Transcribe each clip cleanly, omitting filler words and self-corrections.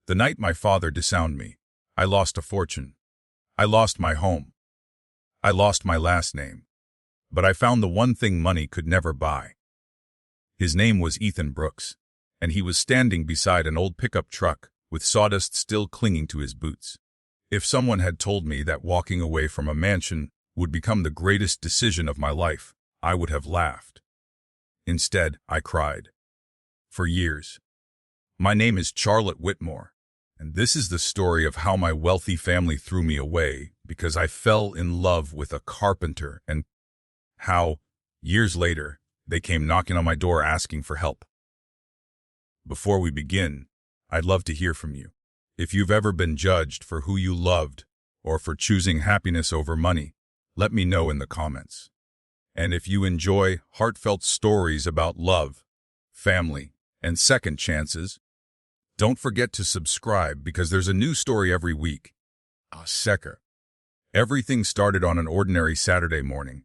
The night my father disowned me, I lost a fortune. I lost my home. I lost my last name. But I found the one thing money could never buy. His name was Ethan Brooks, and he was standing beside an old pickup truck with sawdust still clinging to his boots. If someone had told me that walking away from a mansion would become the greatest decision of my life, I would have laughed. Instead, I cried. For years. My name is Charlotte Whitmore, and this is the story of how my wealthy family threw me away because I fell in love with a carpenter, and how, years later, they came knocking on my door asking for help. Before we begin, I'd love to hear from you. If you've ever been judged for who you loved or for choosing happiness over money, let me know in the comments. And if you enjoy heartfelt stories about love, family, and second chances, don't forget to subscribe because there's a new story every week. Secker. Everything started on an ordinary Saturday morning.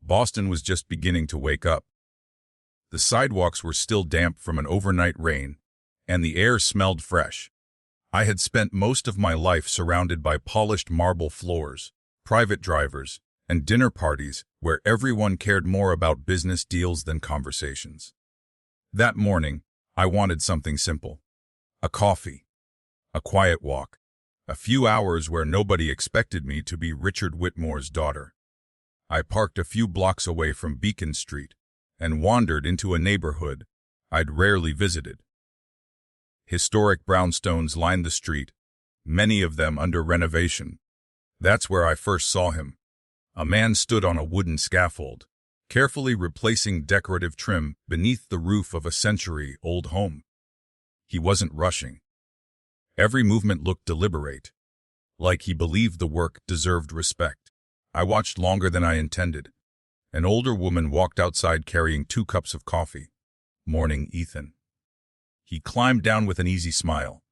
Boston was just beginning to wake up. The sidewalks were still damp from an overnight rain, and the air smelled fresh. I had spent most of my life surrounded by polished marble floors, private drivers, and dinner parties where everyone cared more about business deals than conversations. That morning, I wanted something simple. A coffee. A quiet walk. A few hours where nobody expected me to be Richard Whitmore's daughter. I parked a few blocks away from Beacon Street and wandered into a neighborhood I'd rarely visited. Historic brownstones lined the street, many of them under renovation. That's where I first saw him. A man stood on a wooden scaffold, carefully replacing decorative trim beneath the roof of a century-old home. He wasn't rushing. Every movement looked deliberate, like he believed the work deserved respect. I watched longer than I intended. An older woman walked outside carrying 2 cups of coffee. "Morning, Ethan." He climbed down with an easy smile.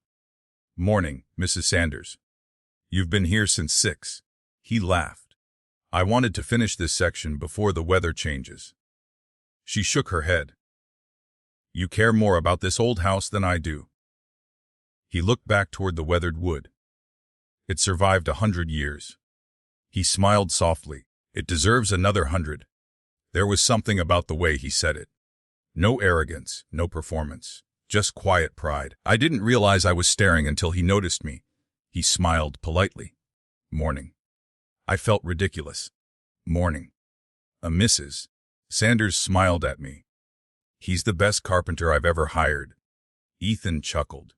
"Morning, Mrs. Sanders. You've been here since 6. He laughed. "I wanted to finish this section before the weather changes." She shook her head. "You care more about this old house than I do." He looked back toward the weathered wood. It survived 100 years. He smiled softly. "It deserves another 100. There was something about the way he said it. No arrogance, no performance. Just quiet pride. I didn't realize I was staring until he noticed me. He smiled politely. "Morning." I felt ridiculous. "Morning." "A Mrs. Sanders smiled at me. "He's the best carpenter I've ever hired." Ethan chuckled.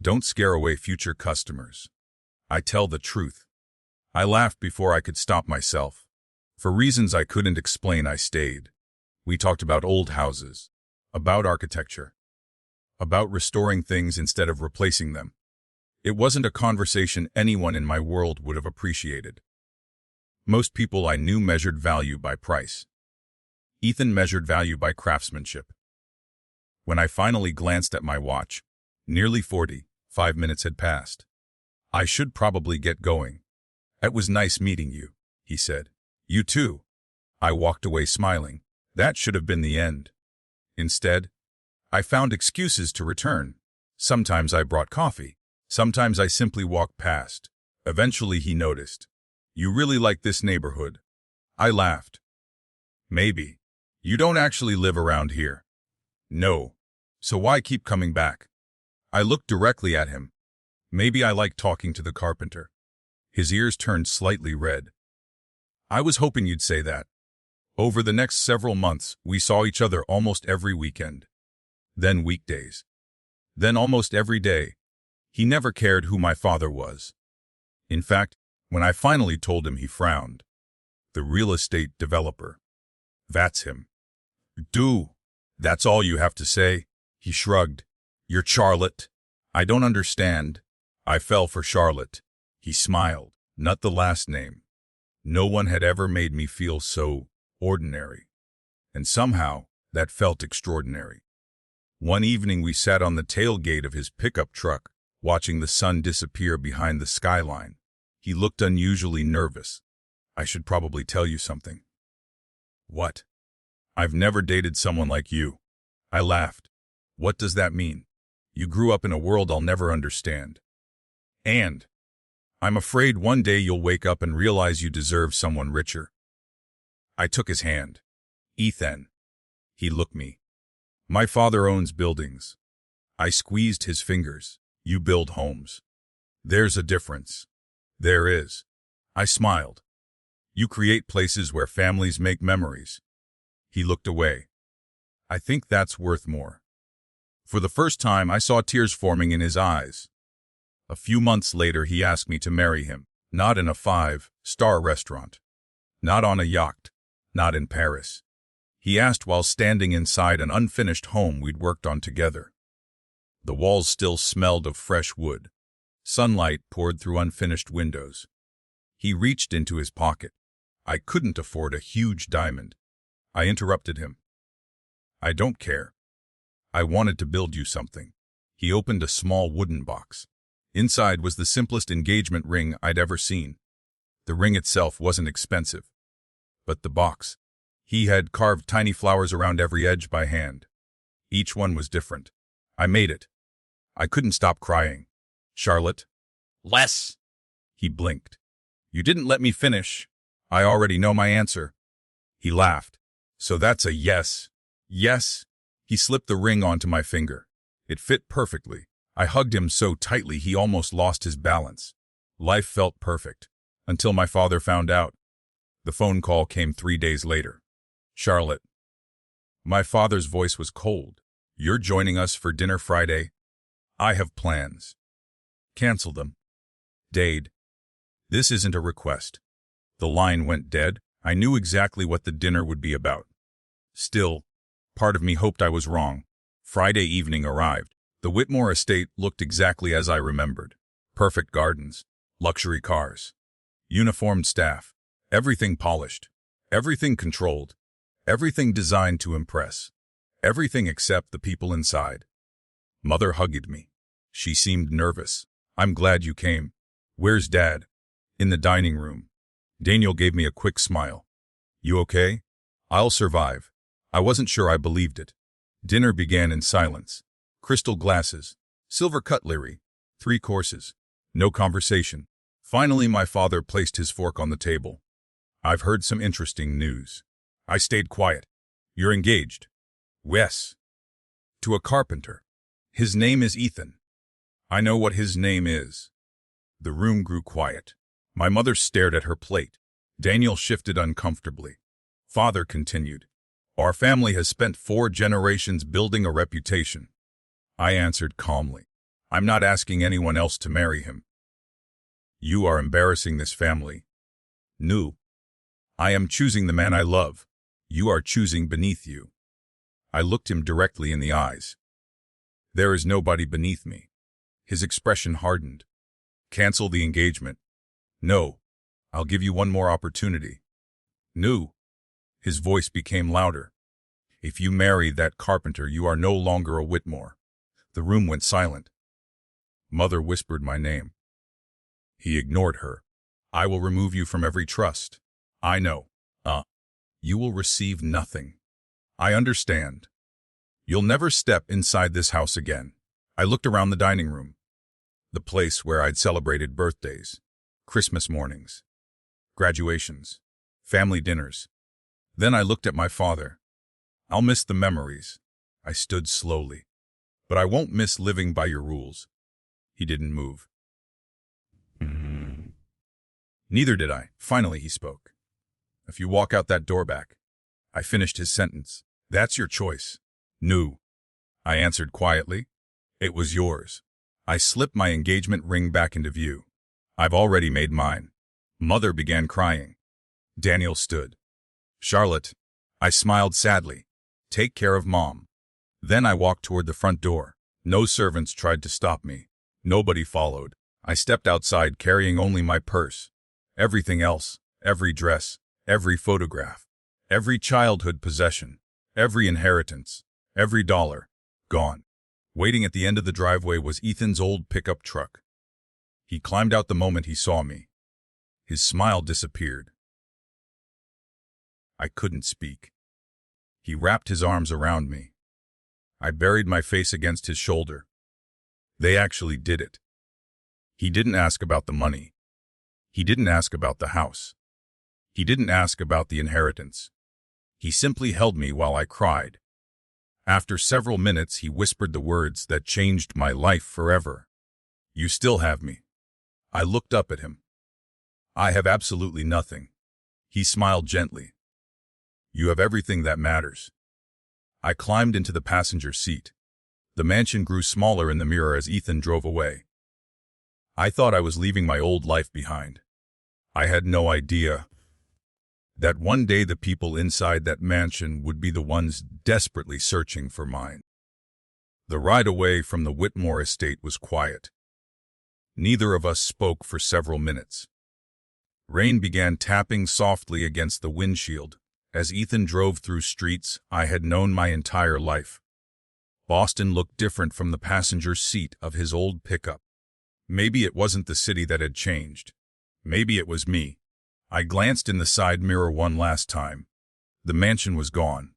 "Don't scare away future customers. I tell the truth." I laughed before I could stop myself. For reasons I couldn't explain, I stayed. We talked about old houses, about architecture, about restoring things instead of replacing them. It wasn't a conversation anyone in my world would have appreciated. Most people I knew measured value by price. Ethan measured value by craftsmanship. When I finally glanced at my watch, nearly 45 minutes had passed. "I should probably get going." "It was nice meeting you," he said. "You too." I walked away smiling. That should have been the end. Instead, I found excuses to return. Sometimes I brought coffee. Sometimes I simply walked past. Eventually he noticed. "You really like this neighborhood." I laughed. "Maybe. You don't actually live around here." "No. So why keep coming back?" I looked directly at him. "Maybe I like talking to the carpenter." His ears turned slightly red. "I was hoping you'd say that." Over the next several months, we saw each other almost every weekend. Then weekdays. Then almost every day. He never cared who my father was. In fact, when I finally told him, he frowned. "The real estate developer. That's him." That's all you have to say?" He shrugged. "You're Charlotte." "I don't understand." "I fell for Charlotte." He smiled. "Not the last name." No one had ever made me feel so ordinary. And somehow, that felt extraordinary. One evening we sat on the tailgate of his pickup truck, watching the sun disappear behind the skyline. He looked unusually nervous. "I should probably tell you something." "What?" "I've never dated someone like you." I laughed. "What does that mean?" You grew up in a world I'll never understand. And I'm afraid one day you'll wake up and realize you deserve someone richer. I took his hand. Ethan. He looked me. My father owns buildings. I squeezed his fingers. You build homes. There's a difference. There is. I smiled. You create places where families make memories. He looked away. I think that's worth more. For the first time, I saw tears forming in his eyes. A few months later, he asked me to marry him, not in a 5-star restaurant, not on a yacht, not in Paris. He asked while standing inside an unfinished home we'd worked on together. The walls still smelled of fresh wood. Sunlight poured through unfinished windows. He reached into his pocket. I couldn't afford a huge diamond. I interrupted him. I don't care. I wanted to build you something. He opened a small wooden box. Inside was the simplest engagement ring I'd ever seen. The ring itself wasn't expensive, but the box. He had carved tiny flowers around every edge by hand. Each one was different. I made it. I couldn't stop crying. Charlotte? Less. He blinked. You didn't let me finish. I already know my answer. He laughed. So that's a yes. Yes. He slipped the ring onto my finger. It fit perfectly. I hugged him so tightly he almost lost his balance. Life felt perfect. Until my father found out. The phone call came 3 days later. Charlotte. My father's voice was cold. You're joining us for dinner Friday? I have plans. Cancel them. Dade. This isn't a request. The line went dead. I knew exactly what the dinner would be about. Still, part of me hoped I was wrong. Friday evening arrived. The Whitmore estate looked exactly as I remembered. Perfect gardens, luxury cars, uniformed staff, everything polished, everything controlled, everything designed to impress, everything except the people inside. Mother hugged me. She seemed nervous. I'm glad you came. Where's Dad? In the dining room. Daniel gave me a quick smile. You okay? I'll survive. I wasn't sure I believed it. Dinner began in silence. Crystal glasses, silver cutlery, 3 courses, no conversation. Finally, my father placed his fork on the table. I've heard some interesting news. I stayed quiet. You're engaged? Yes. To a carpenter. His name is Ethan. I know what his name is. The room grew quiet. My mother stared at her plate. Daniel shifted uncomfortably. Father continued. Our family has spent 4 generations building a reputation. I answered calmly. I'm not asking anyone else to marry him. You are embarrassing this family. No. I am choosing the man I love. You are choosing beneath you. I looked him directly in the eyes. There is nobody beneath me. His expression hardened. Cancel the engagement. No. I'll give you one more opportunity. No. His voice became louder. If you marry that carpenter, you are no longer a Whitmore. The room went silent. Mother whispered my name. He ignored her. I will remove you from every trust. I know. You will receive nothing. I understand. You'll never step inside this house again. I looked around the dining room, the place where I'd celebrated birthdays, Christmas mornings, graduations, family dinners. Then I looked at my father. I'll miss the memories. I stood slowly. But I won't miss living by your rules. He didn't move. Neither did I. Finally, he spoke. If you walk out that door back. I finished his sentence. That's your choice. No. I answered quietly. It was yours. I slipped my engagement ring back into view. I've already made mine. Mother began crying. Daniel stood. Charlotte. I smiled sadly. Take care of Mom. Then I walked toward the front door. No servants tried to stop me. Nobody followed. I stepped outside carrying only my purse. Everything else, every dress, every photograph, every childhood possession, every inheritance, every dollar, gone. Waiting at the end of the driveway was Ethan's old pickup truck. He climbed out the moment he saw me. His smile disappeared. I couldn't speak. He wrapped his arms around me. I buried my face against his shoulder. They actually did it. He didn't ask about the money. He didn't ask about the house. He didn't ask about the inheritance. He simply held me while I cried. After several minutes, he whispered the words that changed my life forever. "You still have me." I looked up at him. "I have absolutely nothing." He smiled gently. "You have everything that matters." I climbed into the passenger seat. The mansion grew smaller in the mirror as Ethan drove away. I thought I was leaving my old life behind. I had no idea that one day the people inside that mansion would be the ones desperately searching for mine. The ride away from the Whitmore estate was quiet. Neither of us spoke for several minutes. Rain began tapping softly against the windshield as Ethan drove through streets I had known my entire life. Boston looked different from the passenger seat of his old pickup. Maybe it wasn't the city that had changed. Maybe it was me. I glanced in the side mirror one last time. The mansion was gone.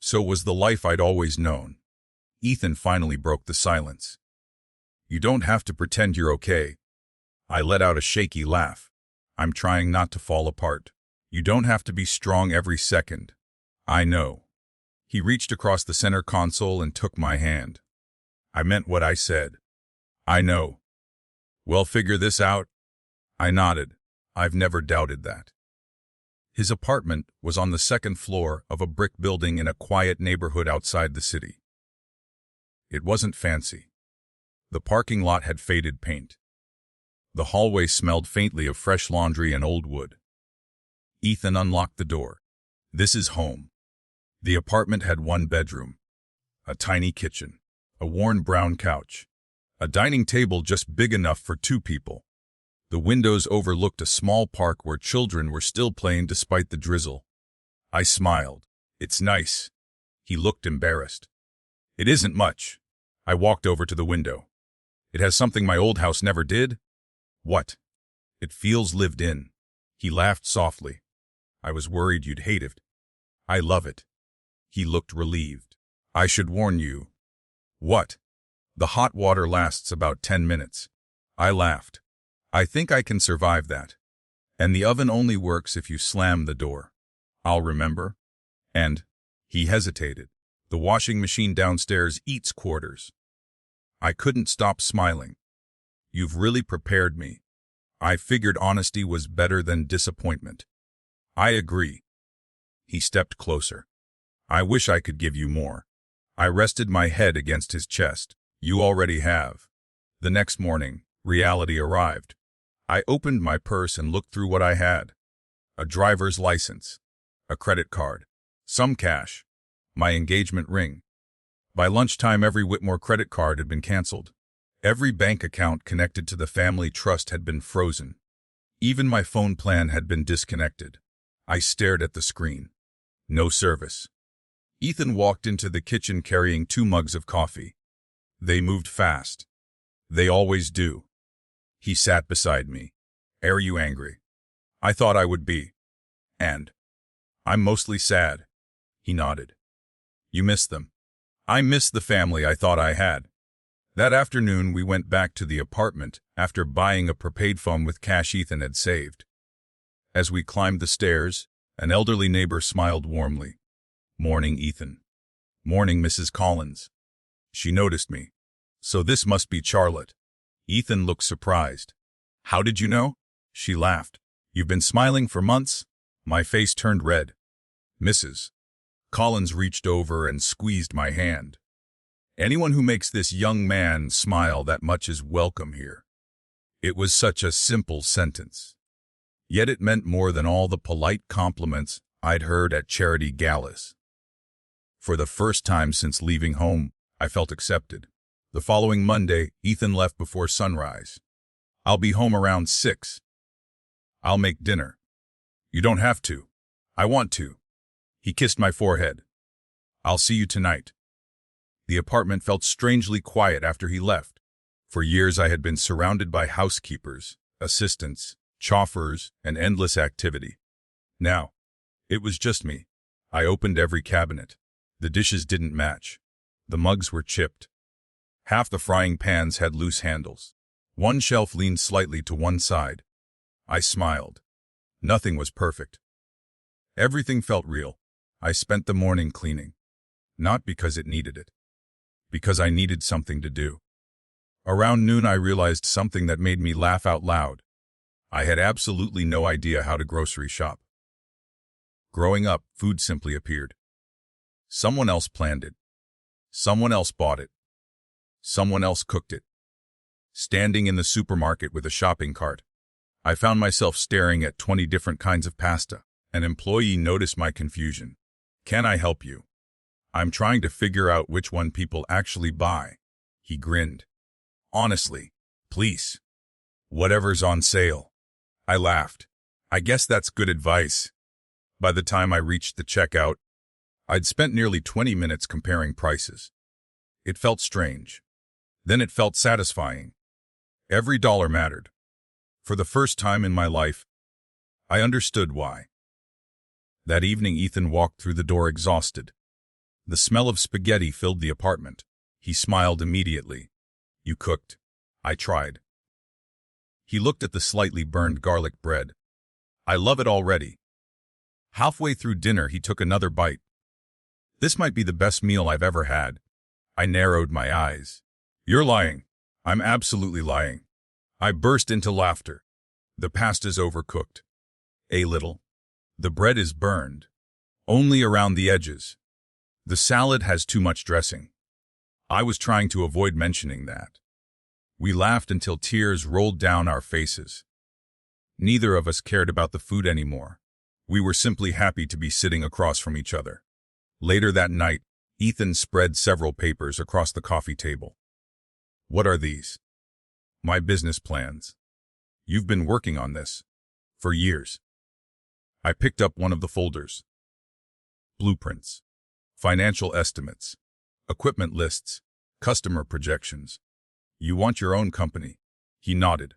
So was the life I'd always known. Ethan finally broke the silence. "You don't have to pretend you're okay." I let out a shaky laugh. "I'm trying not to fall apart. You don't have to be strong every second." "I know." He reached across the center console and took my hand. "I meant what I said." "I know." "Well, figure this out." I nodded. I've never doubted that. His apartment was on the second floor of a brick building in a quiet neighborhood outside the city. It wasn't fancy. The parking lot had faded paint. The hallway smelled faintly of fresh laundry and old wood. Ethan unlocked the door. "This is home." The apartment had one bedroom, a tiny kitchen, a worn brown couch, a dining table just big enough for two people. The windows overlooked a small park where children were still playing despite the drizzle. I smiled. "It's nice." He looked embarrassed. "It isn't much." I walked over to the window. "It has something my old house never did." "What?" "It feels lived in." He laughed softly. "I was worried you'd hate it." "I love it." He looked relieved. "I should warn you." "What?" "The hot water lasts about 10 minutes. I laughed. "I think I can survive that. And the oven only works if you slam the door." "I'll remember." "And," he hesitated, "the washing machine downstairs eats quarters." I couldn't stop smiling. "You've really prepared me." I figured honesty was better than disappointment. "I agree." He stepped closer. "I wish I could give you more." I rested my head against his chest. "You already have." The next morning, reality arrived. I opened my purse and looked through what I had. A driver's license, a credit card, some cash, my engagement ring. By lunchtime, every Whitmore credit card had been canceled. Every bank account connected to the family trust had been frozen. Even my phone plan had been disconnected. I stared at the screen. No service. Ethan walked into the kitchen carrying 2 mugs of coffee. They moved fast. They always do. He sat beside me. "Are you angry?" I thought I would be. "And?" "I'm mostly sad." He nodded. "You miss them." "I miss the family I thought I had." That afternoon, we went back to the apartment after buying a prepaid phone with cash Ethan had saved. As we climbed the stairs, an elderly neighbor smiled warmly. "Morning, Ethan." "Morning, Mrs. Collins." She noticed me. "So this must be Charlotte." Ethan looked surprised. "How did you know?" She laughed. "You've been smiling for months?" My face turned red. "Mrs. Collins reached over and squeezed my hand. "Anyone who makes this young man smile that much is welcome here." It was such a simple sentence. Yet it meant more than all the polite compliments I'd heard at charity galas. For the first time since leaving home, I felt accepted. The following Monday, Ethan left before sunrise. "I'll be home around 6. I'll make dinner." "You don't have to." "I want to." He kissed my forehead. "I'll see you tonight." The apartment felt strangely quiet after he left. For years I had been surrounded by housekeepers, assistants, chauffeurs, and endless activity. Now, it was just me. I opened every cabinet. The dishes didn't match. The mugs were chipped. Half the frying pans had loose handles. One shelf leaned slightly to one side. I smiled. Nothing was perfect. Everything felt real. I spent the morning cleaning. Not because it needed it. Because I needed something to do. Around noon I realized something that made me laugh out loud. I had absolutely no idea how to grocery shop. Growing up, food simply appeared. Someone else planned it. Someone else bought it. Someone else cooked it. Standing in the supermarket with a shopping cart, I found myself staring at 20 different kinds of pasta. An employee noticed my confusion. "Can I help you? I'm trying to figure out which one people actually buy." He grinned. "Honestly, please. Whatever's on sale." I laughed. I guess that's good advice. By the time I reached the checkout, I'd spent nearly 20 minutes comparing prices. It felt strange. Then it felt satisfying. Every dollar mattered. For the first time in my life, I understood why. That evening Ethan walked through the door exhausted. The smell of spaghetti filled the apartment. He smiled immediately. "You cooked." I tried. He looked at the slightly burned garlic bread. "I love it already." Halfway through dinner he took another bite. "This might be the best meal I've ever had." I narrowed my eyes. "You're lying." "I'm absolutely lying." I burst into laughter. "The pasta's overcooked." "A little." "The bread is burned. Only around the edges." "The salad has too much dressing." I was trying to avoid mentioning that. We laughed until tears rolled down our faces. Neither of us cared about the food anymore. We were simply happy to be sitting across from each other. Later that night, Ethan spread several papers across the coffee table. "What are these?" "My business plans." "You've been working on this." "For years." I picked up one of the folders. Blueprints. Financial estimates. Equipment lists. Customer projections. "You want your own company?" He nodded.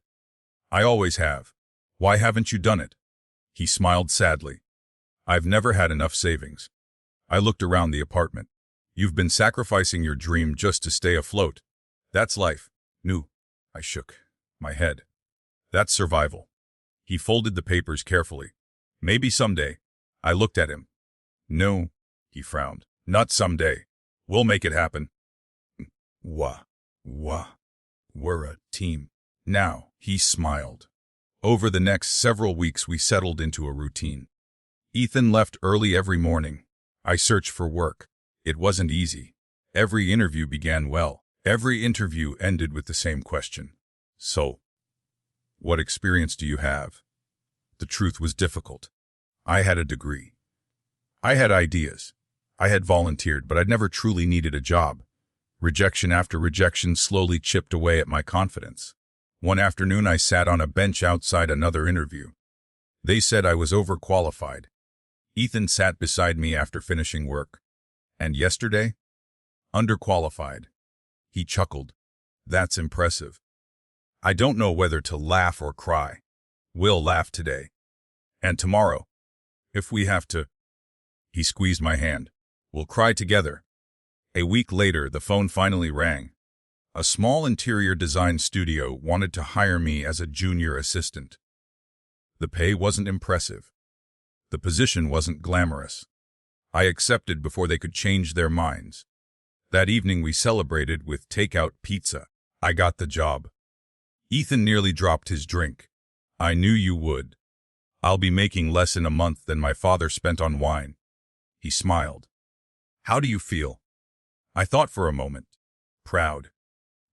"I always have." "Why haven't you done it?" He smiled sadly. "I've never had enough savings." I looked around the apartment. "You've been sacrificing your dream just to stay afloat." "That's life." "No." I shook my head. "That's survival." He folded the papers carefully. "Maybe someday." I looked at him. "No," he frowned. "Not someday. We'll make it happen." Wah. We're a team. Now, he smiled. Over the next several weeks we settled into a routine. Ethan left early every morning. I searched for work. It wasn't easy. Every interview began well. Every interview ended with the same question. "So, what experience do you have?" The truth was difficult. I had a degree. I had ideas. I had volunteered, but I'd never truly needed a job. Rejection after rejection slowly chipped away at my confidence. One afternoon I sat on a bench outside another interview. They said I was overqualified. Ethan sat beside me after finishing work. "And yesterday?" "Underqualified." He chuckled. "That's impressive." I don't know whether to laugh or cry. We'll laugh today. And tomorrow, if we have to. He squeezed my hand. We'll cry together. A week later, the phone finally rang. A small interior design studio wanted to hire me as a junior assistant. The pay wasn't impressive. The position wasn't glamorous. I accepted before they could change their minds. That evening we celebrated with takeout pizza. I got the job. Ethan nearly dropped his drink. "I knew you would. I'll be making less in a month than my father spent on wine." He smiled. "How do you feel?" I thought for a moment. "Proud."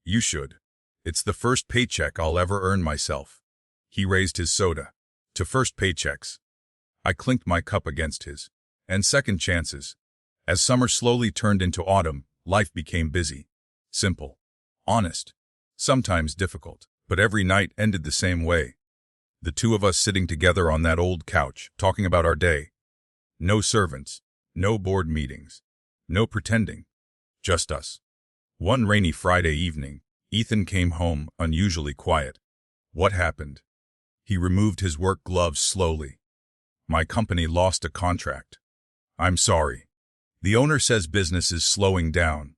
"You should. It's the first paycheck I'll ever earn myself." He raised his soda. "To first paychecks." I clinked my cup against his. "And second chances." As summer slowly turned into autumn, life became busy. Simple. Honest. Sometimes difficult. But every night ended the same way. The two of us sitting together on that old couch, talking about our day. No servants. No board meetings. No pretending. Just us. One rainy Friday evening, Ethan came home unusually quiet. "What happened?" He removed his work gloves slowly. "My company lost a contract." "I'm sorry. The owner says business is slowing down."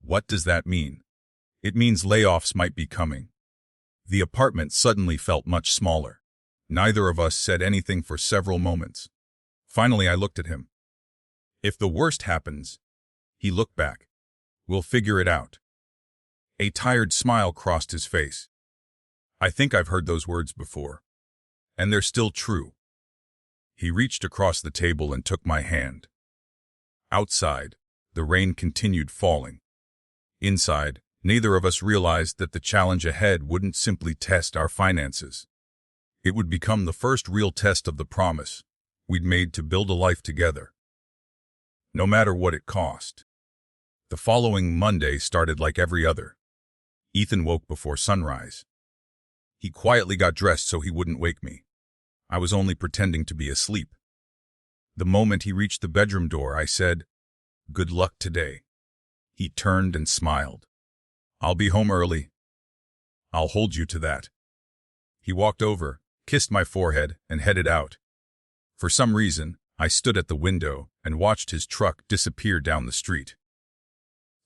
"What does that mean?" It means layoffs might be coming. The apartment suddenly felt much smaller. Neither of us said anything for several moments. Finally, I looked at him. If the worst happens, he looked back, we'll figure it out. A tired smile crossed his face. I think I've heard those words before. And they're still true. He reached across the table and took my hand. Outside, the rain continued falling. Inside, neither of us realized that the challenge ahead wouldn't simply test our finances. It would become the first real test of the promise we'd made to build a life together. No matter what it cost. The following Monday started like every other. Ethan woke before sunrise. He quietly got dressed so he wouldn't wake me. I was only pretending to be asleep. The moment he reached the bedroom door, I said, "Good luck today." He turned and smiled. "I'll be home early. I'll hold you to that." He walked over, kissed my forehead, and headed out. For some reason, I stood at the window and watched his truck disappear down the street.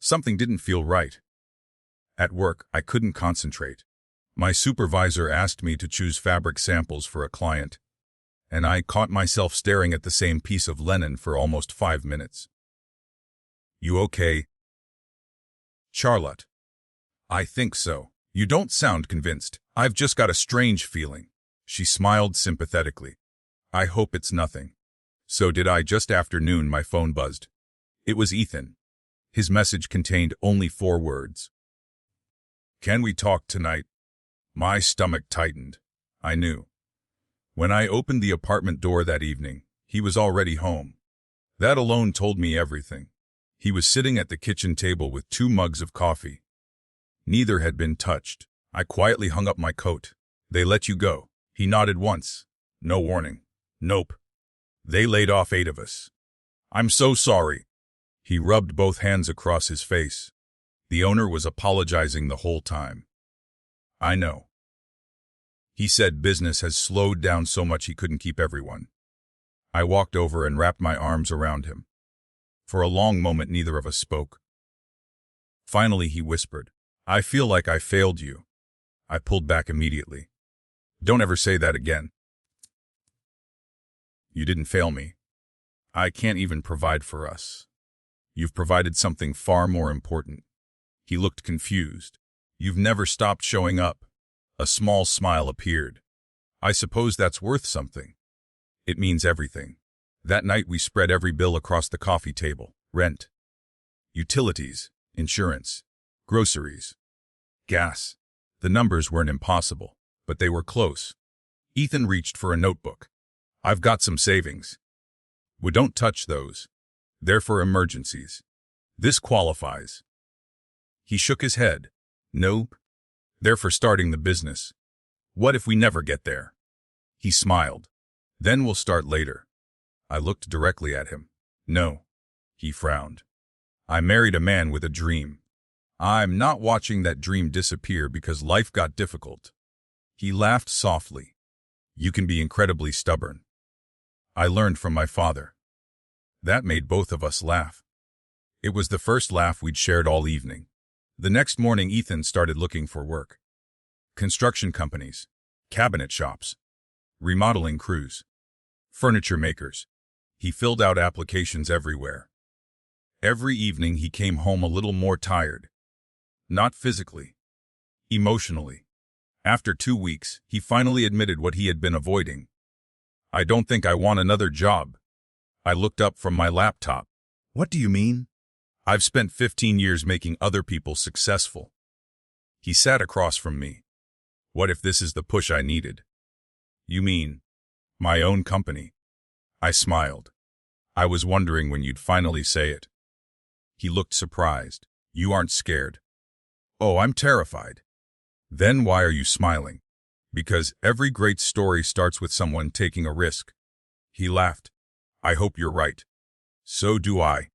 Something didn't feel right. At work, I couldn't concentrate. My supervisor asked me to choose fabric samples for a client, and I caught myself staring at the same piece of linen for almost 5 minutes. "You okay?" "Charlotte." "I think so. You don't sound convinced." "I've just got a strange feeling." She smiled sympathetically. "I hope it's nothing." So did I. Just after noon, my phone buzzed. It was Ethan. His message contained only 4 words. "Can we talk tonight?" My stomach tightened. I knew. When I opened the apartment door that evening, he was already home. That alone told me everything. He was sitting at the kitchen table with 2 mugs of coffee. Neither had been touched. I quietly hung up my coat. "They let you go." He nodded once. "No warning." "Nope. They laid off 8 of us." "I'm so sorry." He rubbed both hands across his face. The owner was apologizing the whole time. "I know." He said business has slowed down so much he couldn't keep everyone. I walked over and wrapped my arms around him. For a long moment, neither of us spoke. Finally, he whispered, "I feel like I failed you." I pulled back immediately. "Don't ever say that again." "You didn't fail me. I can't even provide for us. You've provided something far more important." He looked confused. "You've never stopped showing up." A small smile appeared. "I suppose that's worth something." "It means everything." That night we spread every bill across the coffee table. Rent, utilities, insurance, groceries, gas. The numbers weren't impossible, but they were close. Ethan reached for a notebook. "I've got some savings." "We don't touch those. They're for emergencies." "This qualifies." He shook his head. "Nope. They're for starting the business." "What if we never get there?" He smiled. "Then we'll start later." I looked directly at him. "No." He frowned. "I married a man with a dream. I'm not watching that dream disappear because life got difficult." He laughed softly. "You can be incredibly stubborn. I learned from my father." That made both of us laugh. It was the first laugh we'd shared all evening. The next morning, Ethan started looking for work. Construction companies, cabinet shops, remodeling crews, furniture makers. He filled out applications everywhere. Every evening he came home a little more tired. Not physically, emotionally. After 2 weeks, he finally admitted what he had been avoiding. "I don't think I want another job." I looked up from my laptop. "What do you mean?" "I've spent 15 years making other people successful." He sat across from me. "What if this is the push I needed?" "You mean my own company?" I smiled. "I was wondering when you'd finally say it." He looked surprised. "You aren't scared?" "Oh, I'm terrified." "Then why are you smiling?" "Because every great story starts with someone taking a risk." He laughed. "I hope you're right." "So do I."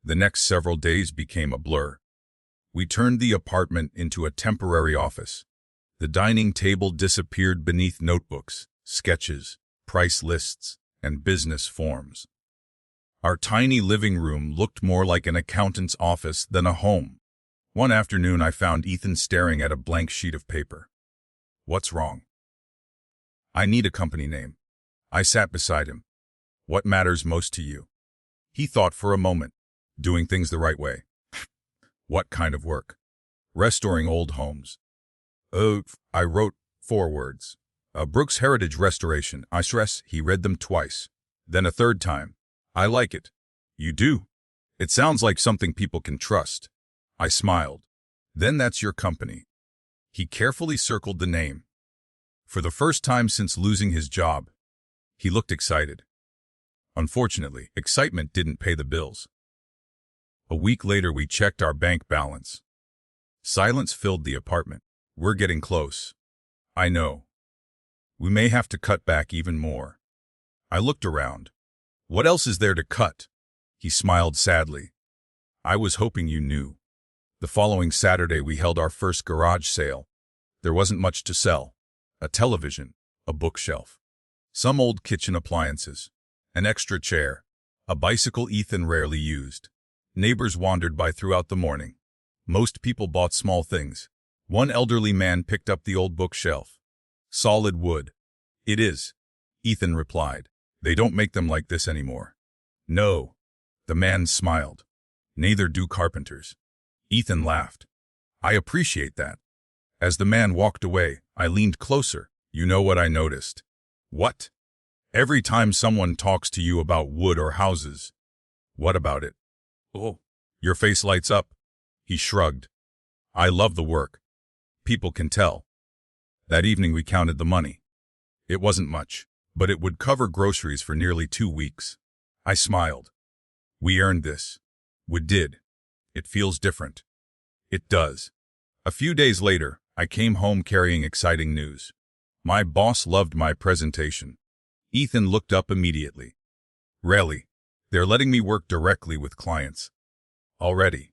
The next several days became a blur. We turned the apartment into a temporary office. The dining table disappeared beneath notebooks, sketches, price lists, and business forms. Our tiny living room looked more like an accountant's office than a home. One afternoon I found Ethan staring at a blank sheet of paper. What's wrong? I need a company name. I sat beside him. What matters most to you? He thought for a moment. Doing things the right way. What kind of work? Restoring old homes. I wrote 4 words. Brooks Heritage Restoration. I stress, he read them twice. Then a third time. I like it. You do? It sounds like something people can trust. I smiled. Then that's your company. He carefully circled the name. For the first time since losing his job, he looked excited. Unfortunately, excitement didn't pay the bills. A week later, we checked our bank balance. Silence filled the apartment. We're getting close. I know. We may have to cut back even more. I looked around. What else is there to cut? He smiled sadly. I was hoping you knew. The following Saturday, we held our first garage sale. There wasn't much to sell. A television, a bookshelf, some old kitchen appliances, an extra chair, a bicycle Ethan rarely used. Neighbors wandered by throughout the morning. Most people bought small things. One elderly man picked up the old bookshelf. Solid wood. It is, Ethan replied. They don't make them like this anymore. No. The man smiled. Neither do carpenters. Ethan laughed. I appreciate that. As the man walked away, I leaned closer. You know what I noticed? What? Every time someone talks to you about wood or houses. What about it? Oh, your face lights up. He shrugged. I love the work. People can tell. That evening we counted the money. It wasn't much, but it would cover groceries for nearly 2 weeks. I smiled. We earned this. We did. It feels different. It does. A few days later, I came home carrying exciting news. My boss loved my presentation. Ethan looked up immediately. Really? They're letting me work directly with clients. Already.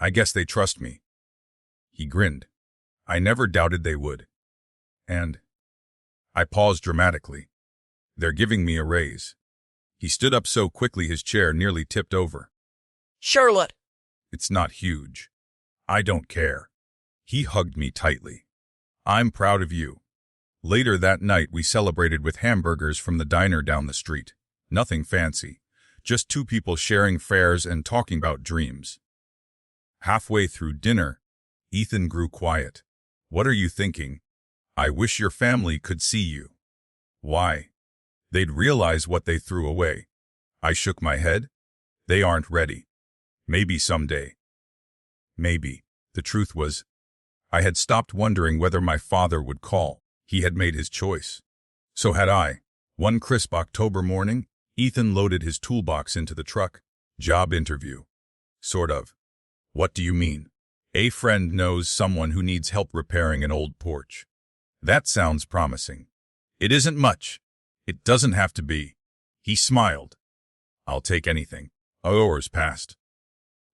I guess they trust me. He grinned. I never doubted they would. And I paused dramatically. They're giving me a raise. He stood up so quickly his chair nearly tipped over. Charlotte! It's not huge. I don't care. He hugged me tightly. I'm proud of you. Later that night we celebrated with hamburgers from the diner down the street. Nothing fancy. Just 2 people sharing fares and talking about dreams. Halfway through dinner, Ethan grew quiet. What are you thinking? I wish your family could see you. Why? They'd realize what they threw away. I shook my head. They aren't ready. Maybe someday. Maybe. The truth was, I had stopped wondering whether my father would call. He had made his choice. So had I. One crisp October morning, Ethan loaded his toolbox into the truck. Job interview. Sort of. What do you mean? A friend knows someone who needs help repairing an old porch. That sounds promising. It isn't much. It doesn't have to be. He smiled. I'll take anything. Hours passed.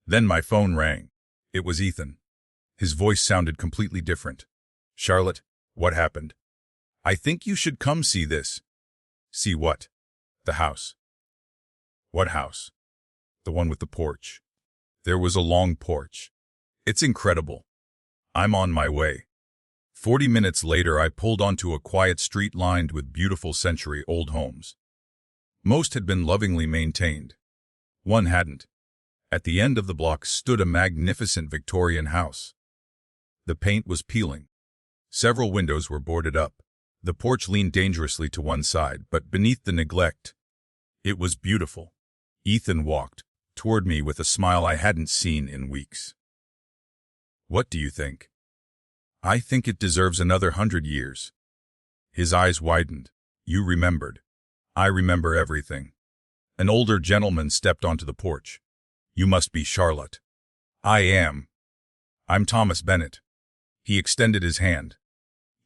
Then my phone rang. It was Ethan. His voice sounded completely different. Charlotte, what happened? I think you should come see this. See what? The house. What house? The one with the porch. There was a long porch. It's incredible. I'm on my way. 40 minutes later, I pulled onto a quiet street lined with beautiful century-old homes. Most had been lovingly maintained. One hadn't. At the end of the block stood a magnificent Victorian house. The paint was peeling. Several windows were boarded up. The porch leaned dangerously to one side, but beneath the neglect, it was beautiful. Ethan walked toward me with a smile I hadn't seen in weeks. What do you think? I think it deserves another 100 years. His eyes widened. You remembered. I remember everything. An older gentleman stepped onto the porch. You must be Charlotte. I am. I'm Thomas Bennett. He extended his hand.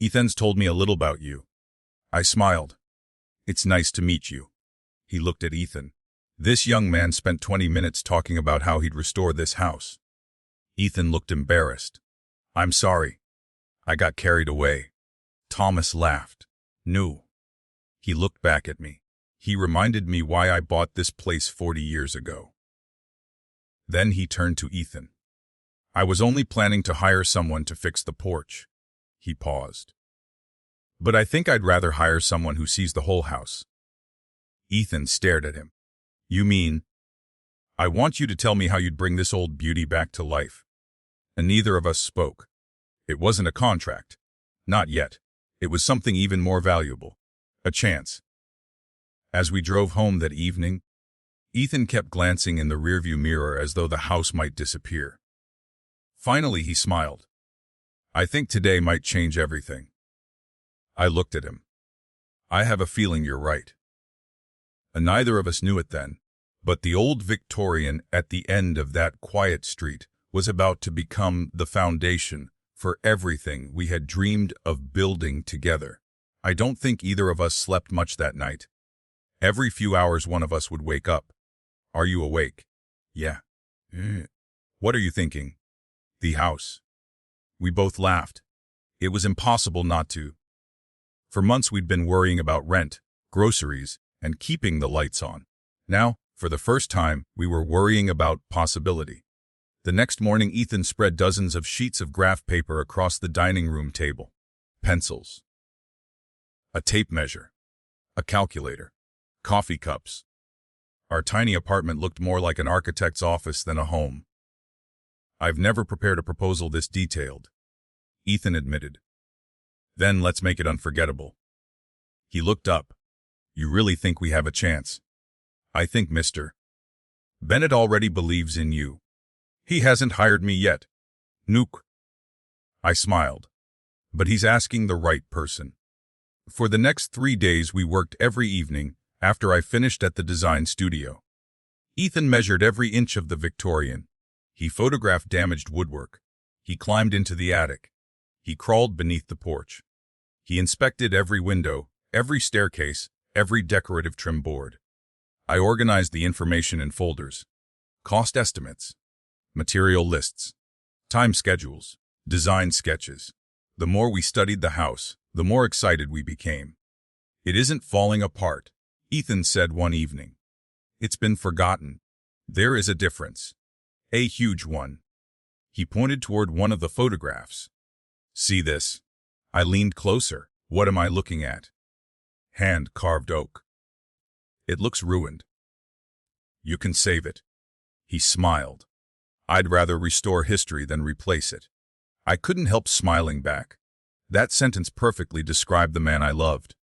Ethan's told me a little about you. I smiled. It's nice to meet you. He looked at Ethan. This young man spent 20 minutes talking about how he'd restore this house. Ethan looked embarrassed. I'm sorry. I got carried away. Thomas laughed. No. He looked back at me. He reminded me why I bought this place 40 years ago. Then he turned to Ethan. I was only planning to hire someone to fix the porch. He paused. But I think I'd rather hire someone who sees the whole house. Ethan stared at him. You mean? I want you to tell me how you'd bring this old beauty back to life. And neither of us spoke. It wasn't a contract. Not yet. It was something even more valuable. A chance. As we drove home that evening, Ethan kept glancing in the rearview mirror as though the house might disappear. Finally, he smiled. I think today might change everything. I looked at him. I have a feeling you're right. And neither of us knew it then, but the old Victorian at the end of that quiet street was about to become the foundation for everything we had dreamed of building together. I don't think either of us slept much that night. Every few hours one of us would wake up. Are you awake? Yeah. What are you thinking? The house. We both laughed. It was impossible not to. For months we'd been worrying about rent, groceries, and keeping the lights on. Now, for the first time, we were worrying about possibility. The next morning, Ethan spread dozens of sheets of graph paper across the dining room table. Pencils. A tape measure. A calculator. Coffee cups. Our tiny apartment looked more like an architect's office than a home. I've never prepared a proposal this detailed, Ethan admitted. Then let's make it unforgettable. He looked up. You really think we have a chance? I think Mr. Bennett already believes in you. He hasn't hired me yet. Nuke. I smiled. But he's asking the right person. For the next 3 days we worked every evening after I finished at the design studio. Ethan measured every inch of the Victorian. He photographed damaged woodwork. He climbed into the attic. He crawled beneath the porch. He inspected every window, every staircase, every decorative trim board. I organized the information in folders. Cost estimates, material lists, time schedules, design sketches. The more we studied the house, the more excited we became. It isn't falling apart, Ethan said one evening. It's been forgotten. There is a difference. A huge one. He pointed toward one of the photographs. See this? I leaned closer. What am I looking at? Hand-carved oak. It looks ruined. You can save it. He smiled. I'd rather restore history than replace it. I couldn't help smiling back. That sentence perfectly described the man I loved.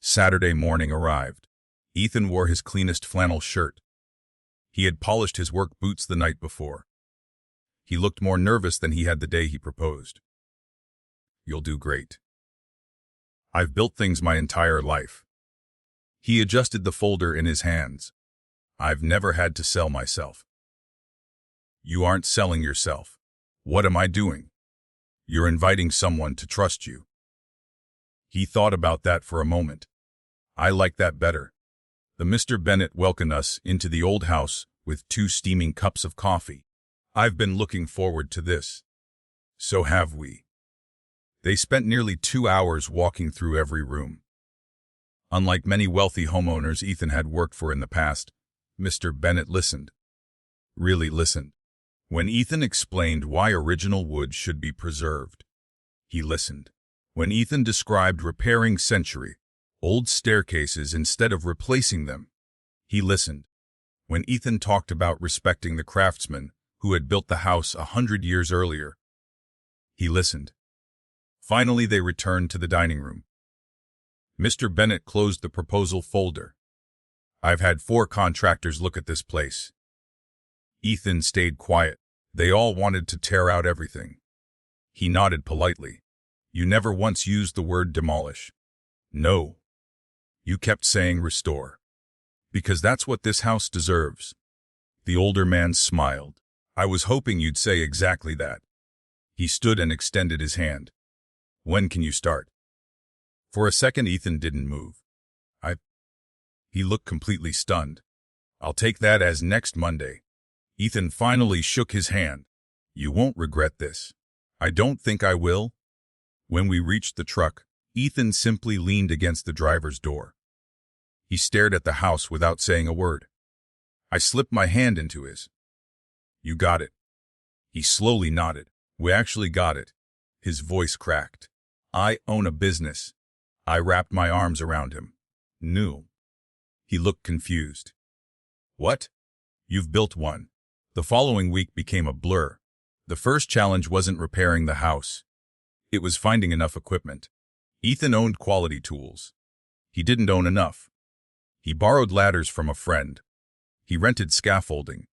Saturday morning arrived. Ethan wore his cleanest flannel shirt. He had polished his work boots the night before. He looked more nervous than he had the day he proposed. You'll do great. I've built things my entire life. He adjusted the folder in his hands. I've never had to sell myself. You aren't selling yourself. What am I doing? You're inviting someone to trust you. He thought about that for a moment. I like that better. The Mr. Bennett welcomed us into the old house with 2 steaming cups of coffee. I've been looking forward to this. So have we. They spent nearly 2 hours walking through every room. Unlike many wealthy homeowners Ethan had worked for in the past, Mr. Bennett listened. Really listened. When Ethan explained why original wood should be preserved, he listened. When Ethan described repairing century-old staircases instead of replacing them, he listened. When Ethan talked about respecting the craftsman who had built the house 100 years earlier, he listened. Finally, they returned to the dining room. Mr. Bennett closed the proposal folder. I've had 4 contractors look at this place. Ethan stayed quiet. They all wanted to tear out everything. He nodded politely. You never once used the word demolish. No. You kept saying restore. Because that's what this house deserves. The older man smiled. I was hoping you'd say exactly that. He stood and extended his hand. When can you start? For a second, Ethan didn't move. He looked completely stunned. I'll take that as next Monday. Ethan finally shook his hand. You won't regret this. I don't think I will. When we reached the truck, Ethan simply leaned against the driver's door. He stared at the house without saying a word. I slipped my hand into his. You got it. He slowly nodded. We actually got it. His voice cracked. I own a business. I wrapped my arms around him. New. He looked confused. What? You've built one. The following week became a blur. The first challenge wasn't repairing the house. It was finding enough equipment. Ethan owned quality tools. He didn't own enough. He borrowed ladders from a friend. He rented scaffolding.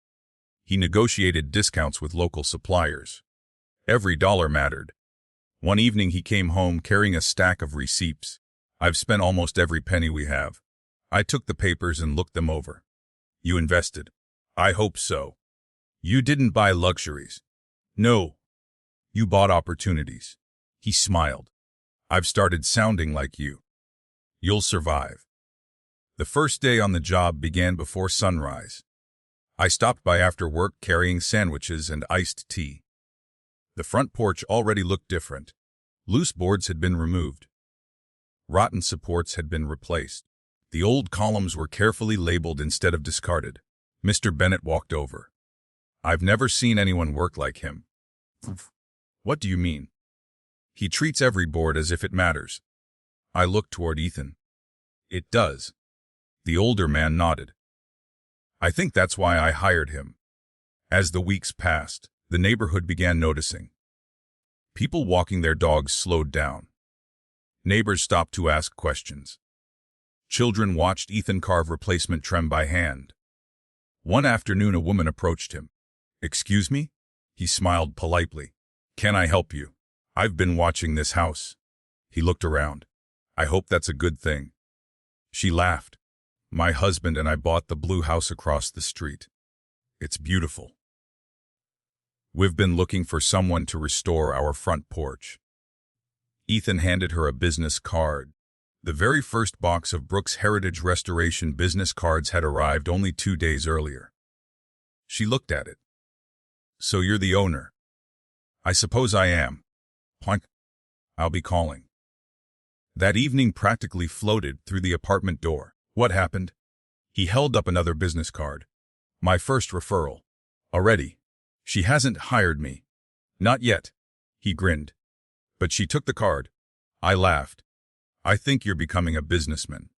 He negotiated discounts with local suppliers. Every dollar mattered. One evening he came home carrying a stack of receipts. I've spent almost every penny we have. I took the papers and looked them over. You invested. I hope so. You didn't buy luxuries. No. You bought opportunities. He smiled. I've started sounding like you. You'll survive. The first day on the job began before sunrise. I stopped by after work carrying sandwiches and iced tea. The front porch already looked different. Loose boards had been removed. Rotten supports had been replaced. The old columns were carefully labeled instead of discarded. Mr. Bennett walked over. I've never seen anyone work like him. What do you mean? He treats every board as if it matters. I looked toward Ethan. It does. The older man nodded. I think that's why I hired him. As the weeks passed, the neighborhood began noticing. People walking their dogs slowed down. Neighbors stopped to ask questions. Children watched Ethan carve replacement trim by hand. One afternoon a woman approached him. Excuse me? He smiled politely. Can I help you? I've been watching this house. He looked around. I hope that's a good thing. She laughed. My husband and I bought the blue house across the street. It's beautiful. We've been looking for someone to restore our front porch. Ethan handed her a business card. The very first box of Brooks Heritage Restoration business cards had arrived only 2 days earlier. She looked at it. So you're the owner? I suppose I am. Plunk. I'll be calling. That evening practically floated through the apartment door. What happened? He held up another business card. My first referral. Already. She hasn't hired me. Not yet. He grinned. But she took the card. I laughed. I think you're becoming a businessman.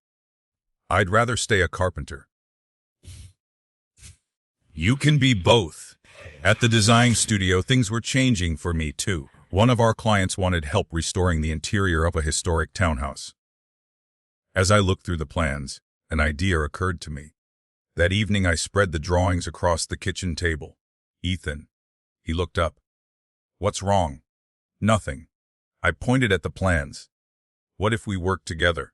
I'd rather stay a carpenter. You can be both. At the design studio, things were changing for me, too. One of our clients wanted help restoring the interior of a historic townhouse. As I looked through the plans, an idea occurred to me. That evening I spread the drawings across the kitchen table. Ethan. He looked up. What's wrong? Nothing. I pointed at the plans. What if we worked together?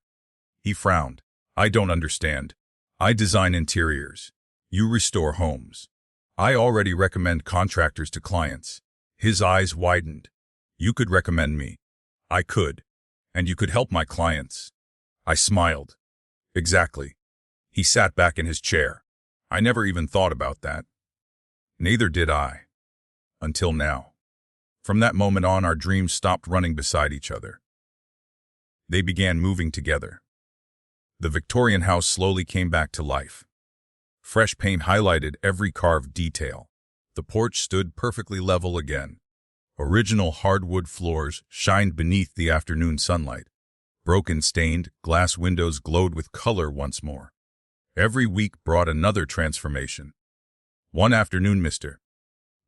He frowned. I don't understand. I design interiors. You restore homes. I already recommend contractors to clients. His eyes widened. You could recommend me. I could. And you could help my clients. I smiled. Exactly. He sat back in his chair. I never even thought about that. Neither did I. Until now. From that moment on, our dreams stopped running beside each other. They began moving together. The Victorian house slowly came back to life. Fresh paint highlighted every carved detail. The porch stood perfectly level again. Original hardwood floors shined beneath the afternoon sunlight. Broken stained glass windows glowed with color once more. Every week brought another transformation. One afternoon, Mr.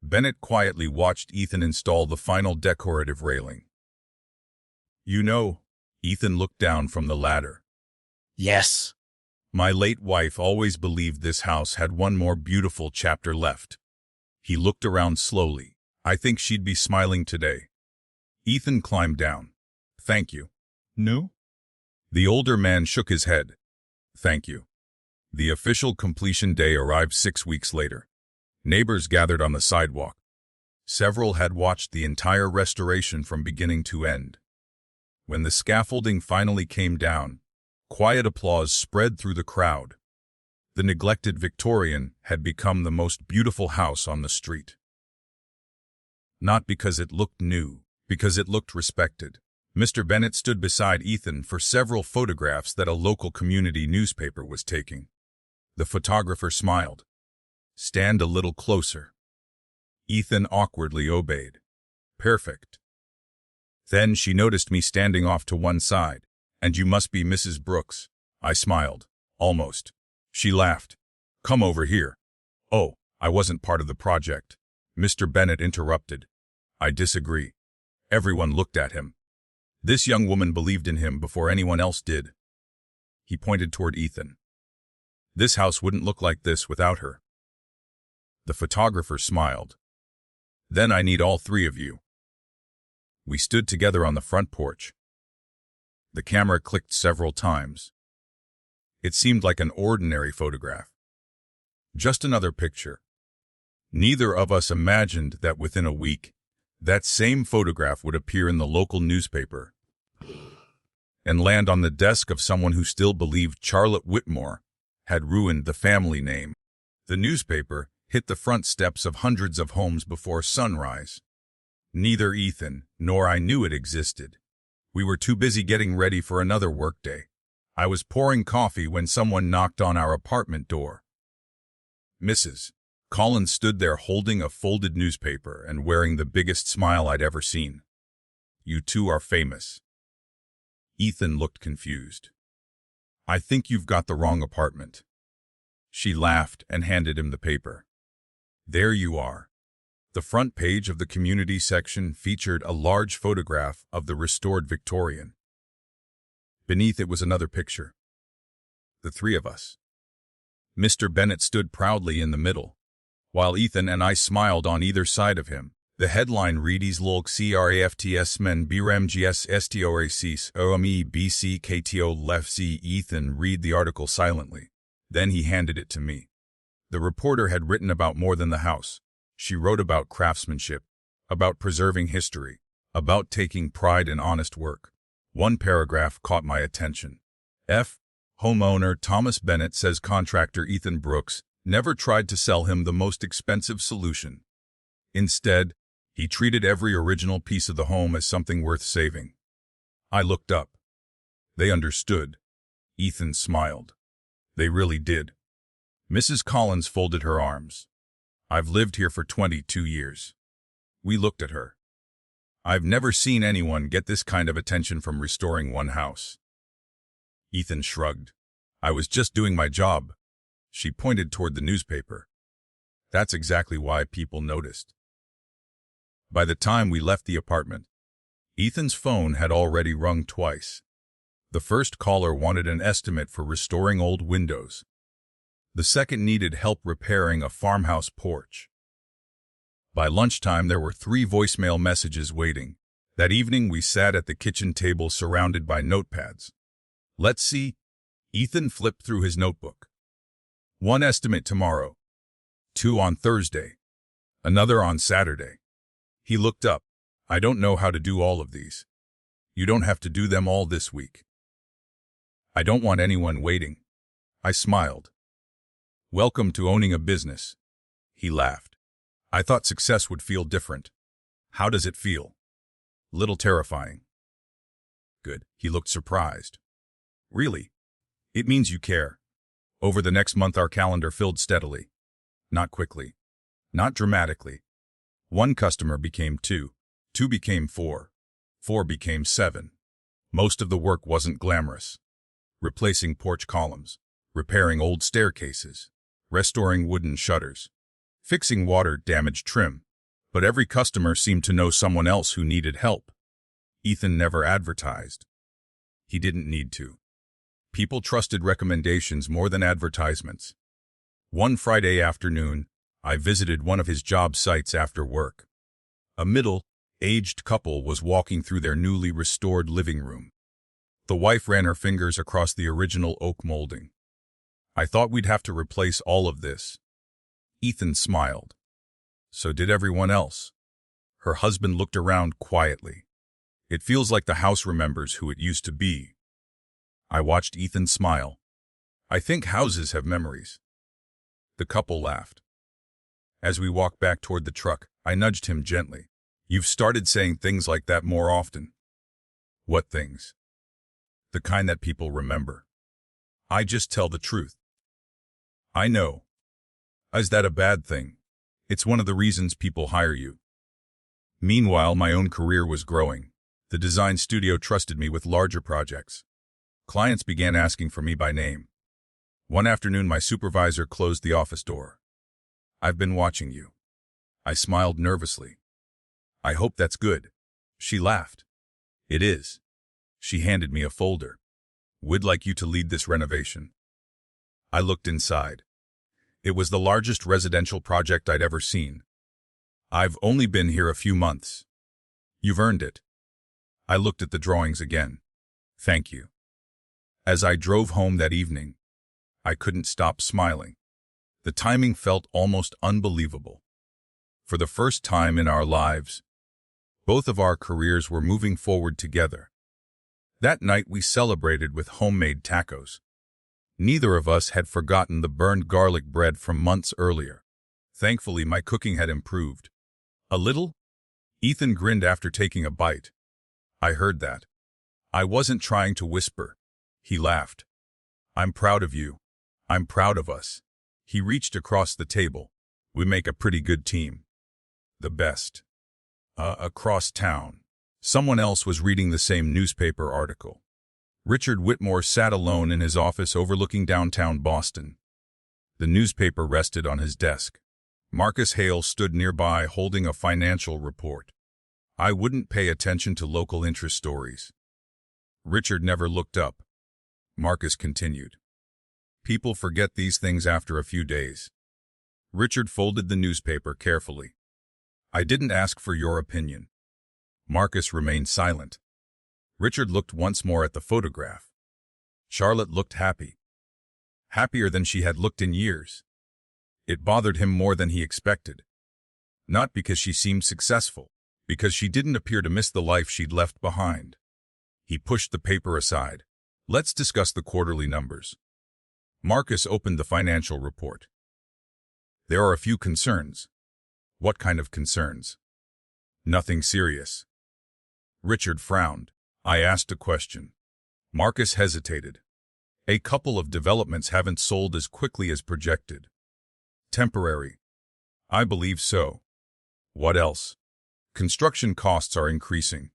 Bennett quietly watched Ethan install the final decorative railing. You know, Ethan looked down from the ladder. Yes. My late wife always believed this house had one more beautiful chapter left. He looked around slowly. I think she'd be smiling today. Ethan climbed down. Thank you. No? The older man shook his head. Thank you. The official completion day arrived 6 weeks later. Neighbors gathered on the sidewalk. Several had watched the entire restoration from beginning to end. When the scaffolding finally came down, quiet applause spread through the crowd. The neglected Victorian had become the most beautiful house on the street. Not because it looked new, because it looked respected. Mr. Bennett stood beside Ethan for several photographs that a local community newspaper was taking. The photographer smiled. Stand a little closer. Ethan awkwardly obeyed. Perfect. Then she noticed me standing off to one side. And you must be Mrs. Brooks. I smiled. Almost. She laughed. Come over here. Oh, I wasn't part of the project. Mr. Bennett interrupted. I disagree. Everyone looked at him. This young woman believed in him before anyone else did. He pointed toward Ethan. This house wouldn't look like this without her. The photographer smiled. Then I need all three of you. We stood together on the front porch. The camera clicked several times. It seemed like an ordinary photograph. Just another picture. Neither of us imagined that within a week, that same photograph would appear in the local newspaper and land on the desk of someone who still believed Charlotte Whitmore had ruined the family name. The newspaper hit the front steps of hundreds of homes before sunrise. Neither Ethan nor I knew it existed. We were too busy getting ready for another workday. I was pouring coffee when someone knocked on our apartment door. Mrs. Collins stood there holding a folded newspaper and wearing the biggest smile I'd ever seen. You two are famous. Ethan looked confused. I think you've got the wrong apartment. She laughed and handed him the paper. There you are. The front page of the community section featured a large photograph of the restored Victorian. Beneath it was another picture. The three of us. Mr. Bennett stood proudly in the middle, while Ethan and I smiled on either side of him. The headline read Islolg crafts men brmgs storacis ome bc kto left c. Ethan read the article silently. Then he handed it to me. The reporter had written about more than the house. She wrote about craftsmanship, about preserving history, about taking pride in honest work. One paragraph caught my attention. Homeowner Thomas Bennett says contractor Ethan Brooks never tried to sell him the most expensive solution. Instead, he treated every original piece of the home as something worth saving. I looked up. They understood. Ethan smiled. They really did. Mrs. Collins folded her arms. I've lived here for 22 years. We looked at her. I've never seen anyone get this kind of attention from restoring one house. Ethan shrugged. I was just doing my job. She pointed toward the newspaper. That's exactly why people noticed. By the time we left the apartment, Ethan's phone had already rung twice. The first caller wanted an estimate for restoring old windows. The second needed help repairing a farmhouse porch. By lunchtime, there were 3 voicemail messages waiting. That evening, we sat at the kitchen table surrounded by notepads. Let's see. Ethan flipped through his notebook. 1 estimate tomorrow. 2 on Thursday. Another on Saturday. He looked up. I don't know how to do all of these. You don't have to do them all this week. I don't want anyone waiting. I smiled. Welcome to owning a business. He laughed. I thought success would feel different. How does it feel? Little terrifying. Good. He looked surprised. Really? It means you care. Over the next month, our calendar filled steadily. Not quickly. Not dramatically. 1 customer became 2. 2 became 4. 4 became 7. Most of the work wasn't glamorous. Replacing porch columns, repairing old staircases, restoring wooden shutters, fixing water-damaged trim. But every customer seemed to know someone else who needed help. Ethan never advertised. He didn't need to. People trusted recommendations more than advertisements. One Friday afternoon, I visited one of his job sites after work. A middle-aged couple was walking through their newly restored living room. The wife ran her fingers across the original oak molding. I thought we'd have to replace all of this. Ethan smiled. So did everyone else. Her husband looked around quietly. It feels like the house remembers who it used to be. I watched Ethan smile. I think houses have memories. The couple laughed. As we walked back toward the truck, I nudged him gently. You've started saying things like that more often. What things? The kind that people remember. I just tell the truth. I know. Is that a bad thing? It's one of the reasons people hire you. Meanwhile, my own career was growing. The design studio trusted me with larger projects. Clients began asking for me by name. One afternoon, my supervisor closed the office door. "I've been watching you." I smiled nervously. "I hope that's good." She laughed. "It is." She handed me a folder. "We'd like you to lead this renovation." I looked inside. It was the largest residential project I'd ever seen. "I've only been here a few months." "You've earned it." I looked at the drawings again. "Thank you." As I drove home that evening, I couldn't stop smiling. The timing felt almost unbelievable. For the first time in our lives, both of our careers were moving forward together. That night we celebrated with homemade tacos. Neither of us had forgotten the burned garlic bread from months earlier. Thankfully, my cooking had improved. "A little?" Ethan grinned after taking a bite. I heard that. I wasn't trying to whisper. He laughed. "I'm proud of you. I'm proud of us." He reached across the table. "We make a pretty good team." "The best." Across town, someone else was reading the same newspaper article. Richard Whitmore sat alone in his office overlooking downtown Boston. The newspaper rested on his desk. Marcus Hale stood nearby holding a financial report. I wouldn't pay attention to local interest stories. Richard never looked up. Marcus continued. "People forget these things after a few days." Richard folded the newspaper carefully. "I didn't ask for your opinion." Marcus remained silent. Richard looked once more at the photograph. Charlotte looked happy. Happier than she had looked in years. It bothered him more than he expected. Not because she seemed successful, because she didn't appear to miss the life she'd left behind. He pushed the paper aside. "Let's discuss the quarterly numbers." Marcus opened the financial report. "There are a few concerns." "What kind of concerns?" "Nothing serious." Richard frowned. I asked a question. Marcus hesitated. "A couple of developments haven't sold as quickly as projected." "Temporary." "I believe so." "What else?" "Construction costs are increasing."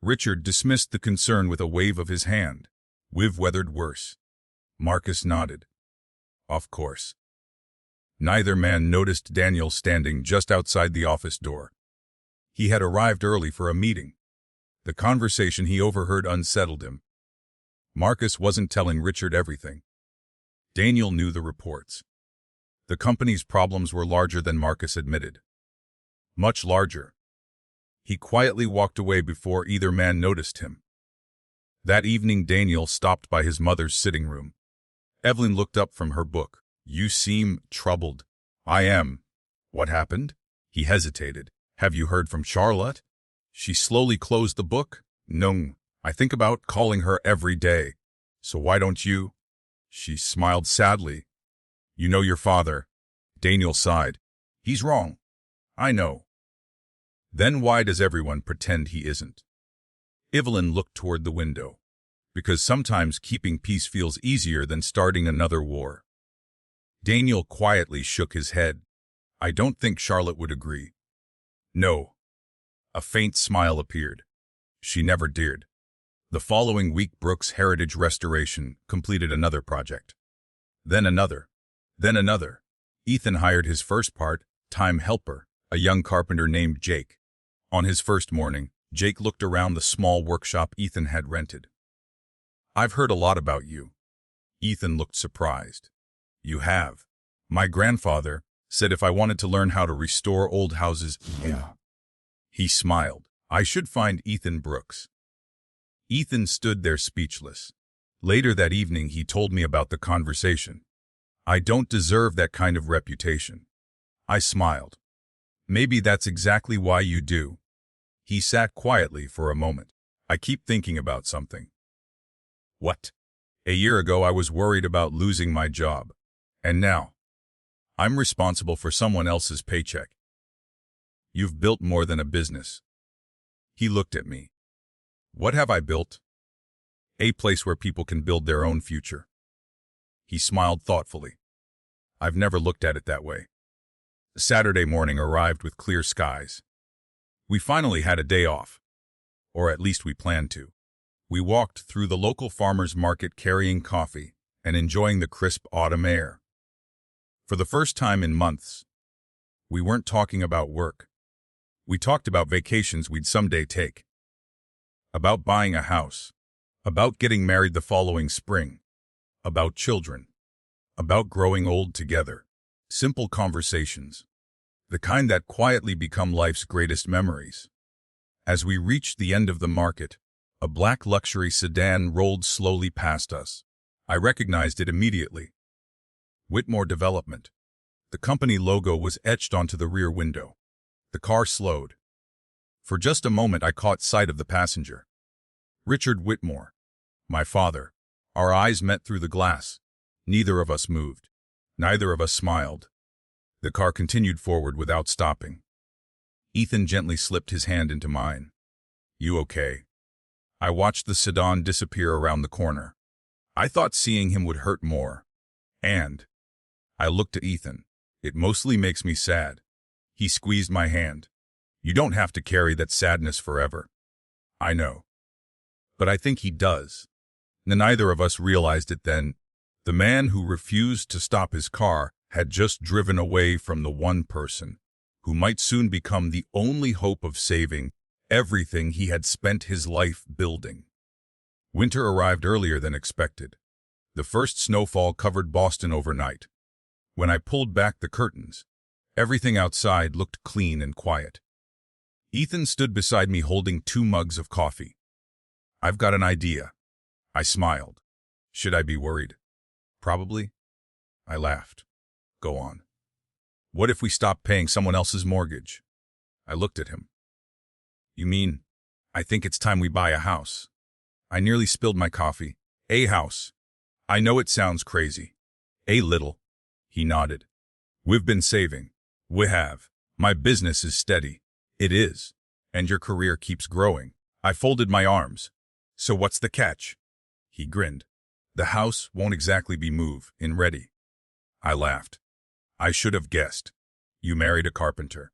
Richard dismissed the concern with a wave of his hand. "We've weathered worse." Marcus nodded. "Of course." Neither man noticed Daniel standing just outside the office door. He had arrived early for a meeting. The conversation he overheard unsettled him. Marcus wasn't telling Richard everything. Daniel knew the reports. The company's problems were larger than Marcus admitted. Much larger. He quietly walked away before either man noticed him. That evening Daniel stopped by his mother's sitting room. Evelyn looked up from her book. "You seem troubled." "I am." "What happened?" He hesitated. "Have you heard from Charlotte?" She slowly closed the book. "No, I think about calling her every day." "So why don't you?" She smiled sadly. "You know your father." Daniel sighed. "He's wrong." "I know." "Then why does everyone pretend he isn't?" Evelyn looked toward the window. "Because sometimes keeping peace feels easier than starting another war." Daniel quietly shook his head. "I don't think Charlotte would agree." "No." A faint smile appeared. She never dared. The following week Brooks Heritage Restoration completed another project. Then another. Then another. Ethan hired his first part-time helper, a young carpenter named Jake. On his first morning, Jake looked around the small workshop Ethan had rented. "I've heard a lot about you." Ethan looked surprised. "You have?" "My grandfather said if I wanted to learn how to restore old houses." "Yeah." He smiled. "I should find Ethan Brooks." Ethan stood there speechless. Later that evening he told me about the conversation. "I don't deserve that kind of reputation." I smiled. "Maybe that's exactly why you do." He sat quietly for a moment. "I keep thinking about something." "What?" "A year ago I was worried about losing my job. And now, I'm responsible for someone else's paycheck." "You've built more than a business." He looked at me. "What have I built?" "A place where people can build their own future." He smiled thoughtfully. "I've never looked at it that way." Saturday morning arrived with clear skies. We finally had a day off, or at least we planned to. We walked through the local farmers market carrying coffee and enjoying the crisp autumn air. For the first time in months, we weren't talking about work. We talked about vacations we'd someday take, about buying a house, about getting married the following spring, about children, about growing old together. Simple conversations, the kind that quietly become life's greatest memories. As we reached the end of the market, a black luxury sedan rolled slowly past us. I recognized it immediately. Whitmore Development. The company logo was etched onto the rear window. The car slowed. For just a moment I caught sight of the passenger. Richard Whitmore, my father. Our eyes met through the glass. Neither of us moved. Neither of us smiled. The car continued forward without stopping. Ethan gently slipped his hand into mine. "You okay?" I watched the sedan disappear around the corner. I thought seeing him would hurt more. And I looked at Ethan. "It mostly makes me sad." He squeezed my hand. "You don't have to carry that sadness forever." "I know. But I think he does." Neither of us realized it then. The man who refused to stop his car had just driven away from the one person who might soon become the only hope of saving everything he had spent his life building. Winter arrived earlier than expected. The first snowfall covered Boston overnight. When I pulled back the curtains, everything outside looked clean and quiet. Ethan stood beside me holding 2 mugs of coffee. "I've got an idea." I smiled. "Should I be worried?" "Probably." I laughed. "Go on." "What if we stop paying someone else's mortgage?" I looked at him. "You mean, I think it's time we buy a house." I nearly spilled my coffee. "A house. I know it sounds crazy." "A little." He nodded. "We've been saving." "We have. My business is steady." "It is. And your career keeps growing." I folded my arms. "So what's the catch?" He grinned. "The house won't exactly be move-in ready." I laughed. "I should have guessed. You married a carpenter."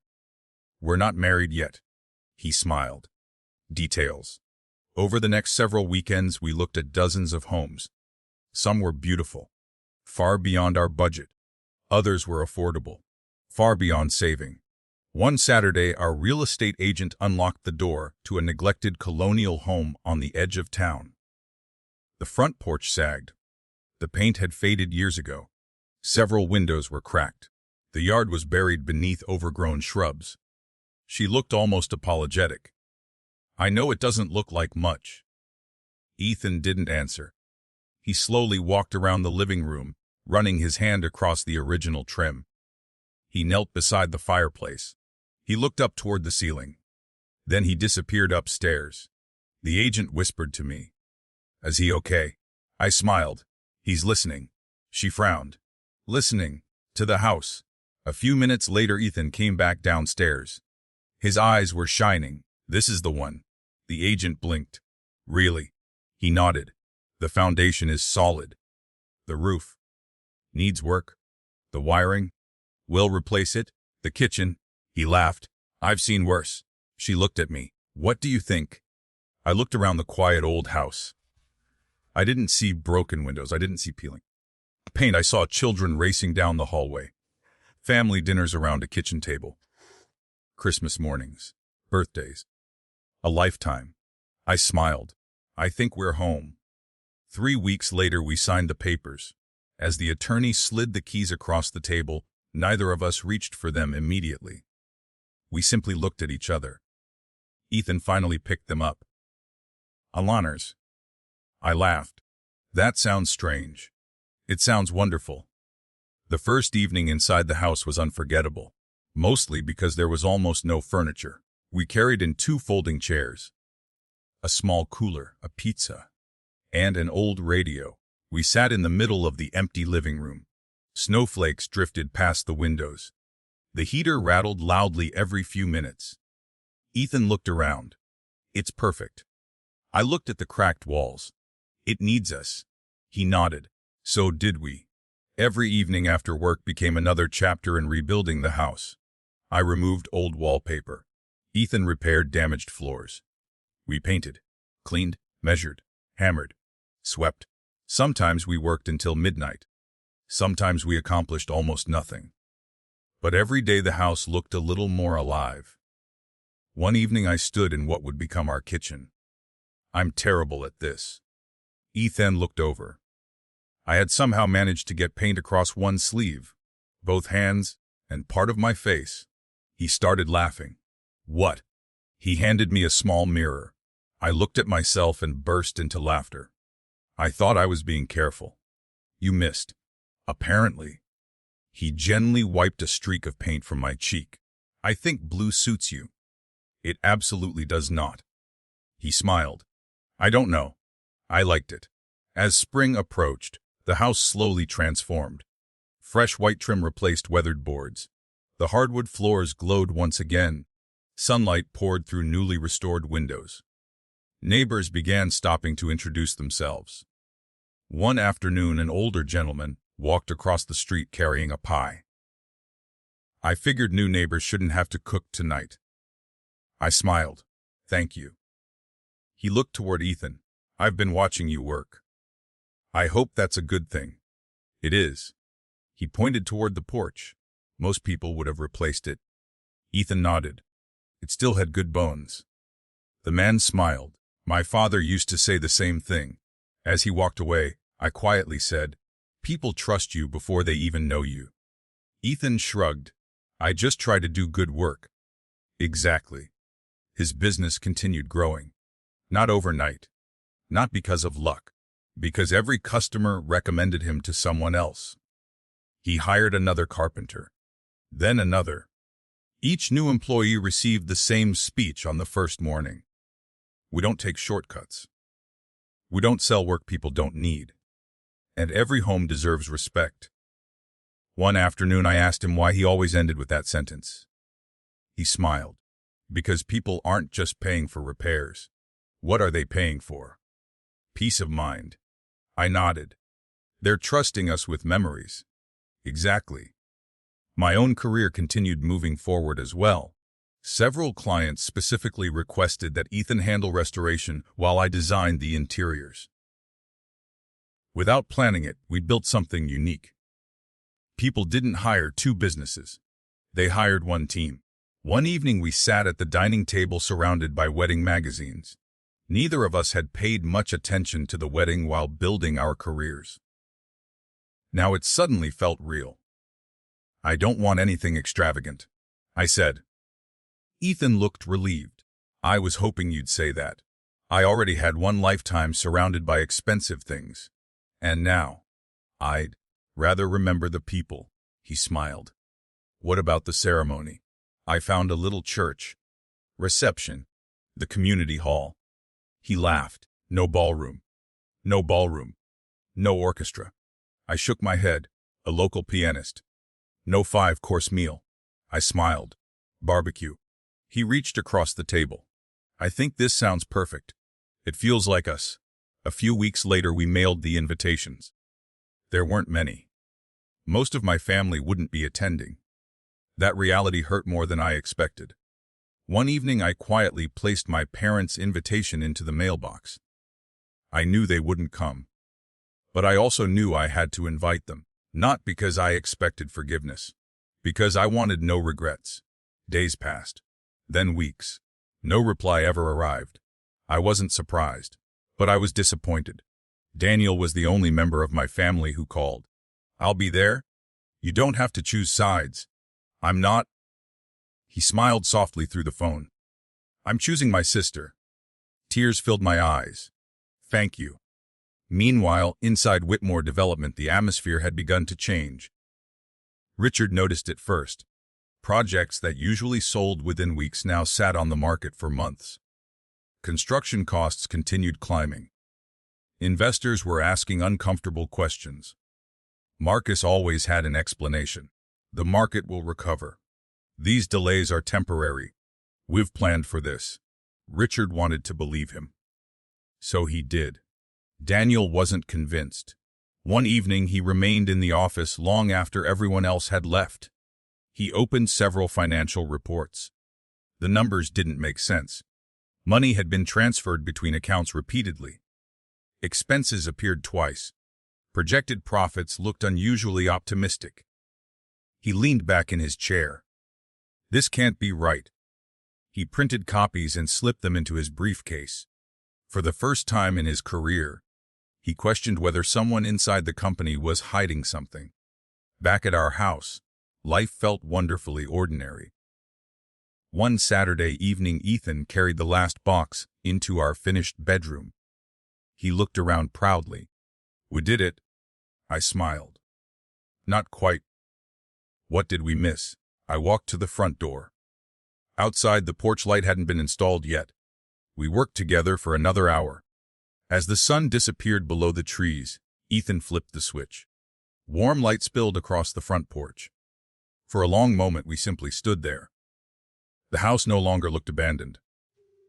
"We're not married yet." He smiled. Details. Over the next several weekends, we looked at dozens of homes. Some were beautiful, far beyond our budget. Others were affordable, far beyond saving. One Saturday, our real estate agent unlocked the door to a neglected colonial home on the edge of town. The front porch sagged. The paint had faded years ago. Several windows were cracked. The yard was buried beneath overgrown shrubs. She looked almost apologetic. "I know it doesn't look like much." Ethan didn't answer. He slowly walked around the living room, running his hand across the original trim. He knelt beside the fireplace. He looked up toward the ceiling. Then he disappeared upstairs. The agent whispered to me, "Is he okay?" I smiled. "He's listening." She frowned. "Listening to the house." A few minutes later, Ethan came back downstairs. His eyes were shining. "This is the one." The agent blinked. "Really?" He nodded. "The foundation is solid. The roof needs work. The wiring, we'll replace it. The kitchen." He laughed. "I've seen worse." She looked at me. "What do you think?" I looked around the quiet old house. I didn't see broken windows. I didn't see peeling paint. I saw children racing down the hallway. Family dinners around a kitchen table. Christmas mornings. Birthdays. A lifetime. I smiled. "I think we're home." 3 weeks later, we signed the papers. As the attorney slid the keys across the table, neither of us reached for them immediately. We simply looked at each other. Ethan finally picked them up. "Alanners." I laughed. "That sounds strange." "It sounds wonderful." The first evening inside the house was unforgettable, mostly because there was almost no furniture. We carried in 2 folding chairs, a small cooler, a pizza, and an old radio. We sat in the middle of the empty living room. Snowflakes drifted past the windows. The heater rattled loudly every few minutes. Ethan looked around. "It's perfect." I looked at the cracked walls. "It needs us." He nodded. "So did we." Every evening after work became another chapter in rebuilding the house. I removed old wallpaper. Ethan repaired damaged floors. We painted, cleaned, measured, hammered, swept. Sometimes we worked until midnight. Sometimes we accomplished almost nothing. But every day the house looked a little more alive. One evening I stood in what would become our kitchen. I'm terrible at this. Ethan looked over. I had somehow managed to get paint across one sleeve, both hands, and part of my face. He started laughing. What? He handed me a small mirror. I looked at myself and burst into laughter. I thought I was being careful. You missed. Apparently. He gently wiped a streak of paint from my cheek. I think blue suits you. It absolutely does not. He smiled. I don't know. I liked it. As spring approached, the house slowly transformed. Fresh white trim replaced weathered boards. The hardwood floors glowed once again. Sunlight poured through newly restored windows. Neighbors began stopping to introduce themselves. One afternoon, an older gentleman walked across the street carrying a pie. I figured new neighbors shouldn't have to cook tonight. I smiled. Thank you. He looked toward Ethan. I've been watching you work. I hope that's a good thing. It is. He pointed toward the porch. Most people would have replaced it. Ethan nodded. It still had good bones. The man smiled. My father used to say the same thing. As he walked away, I quietly said, people trust you before they even know you. Ethan shrugged. I just try to do good work. Exactly. His business continued growing. Not overnight. Not because of luck. Because every customer recommended him to someone else. He hired another carpenter. Then another. Each new employee received the same speech on the first morning. We don't take shortcuts. We don't sell work people don't need. And every home deserves respect. One afternoon I asked him why he always ended with that sentence. He smiled. Because people aren't just paying for repairs. What are they paying for? Peace of mind. I nodded. They're trusting us with memories. Exactly. My own career continued moving forward as well. Several clients specifically requested that Ethan handle restoration while I designed the interiors. Without planning it, we built something unique. People didn't hire two businesses. They hired one team. One evening we sat at the dining table surrounded by wedding magazines. Neither of us had paid much attention to the wedding while building our careers. Now it suddenly felt real. I don't want anything extravagant, I said. Ethan looked relieved. I was hoping you'd say that. I already had one lifetime surrounded by expensive things. And now, I'd rather remember the people, he smiled. What about the ceremony? I found a little church. Reception. The community hall. He laughed. No ballroom. No ballroom. No orchestra. I shook my head. A local pianist. No 5-course meal. I smiled. Barbecue. He reached across the table. I think this sounds perfect. It feels like us. A few weeks later we mailed the invitations. There weren't many. Most of my family wouldn't be attending. That reality hurt more than I expected. One evening I quietly placed my parents' invitation into the mailbox. I knew they wouldn't come. But I also knew I had to invite them, not because I expected forgiveness, because I wanted no regrets. Days passed, then weeks. No reply ever arrived. I wasn't surprised, but I was disappointed. Daniel was the only member of my family who called. I'll be there. You don't have to choose sides. I'm not. He smiled softly through the phone. I'm choosing my sister. Tears filled my eyes. Thank you. Meanwhile, inside Whitmore development, the atmosphere had begun to change. Richard noticed it first. Projects that usually sold within weeks now sat on the market for months. Construction costs continued climbing. Investors were asking uncomfortable questions. Marcus always had an explanation. The market will recover. These delays are temporary. We've planned for this. Richard wanted to believe him. So he did. Daniel wasn't convinced. One evening he remained in the office long after everyone else had left. He opened several financial reports. The numbers didn't make sense. Money had been transferred between accounts repeatedly. Expenses appeared twice. Projected profits looked unusually optimistic. He leaned back in his chair. This can't be right. He printed copies and slipped them into his briefcase. For the first time in his career, he questioned whether someone inside the company was hiding something. Back at our house, life felt wonderfully ordinary. One Saturday evening, Ethan carried the last box into our finished bedroom. He looked around proudly. "We did it." I smiled. "Not quite." "What did we miss?" I walked to the front door. Outside, the porch light hadn't been installed yet. We worked together for another hour. As the sun disappeared below the trees, Ethan flipped the switch. Warm light spilled across the front porch. For a long moment, we simply stood there. The house no longer looked abandoned.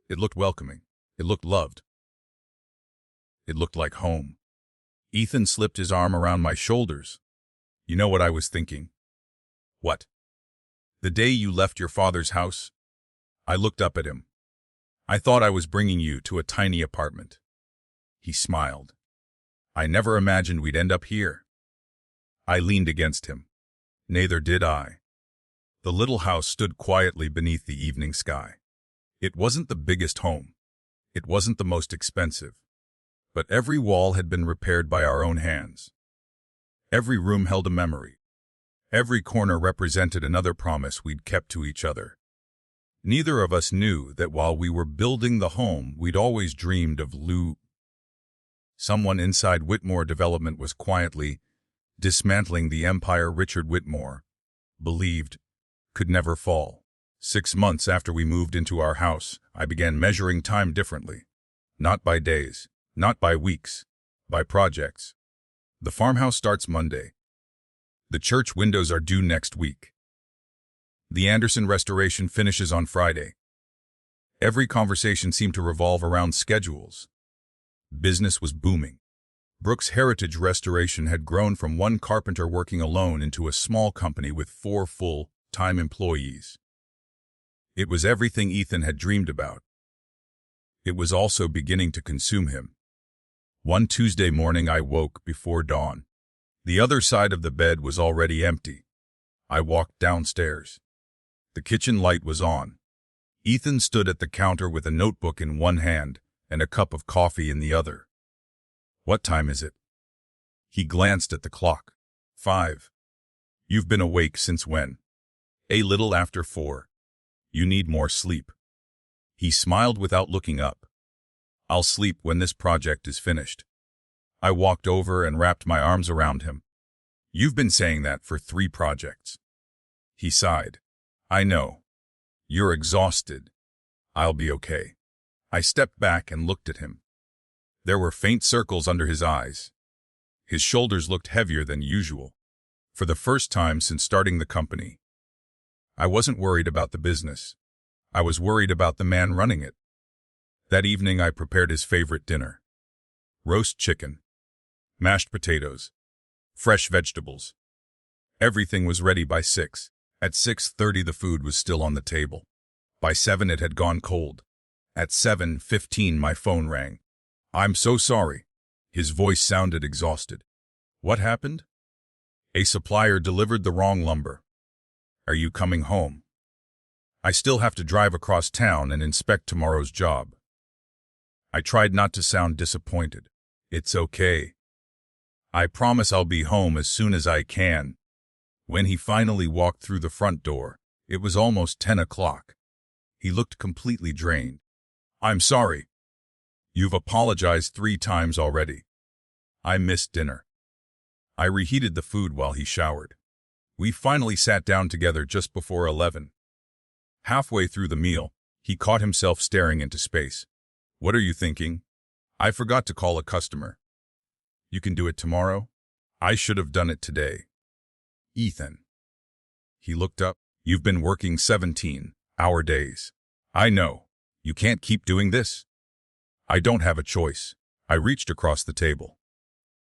It looked welcoming. It looked loved. It looked like home. Ethan slipped his arm around my shoulders. "You know what I was thinking?" "What?" "The day you left your father's house." I looked up at him. "I thought I was bringing you to a tiny apartment." He smiled. "I never imagined we'd end up here." I leaned against him. Neither did I. The little house stood quietly beneath the evening sky. It wasn't the biggest home. It wasn't the most expensive. But every wall had been repaired by our own hands. Every room held a memory. Every corner represented another promise we'd kept to each other. Neither of us knew that while we were building the home, we'd always dreamed of Someone inside Whitmore Development was quietly dismantling the empire Richard Whitmore believed could never fall. 6 months after we moved into our house, I began measuring time differently. Not by days, not by weeks, by projects. The farmhouse starts Monday. The church windows are due next week. The Anderson restoration finishes on Friday. Every conversation seemed to revolve around schedules. Business was booming. Brooks Heritage Restoration had grown from one carpenter working alone into a small company with 4 full-time employees. It was everything Ethan had dreamed about. It was also beginning to consume him. One Tuesday morning, I woke before dawn. The other side of the bed was already empty. I walked downstairs. The kitchen light was on. Ethan stood at the counter with a notebook in one hand and a cup of coffee in the other. "What time is it?" He glanced at the clock. 5. "You've been awake since when?" "A little after 4. You need more sleep." He smiled without looking up. "I'll sleep when this project is finished." I walked over and wrapped my arms around him. "You've been saying that for 3 projects." He sighed. "I know. You're exhausted. I'll be okay." I stepped back and looked at him. There were faint circles under his eyes. His shoulders looked heavier than usual. For the first time since starting the company, I wasn't worried about the business. I was worried about the man running it. That evening I prepared his favorite dinner. Roast chicken, mashed potatoes, fresh vegetables. Everything was ready by 6. At 6:30 the food was still on the table. By 7 it had gone cold. At 7:15 my phone rang. "I'm so sorry." His voice sounded exhausted. "What happened?" "A supplier delivered the wrong lumber." "Are you coming home?" "I still have to drive across town and inspect tomorrow's job." I tried not to sound disappointed. "It's okay. I promise I'll be home as soon as I can." When he finally walked through the front door, it was almost 10 o'clock. He looked completely drained. "I'm sorry. You've apologized 3 times already. I missed dinner." I reheated the food while he showered. We finally sat down together just before 11. Halfway through the meal, he caught himself staring into space. "What are you thinking?" "I forgot to call a customer." "You can do it tomorrow?" "I should have done it today." "Ethan." He looked up. "You've been working 17-hour days. I know. You can't keep doing this." "I don't have a choice." I reached across the table.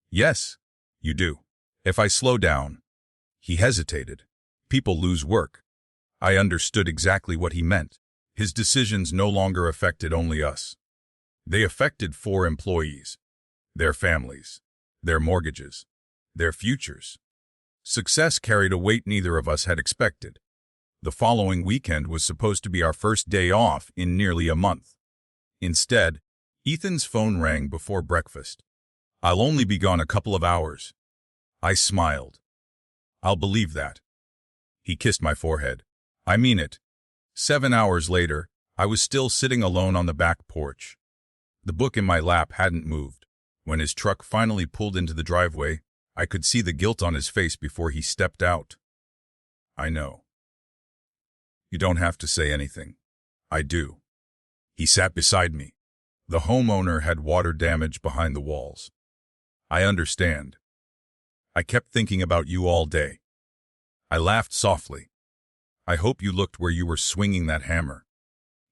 "Yes, You do. If I slow down. He hesitated. People lose work. I understood exactly what he meant. His decisions no longer affected only us. They affected 4 employees, their families, their mortgages, their futures. Success carried a weight neither of us had expected. The following weekend was supposed to be our first day off in nearly a month. Instead, Ethan's phone rang before breakfast. "I'll only be gone a couple of hours." I smiled. "I'll believe that." He kissed my forehead. "I mean it." 7 hours later, I was still sitting alone on the back porch. The book in my lap hadn't moved. When his truck finally pulled into the driveway, I could see the guilt on his face before he stepped out. "I know." "You don't have to say anything." "I do." He sat beside me. The homeowner had water damage behind the walls. "I understand. I kept thinking about you all day." I laughed softly. "I hope you looked where you were swinging that hammer."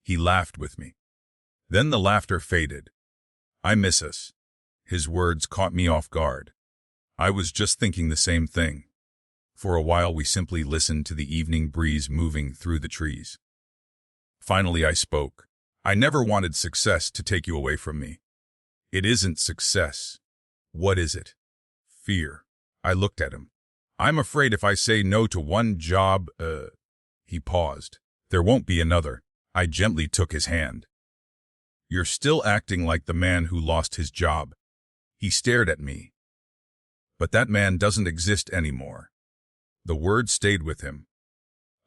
He laughed with me. Then the laughter faded. "I miss us." His words caught me off guard. I was just thinking the same thing. For a while we simply listened to the evening breeze moving through the trees. Finally I spoke. "I never wanted success to take you away from me." "It isn't success." "What is it?" "Fear." I looked at him. "I'm afraid if I say no to one job, He paused. "There won't be another." I gently took his hand. "You're still acting like the man who lost his job." He stared at me. "But that man doesn't exist anymore." The word stayed with him.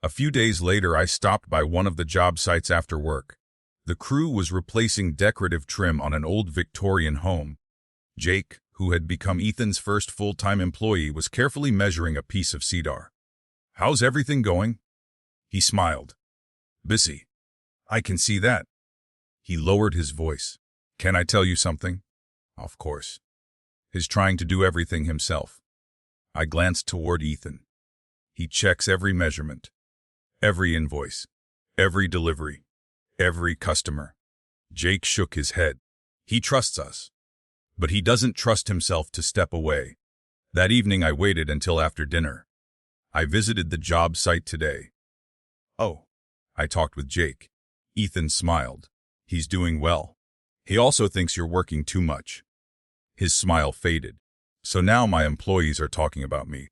A few days later I stopped by one of the job sites after work. The crew was replacing decorative trim on an old Victorian home. Jake, who had become Ethan's first full-time employee, was carefully measuring a piece of cedar. "How's everything going?" He smiled. "Busy." "I can see that." He lowered his voice. "Can I tell you something?" "Of course." "He's trying to do everything himself." I glanced toward Ethan. "He checks every measurement, every invoice, every delivery, every customer." Jake shook his head. "He trusts us, but he doesn't trust himself to step away." That evening I waited until after dinner. "I visited the job site today." "Oh." I talked with Jake. Ethan smiled. "He's doing well. He also thinks you're working too much." His smile faded. "So now my employees are talking about me.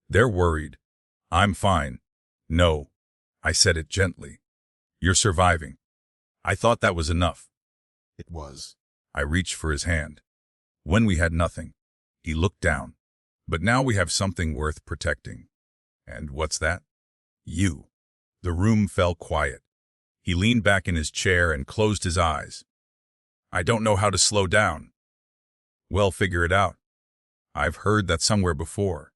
They're worried." "I'm fine." "No." I said it gently. "You're surviving." I thought that was enough. It was. I reached for his hand. "When we had nothing." He looked down. "But now we have something worth protecting." "And what's that?" "You." The room fell quiet. He leaned back in his chair and closed his eyes. "I don't know how to slow down." "Well, figure it out." "I've heard that somewhere before."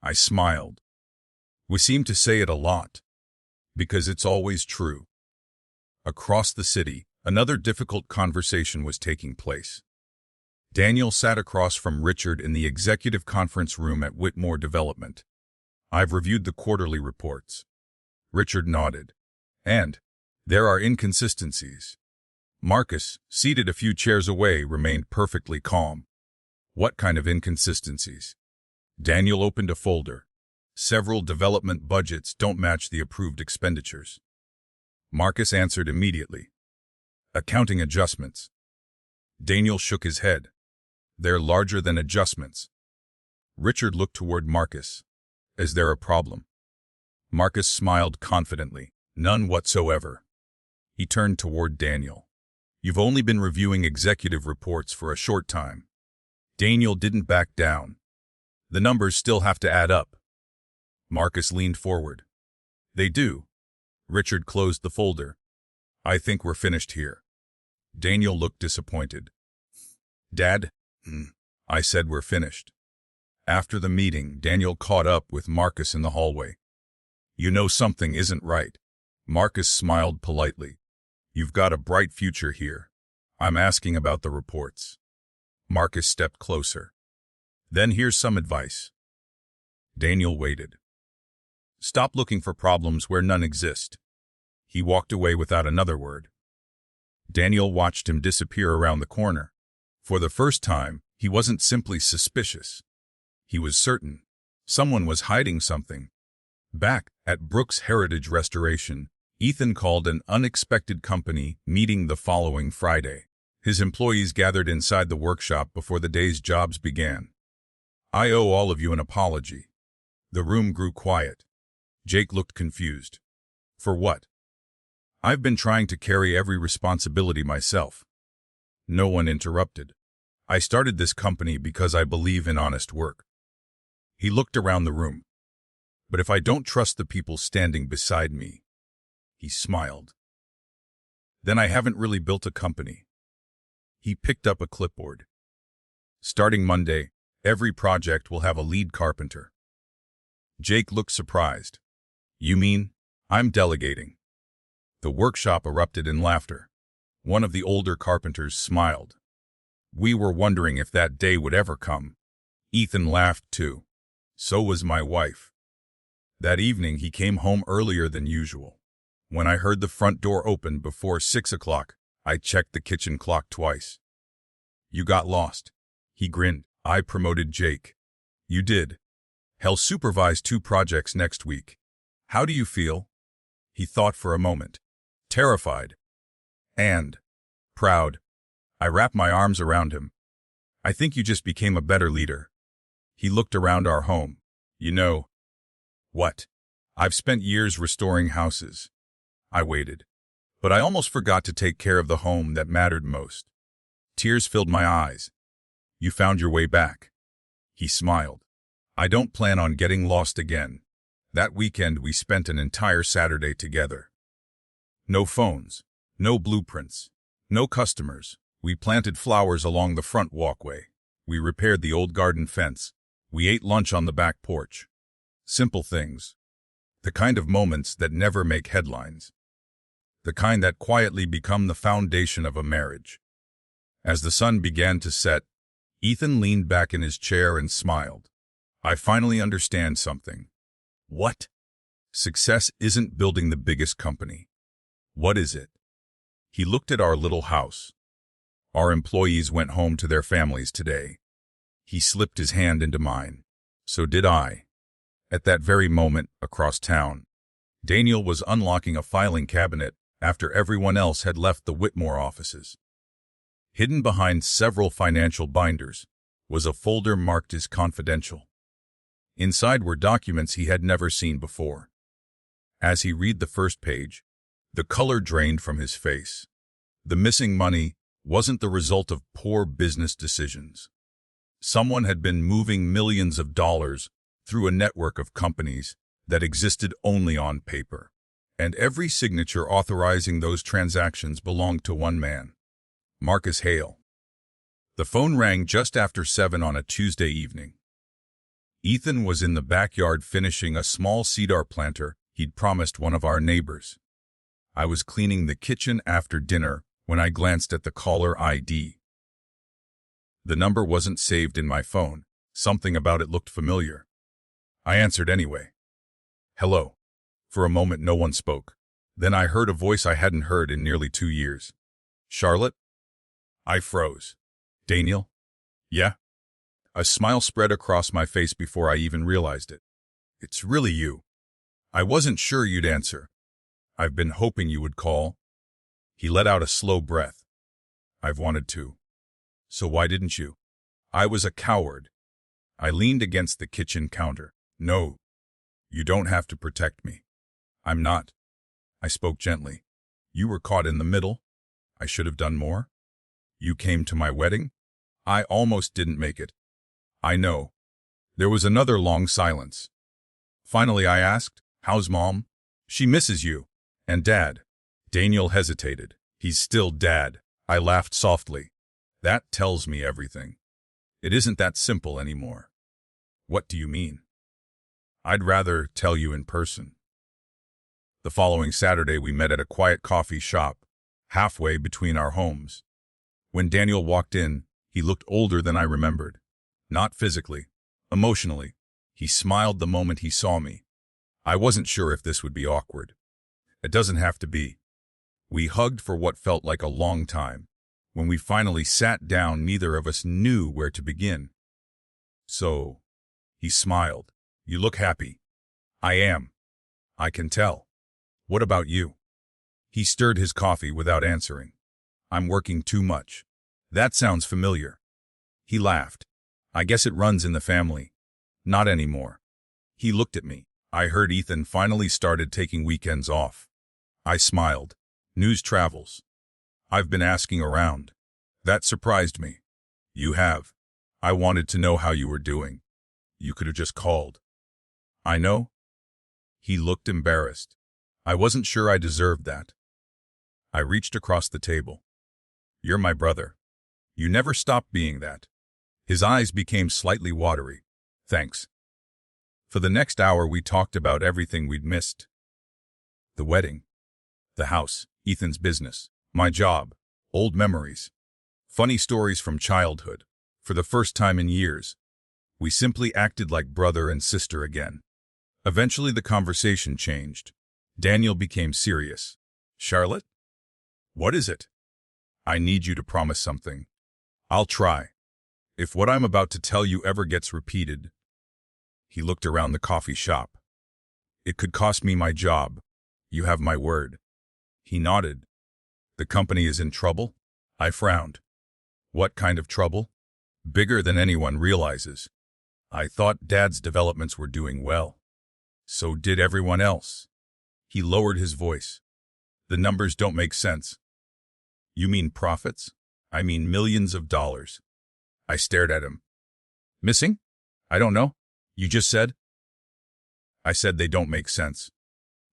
I smiled. We seem to say it a lot, because it's always true. Across the city, another difficult conversation was taking place. Daniel sat across from Richard in the executive conference room at Whitmore Development. "I've reviewed the quarterly reports." Richard nodded. "And there are inconsistencies." Marcus, seated a few chairs away, remained perfectly calm. "What kind of inconsistencies?" Daniel opened a folder. "Several development budgets don't match the approved expenditures." Marcus answered immediately. "Accounting adjustments." Daniel shook his head. "They're larger than adjustments." Richard looked toward Marcus. "Is there a problem?" Marcus smiled confidently. "None whatsoever." He turned toward Daniel. "You've only been reviewing executive reports for a short time." Daniel didn't back down. "The numbers still have to add up." Marcus leaned forward. "They do." Richard closed the folder. "I think we're finished here." Daniel looked disappointed. "Dad?" I said we're finished. After the meeting, Daniel caught up with Marcus in the hallway. "You know something isn't right." Marcus smiled politely. "You've got a bright future here. I'm asking about the reports." Marcus stepped closer. "Then here's some advice." Daniel waited. "Stop looking for problems where none exist." He walked away without another word. Daniel watched him disappear around the corner. For the first time, he wasn't simply suspicious. He was certain. Someone was hiding something. Back at Brooks Heritage Restoration, Ethan called an unexpected company meeting the following Friday. His employees gathered inside the workshop before the day's jobs began. "I owe all of you an apology." The room grew quiet. Jake looked confused. "For what?" "I've been trying to carry every responsibility myself." No one interrupted. "I started this company because I believe in honest work." He looked around the room. "But if I don't trust the people standing beside me," he smiled, "then I haven't really built a company." He picked up a clipboard. "Starting Monday, every project will have a lead carpenter." Jake looked surprised. "You mean, I'm delegating?" The workshop erupted in laughter. One of the older carpenters smiled. "We were wondering if that day would ever come." Ethan laughed too. "So was my wife." That evening he came home earlier than usual. When I heard the front door open before 6 o'clock, I checked the kitchen clock twice. "You got lost." He grinned. "I promoted Jake." "You did. He'll supervise 2 projects next week. How do you feel?" He thought for a moment. "Terrified. And proud." I wrapped my arms around him. "I think you just became a better leader." He looked around our home. "You know." "What?" "I've spent years restoring houses." I waited. "But I almost forgot to take care of the home that mattered most." Tears filled my eyes. "You found your way back." He smiled. "I don't plan on getting lost again." That weekend we spent an entire Saturday together. No phones, no blueprints, no customers. We planted flowers along the front walkway. We repaired the old garden fence. We ate lunch on the back porch. Simple things. The kind of moments that never make headlines. The kind that quietly become the foundation of a marriage. As the sun began to set, Ethan leaned back in his chair and smiled. "I finally understand something." "What?" "Success isn't building the biggest company." "What is it?" He looked at our little house. "Our employees went home to their families today." He slipped his hand into mine. So did I. At that very moment, across town, Daniel was unlocking a filing cabinet after everyone else had left the Whitmore offices. Hidden behind several financial binders was a folder marked as confidential. Inside were documents he had never seen before. As he read the first page, the color drained from his face. The missing money wasn't the result of poor business decisions. Someone had been moving millions of dollars through a network of companies that existed only on paper, and every signature authorizing those transactions belonged to one man, Marcus Hale. The phone rang just after 7 on a Tuesday evening. Ethan was in the backyard finishing a small cedar planter he'd promised one of our neighbors. I was cleaning the kitchen after dinner when I glanced at the caller ID. The number wasn't saved in my phone. Something about it looked familiar. I answered anyway. "Hello." For a moment no one spoke. Then I heard a voice I hadn't heard in nearly 2 years. "Charlotte?" I froze. "Daniel?" "Yeah?" A smile spread across my face before I even realized it. "It's really you. I wasn't sure you'd answer. I've been hoping you would call." He let out a slow breath. "I've wanted to." "So why didn't you?" "I was a coward." I leaned against the kitchen counter. "No, you don't have to protect me." "I'm not." I spoke gently. "You were caught in the middle. I should have done more. You came to my wedding. I almost didn't make it." "I know." There was another long silence. Finally I asked, "How's Mom?" "She misses you. And Dad." Daniel hesitated. "He's still Dad." I laughed softly. "That tells me everything. It isn't that simple anymore." "What do you mean?" "I'd rather tell you in person." The following Saturday we met at a quiet coffee shop, halfway between our homes. When Daniel walked in, he looked older than I remembered. Not physically, emotionally. He smiled the moment he saw me. I wasn't sure if this would be awkward. It doesn't have to be. We hugged for what felt like a long time. When we finally sat down, neither of us knew where to begin. "So, He smiled. You look happy. I am. I can tell. What about you? He stirred his coffee without answering. I'm working too much. That sounds familiar. He laughed. I guess it runs in the family. Not anymore. He looked at me. I heard Ethan finally started taking weekends off. I smiled. News travels. I've been asking around. That surprised me. You have. I wanted to know how you were doing. You could have just called. I know. He looked embarrassed. I wasn't sure I deserved that. I reached across the table. You're my brother. You never stopped being that. His eyes became slightly watery. Thanks. For the next hour we talked about everything we'd missed. The wedding. The house. Ethan's business. My job. Old memories. Funny stories from childhood. For the first time in years, we simply acted like brother and sister again. Eventually the conversation changed. Daniel became serious. Charlotte? What is it? I need you to promise something. I'll try. If what I'm about to tell you ever gets repeated. He looked around the coffee shop. It could cost me my job. You have my word. He nodded. The company is in trouble? I frowned. What kind of trouble? Bigger than anyone realizes. I thought Dad's developments were doing well. So did everyone else. He lowered his voice. The numbers don't make sense. You mean profits? I mean millions of dollars. I stared at him. Missing? I don't know. You just said? I said they don't make sense.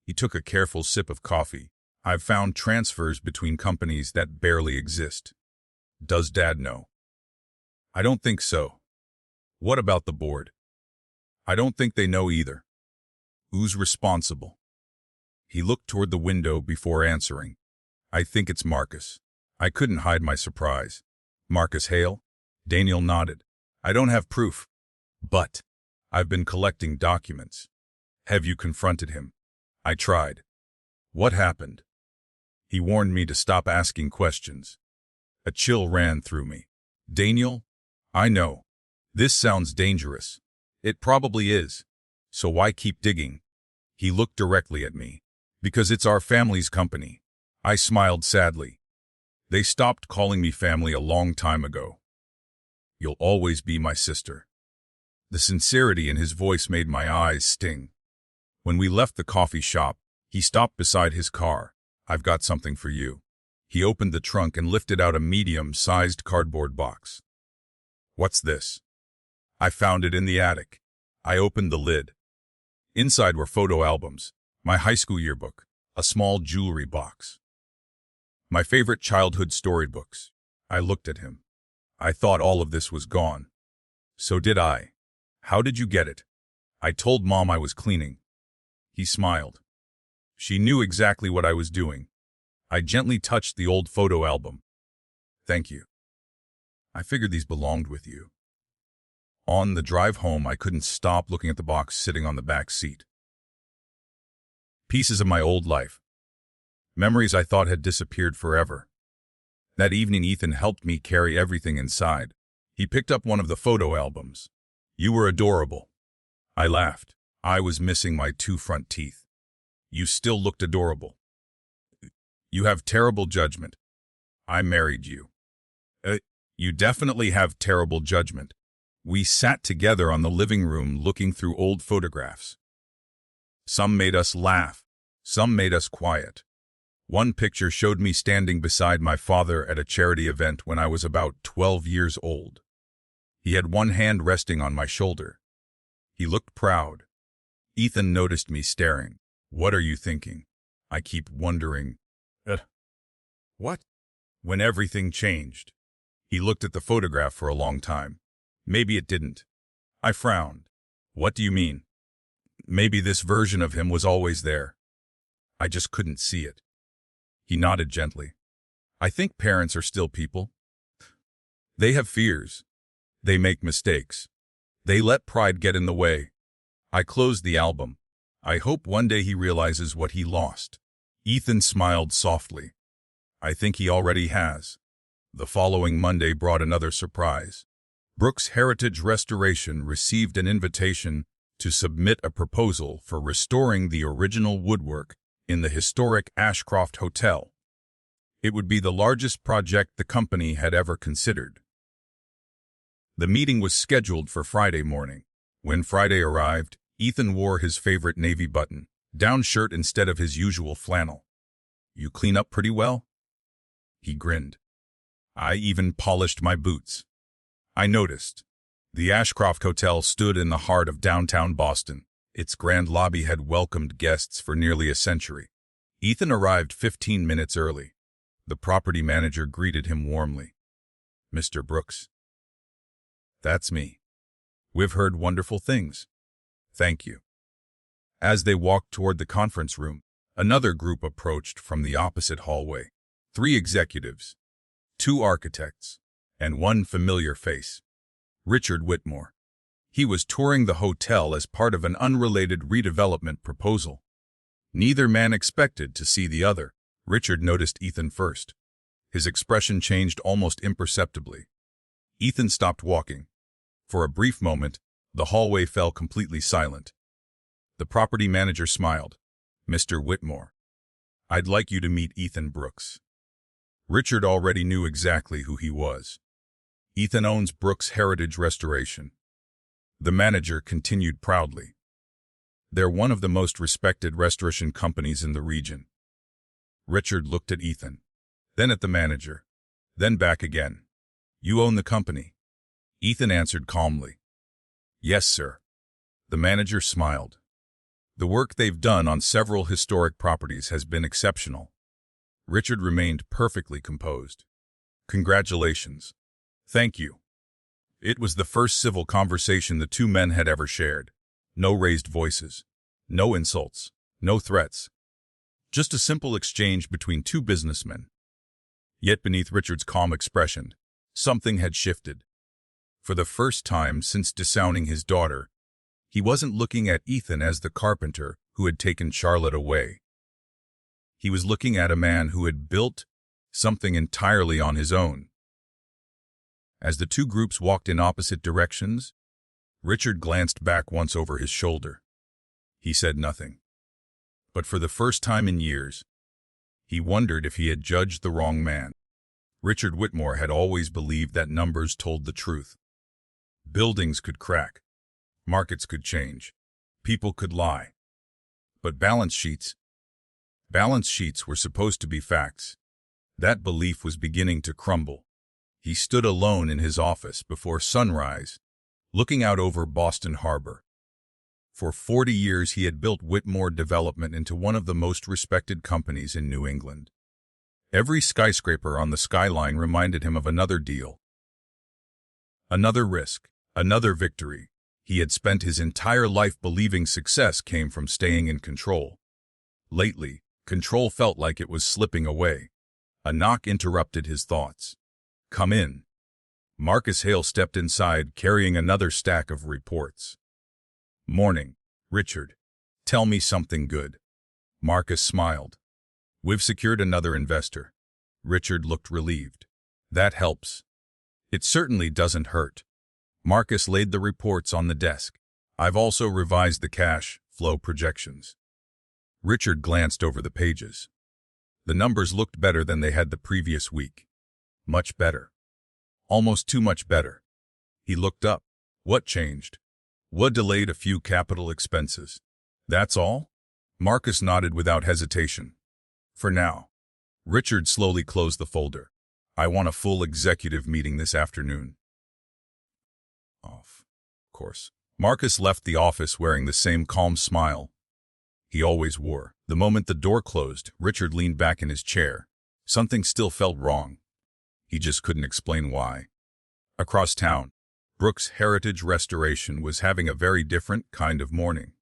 He took a careful sip of coffee. I've found transfers between companies that barely exist. Does Dad know? I don't think so. What about the board? I don't think they know either. Who's responsible? He looked toward the window before answering. I think it's Marcus. I couldn't hide my surprise. Marcus Hale? Daniel nodded. I don't have proof. But I've been collecting documents. Have you confronted him? I tried. What happened? He warned me to stop asking questions. A chill ran through me. Daniel? I know. This sounds dangerous. It probably is. So why keep digging? He looked directly at me. Because it's our family's company. I smiled sadly. They stopped calling me family a long time ago. You'll always be my sister. The sincerity in his voice made my eyes sting. When we left the coffee shop, he stopped beside his car. I've got something for you. He opened the trunk and lifted out a medium-sized cardboard box. What's this? I found it in the attic. I opened the lid. Inside were photo albums, my high school yearbook, a small jewelry box. My favorite childhood storybooks. I looked at him. I thought all of this was gone. So did I. How did you get it? I told Mom I was cleaning. He smiled. She knew exactly what I was doing. I gently touched the old photo album. Thank you. I figured these belonged with you. On the drive home, I couldn't stop looking at the box sitting on the back seat. Pieces of my old life. Memories I thought had disappeared forever. That evening, Ethan helped me carry everything inside. He picked up one of the photo albums. You were adorable. I laughed. I was missing my 2 front teeth. You still looked adorable. You have terrible judgment. I married you. You definitely have terrible judgment. We sat together on the living room looking through old photographs. Some made us laugh. Some made us quiet. One picture showed me standing beside my father at a charity event when I was about 12 years old. He had one hand resting on my shoulder. He looked proud. Ethan noticed me staring. What are you thinking? I keep wondering. What? When everything changed. He looked at the photograph for a long time. Maybe it didn't. I frowned. What do you mean? Maybe this version of him was always there. I just couldn't see it. He nodded gently. I think parents are still people. They have fears. They make mistakes. They let pride get in the way. I closed the album. I hope one day he realizes what he lost. Ethan smiled softly. I think he already has. The following Monday brought another surprise. Brooks Heritage Restoration received an invitation to submit a proposal for restoring the original woodwork in the historic Ashcroft Hotel. It would be the largest project the company had ever considered. The meeting was scheduled for Friday morning. When Friday arrived, Ethan wore his favorite navy button-down shirt instead of his usual flannel. "You clean up pretty well?" He grinned. "I even polished my boots." I noticed. The Ashcroft Hotel stood in the heart of downtown Boston. Its grand lobby had welcomed guests for nearly a century. Ethan arrived 15 minutes early. The property manager greeted him warmly. "Mr. Brooks." "That's me. We've heard wonderful things." "Thank you." As they walked toward the conference room, another group approached from the opposite hallway. 3 executives, 2 architects, and 1 familiar face. Richard Whitmore. He was touring the hotel as part of an unrelated redevelopment proposal. Neither man expected to see the other. Richard noticed Ethan first. His expression changed almost imperceptibly. Ethan stopped walking. For a brief moment, the hallway fell completely silent. The property manager smiled. "Mr. Whitmore, I'd like you to meet Ethan Brooks." Richard already knew exactly who he was. "Ethan owns Brooks Heritage Restoration." The manager continued proudly. "They're one of the most respected restoration companies in the region." Richard looked at Ethan, then at the manager, then back again. "You own the company?" Ethan answered calmly. "Yes, sir." The manager smiled. "The work they've done on several historic properties has been exceptional." Richard remained perfectly composed. "Congratulations." "Thank you." It was the first civil conversation the 2 men had ever shared. No raised voices, no insults, no threats. Just a simple exchange between 2 businessmen. Yet beneath Richard's calm expression, something had shifted. For the first time since disowning his daughter, he wasn't looking at Ethan as the carpenter who had taken Charlotte away. He was looking at a man who had built something entirely on his own. As the 2 groups walked in opposite directions, Richard glanced back once over his shoulder. He said nothing. But for the first time in years, he wondered if he had judged the wrong man. Richard Whitmore had always believed that numbers told the truth. Buildings could crack, markets could change, people could lie. But balance sheets were supposed to be facts. That belief was beginning to crumble. He stood alone in his office before sunrise, looking out over Boston Harbor. For 40 years he had built Whitmore Development into one of the most respected companies in New England. Every skyscraper on the skyline reminded him of another deal. Another risk, another victory. He had spent his entire life believing success came from staying in control. Lately, control felt like it was slipping away. A knock interrupted his thoughts. "Come in." Marcus Hale stepped inside, carrying another stack of reports. "Morning, Richard. Tell me something good." Marcus smiled. "We've secured another investor." Richard looked relieved. "That helps." "It certainly doesn't hurt." Marcus laid the reports on the desk. "I've also revised the cash flow projections." Richard glanced over the pages. The numbers looked better than they had the previous week. Much better. Almost too much better. He looked up. "What changed?" "What delayed a few capital expenses." "That's all?" Marcus nodded without hesitation. "For now." Richard slowly closed the folder. "I want a full executive meeting this afternoon." Of course. Marcus left the office wearing the same calm smile he always wore. The moment the door closed, Richard leaned back in his chair. Something still felt wrong. He just couldn't explain why. Across town, Brooks Heritage Restoration was having a very different kind of morning.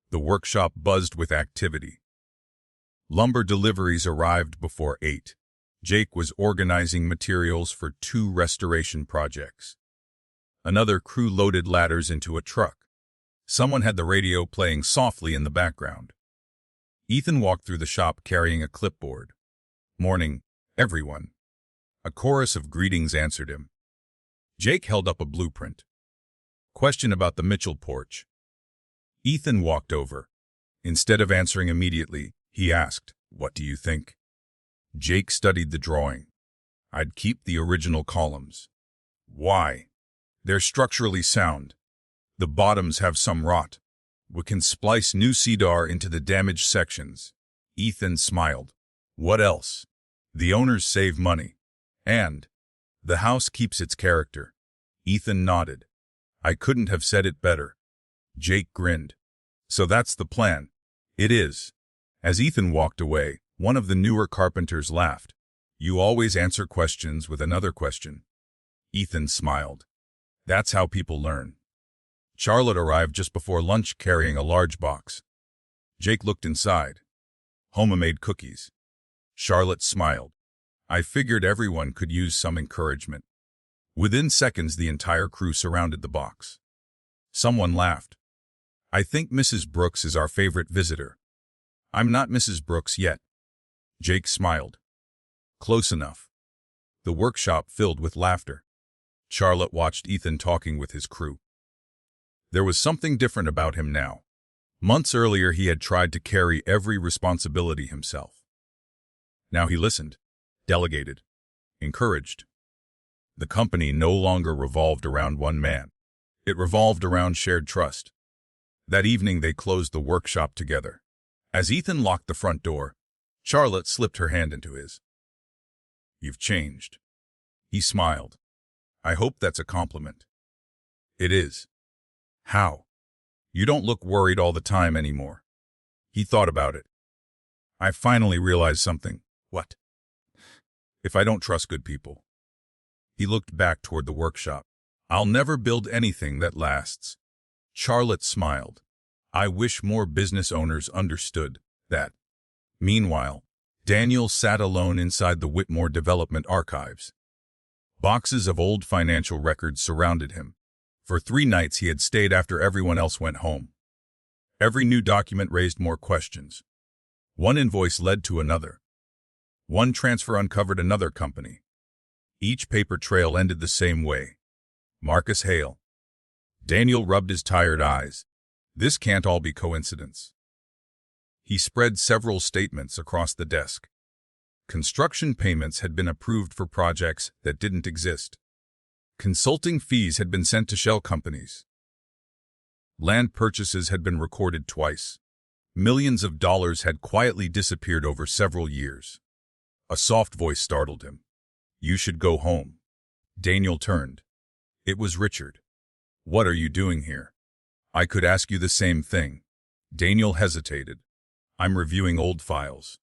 The workshop buzzed with activity. Lumber deliveries arrived before 8. Jake was organizing materials for 2 restoration projects. Another crew loaded ladders into a truck. Someone had the radio playing softly in the background. Ethan walked through the shop carrying a clipboard. "Morning, everyone." A chorus of greetings answered him. Jake held up a blueprint. Question about the Mitchell porch. Ethan walked over. Instead of answering immediately, he asked, "What do you think?" Jake studied the drawing. "I'd keep the original columns." "Why?" "They're structurally sound. The bottoms have some rot. We can splice new cedar into the damaged sections." Ethan smiled. "What else?" "The owners save money. And the house keeps its character." Ethan nodded. "I couldn't have said it better." Jake grinned. "So that's the plan." "It is." As Ethan walked away, one of the newer carpenters laughed. "You always answer questions with another question." Ethan smiled. "That's how people learn." Charlotte arrived just before lunch carrying a large box. Jake looked inside. Homemade cookies. Charlotte smiled. "I figured everyone could use some encouragement." Within seconds, the entire crew surrounded the box. Someone laughed. "I think Mrs. Brooks is our favorite visitor." "I'm not Mrs. Brooks yet." Jake smiled. "Close enough." The workshop filled with laughter. Charlotte watched Ethan talking with his crew. There was something different about him now. Months earlier, he had tried to carry every responsibility himself. Now he listened, delegated, encouraged. The company no longer revolved around one man. It revolved around shared trust. That evening, they closed the workshop together. As Ethan locked the front door, Charlotte slipped her hand into his. "You've changed." He smiled. "I hope that's a compliment." "It is." "How?" "You don't look worried all the time anymore." He thought about it. "I finally realized something." "What?" "If I don't trust good people." He looked back toward the workshop. "I'll never build anything that lasts." Charlotte smiled. "I wish more business owners understood that." Meanwhile, Daniel sat alone inside the Whitmore development archives. Boxes of old financial records surrounded him. For 3 nights he had stayed after everyone else went home. Every new document raised more questions. One invoice led to another. One transfer uncovered another company. Each paper trail ended the same way. Marcus Hale. Daniel rubbed his tired eyes. This can't all be coincidence. He spread several statements across the desk. Construction payments had been approved for projects that didn't exist. Consulting fees had been sent to shell companies. Land purchases had been recorded twice. Millions of dollars had quietly disappeared over several years. A soft voice startled him. "You should go home." Daniel turned. It was Richard. "What are you doing here?" "I could ask you the same thing." Daniel hesitated. "I'm reviewing old files."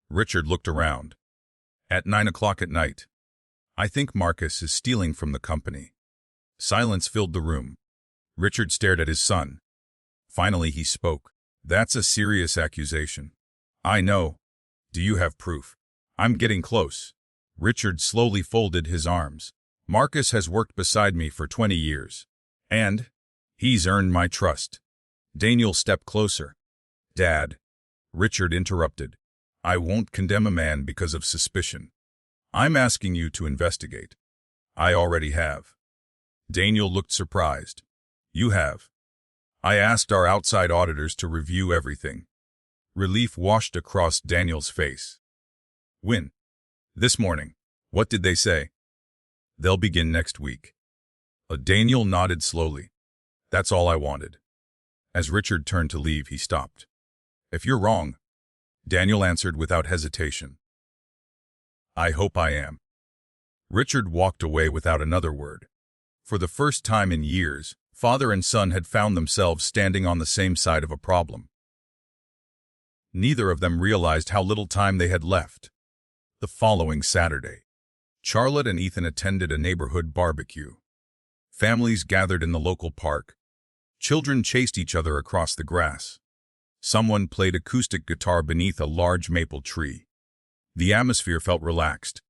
Richard looked around. "At 9 o'clock at night. I think Marcus is stealing from the company." Silence filled the room. Richard stared at his son. Finally he spoke. "That's a serious accusation." "I know. Do you have proof?" "I'm getting close." Richard slowly folded his arms. "Marcus has worked beside me for 20 years. And he's earned my trust." Daniel stepped closer. "Dad." Richard interrupted. "I won't condemn a man because of suspicion. I'm asking you to investigate." "I already have." Daniel looked surprised. "You have?" "I asked our outside auditors to review everything." Relief washed across Daniel's face. "When?" "This morning." "What did they say?" "They'll begin next week." Daniel nodded slowly. "That's all I wanted." As Richard turned to leave, he stopped. "If you're wrong," Daniel answered without hesitation, "I hope I am." Richard walked away without another word. For the first time in years, father and son had found themselves standing on the same side of a problem. Neither of them realized how little time they had left. The following Saturday, Charlotte and Ethan attended a neighborhood barbecue. Families gathered in the local park. Children chased each other across the grass. Someone played acoustic guitar beneath a large maple tree. The atmosphere felt relaxed,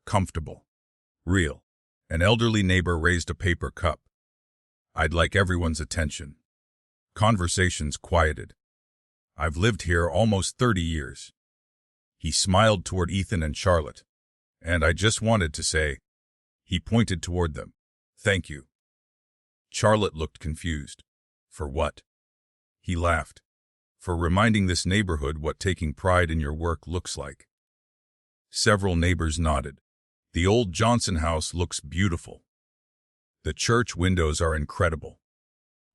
comfortable, real. An elderly neighbor raised a paper cup. "I'd like everyone's attention." Conversations quieted. "I've lived here almost 30 years. He smiled toward Ethan and Charlotte. "And I just wanted to say," he pointed toward them, Thank you. Charlotte looked confused. For what? He laughed. For reminding this neighborhood what taking pride in your work looks like. Several neighbors nodded. The old Johnson house looks beautiful. The church windows are incredible.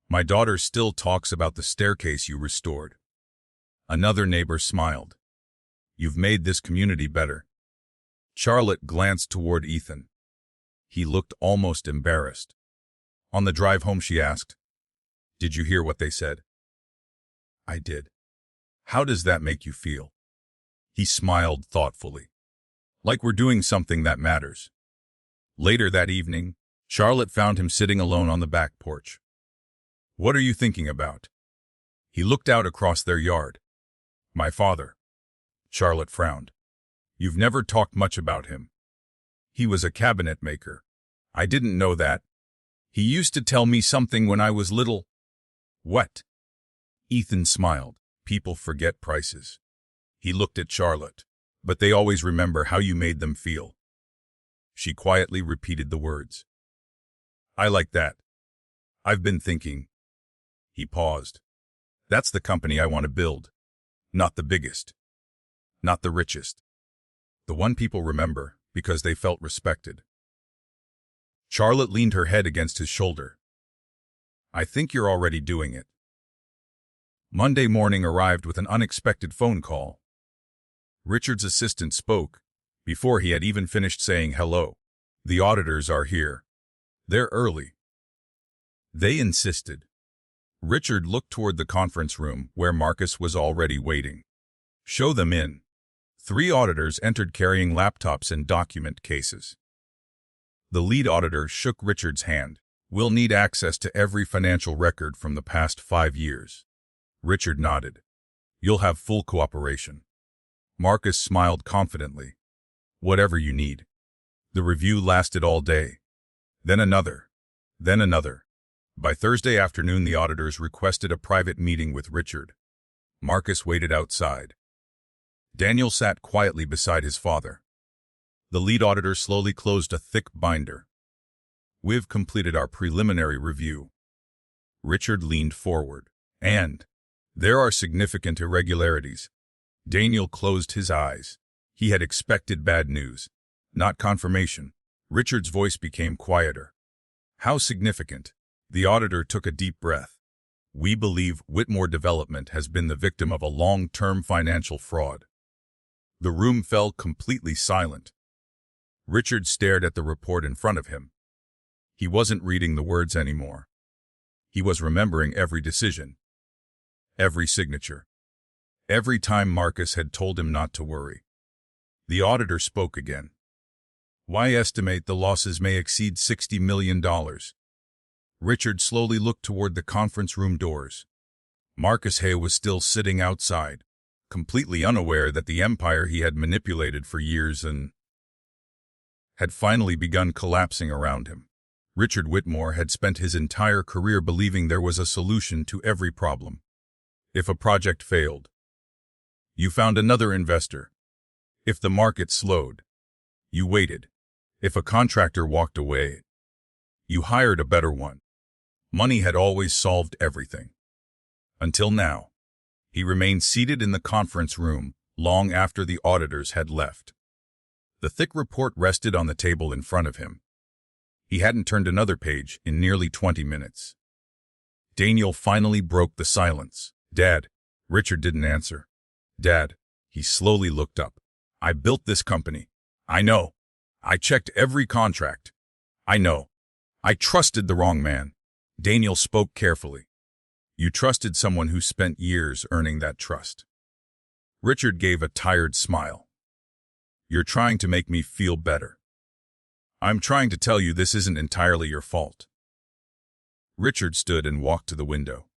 My daughter still talks about the staircase you restored. Another neighbor smiled. You've made this community better. Charlotte glanced toward Ethan. He looked almost embarrassed. On the drive home she asked, "Did you hear what they said?" "I did." "How does that make you feel?" He smiled thoughtfully. "Like we're doing something that matters." Later that evening, Charlotte found him sitting alone on the back porch. "What are you thinking about?" He looked out across their yard. "My father." Charlotte frowned. "You've never talked much about him." "He was a cabinet maker." "I didn't know that." "He used to tell me something when I was little." "What?" Ethan smiled. "People forget prices." He looked at Charlotte. "But they always remember how you made them feel." She quietly repeated the words. "I like that. I've been thinking." He paused. "That's the company I want to build. Not the biggest. Not the richest. The one people remember because they felt respected." Charlotte leaned her head against his shoulder. "I think you're already doing it." Monday morning arrived with an unexpected phone call. Richard's assistant spoke before he had even finished saying hello. "The auditors are here. They're early." They insisted. Richard looked toward the conference room where Marcus was already waiting. "Show them in." 3 auditors entered carrying laptops and document cases. The lead auditor shook Richard's hand. "We'll need access to every financial record from the past 5 years." Richard nodded. "You'll have full cooperation." Marcus smiled confidently. "Whatever you need." The review lasted all day. Then another. Then another. By Thursday afternoon, the auditors requested a private meeting with Richard. Marcus waited outside. Daniel sat quietly beside his father. The lead auditor slowly closed a thick binder. "We've completed our preliminary review." Richard leaned forward. "And there are significant irregularities." Daniel closed his eyes. He had expected bad news, not confirmation. Richard's voice became quieter. "How significant?" The auditor took a deep breath. "We believe Whitmore Development has been the victim of a long-term financial fraud." The room fell completely silent. Richard stared at the report in front of him. He wasn't reading the words anymore. He was remembering every decision, every signature, every time Marcus had told him not to worry. The auditor spoke again. "Why estimate the losses may exceed $60 million. Richard slowly looked toward the conference room doors. Marcus Hay was still sitting outside, completely unaware that the empire he had manipulated for years had finally begun collapsing around him. Richard Whitmore had spent his entire career believing there was a solution to every problem. If a project failed, you found another investor. If the market slowed, you waited. If a contractor walked away, you hired a better one. Money had always solved everything. Until now. He remained seated in the conference room long after the auditors had left. The thick report rested on the table in front of him. He hadn't turned another page in nearly 20 minutes. Daniel finally broke the silence. "Dad." Richard didn't answer. "Dad." He slowly looked up. "I built this company. I know. I checked every contract. I know. I trusted the wrong man." Daniel spoke carefully. "You trusted someone who spent years earning that trust." Richard gave a tired smile. "You're trying to make me feel better. I'm trying to tell you this isn't entirely your fault." Richard stood and walked to the window.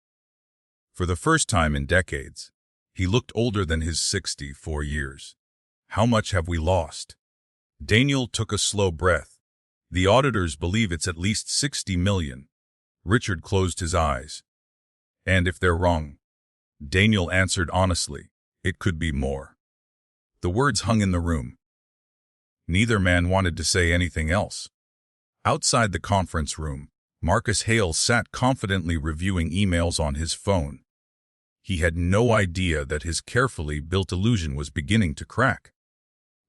For the first time in decades, he looked older than his 64 years. "How much have we lost?" Daniel took a slow breath. "The auditors believe it's at least 60 million. Richard closed his eyes. "And if they're wrong," Daniel answered honestly, "it could be more." The words hung in the room. Neither man wanted to say anything else. Outside the conference room, Marcus Hale sat confidently reviewing emails on his phone. He had no idea that his carefully built illusion was beginning to crack.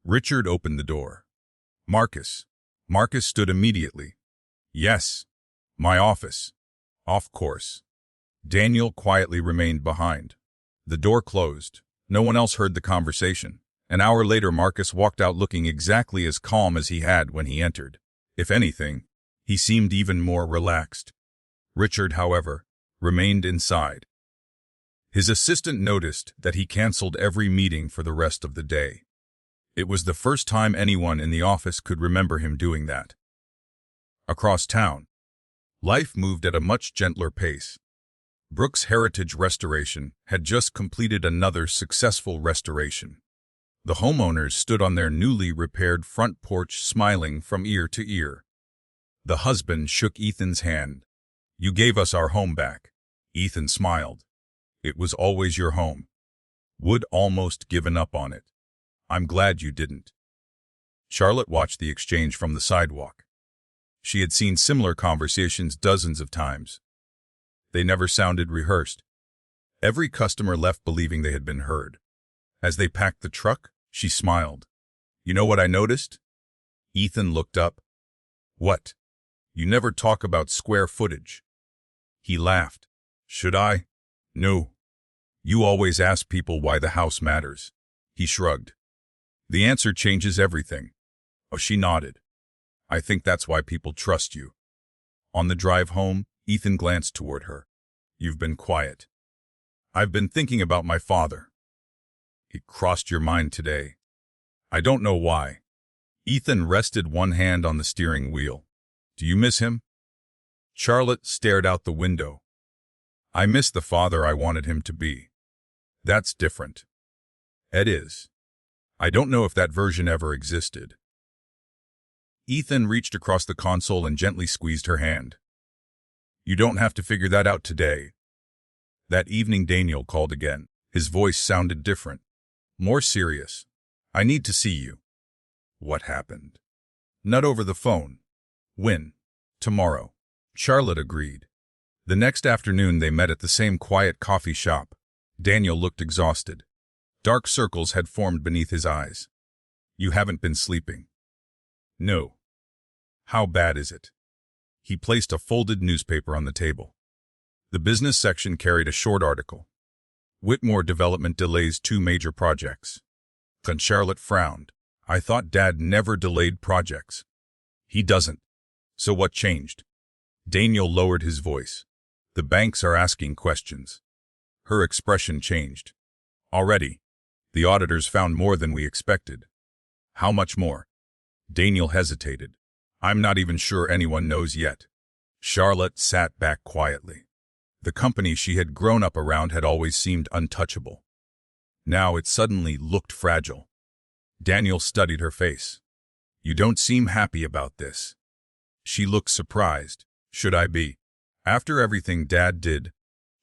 Richard opened the door. Marcus. Marcus stood immediately. Yes. My office. Of course. Daniel quietly remained behind. The door closed. No one else heard the conversation. An hour later, Marcus walked out looking exactly as calm as he had when he entered. If anything, he seemed even more relaxed. Richard, however, remained inside. His assistant noticed that he canceled every meeting for the rest of the day. It was the first time anyone in the office could remember him doing that. Across town, life moved at a much gentler pace. Brooks Heritage Restoration had just completed another successful restoration. The homeowners stood on their newly repaired front porch smiling from ear to ear. The husband shook Ethan's hand. You gave us our home back. Ethan smiled. It was always your home. Would almost given up on it. I'm glad you didn't. Charlotte watched the exchange from the sidewalk. She had seen similar conversations dozens of times. They never sounded rehearsed. Every customer left believing they had been heard. As they packed the truck, she smiled. You know what I noticed? Ethan looked up. What? You never talk about square footage. He laughed. Should I? No. You always ask people why the house matters. He shrugged. The answer changes everything. Oh, she nodded. I think that's why people trust you. On the drive home, Ethan glanced toward her. You've been quiet. I've been thinking about my father. It crossed your mind today. I don't know why. Ethan rested one hand on the steering wheel. Do you miss him? Charlotte stared out the window. I miss the father I wanted him to be. That's different. It is. I don't know if that version ever existed. Ethan reached across the console and gently squeezed her hand. You don't have to figure that out today. That evening Daniel called again. His voice sounded different. More serious. I need to see you. What happened? Not over the phone. When? Tomorrow. Charlotte agreed. The next afternoon they met at the same quiet coffee shop. Daniel looked exhausted. Dark circles had formed beneath his eyes. You haven't been sleeping. No. How bad is it? He placed a folded newspaper on the table. The business section carried a short article. Whitmore development delays 2 major projects. And Charlotte frowned. I thought Dad never delayed projects. He doesn't. So what changed? Daniel lowered his voice. The banks are asking questions. Her expression changed. Already, the auditors found more than we expected. How much more? Daniel hesitated. I'm not even sure anyone knows yet. Charlotte sat back quietly. The company she had grown up around had always seemed untouchable. Now it suddenly looked fragile. Daniel studied her face. You don't seem happy about this. She looked surprised. Should I be? After everything Dad did,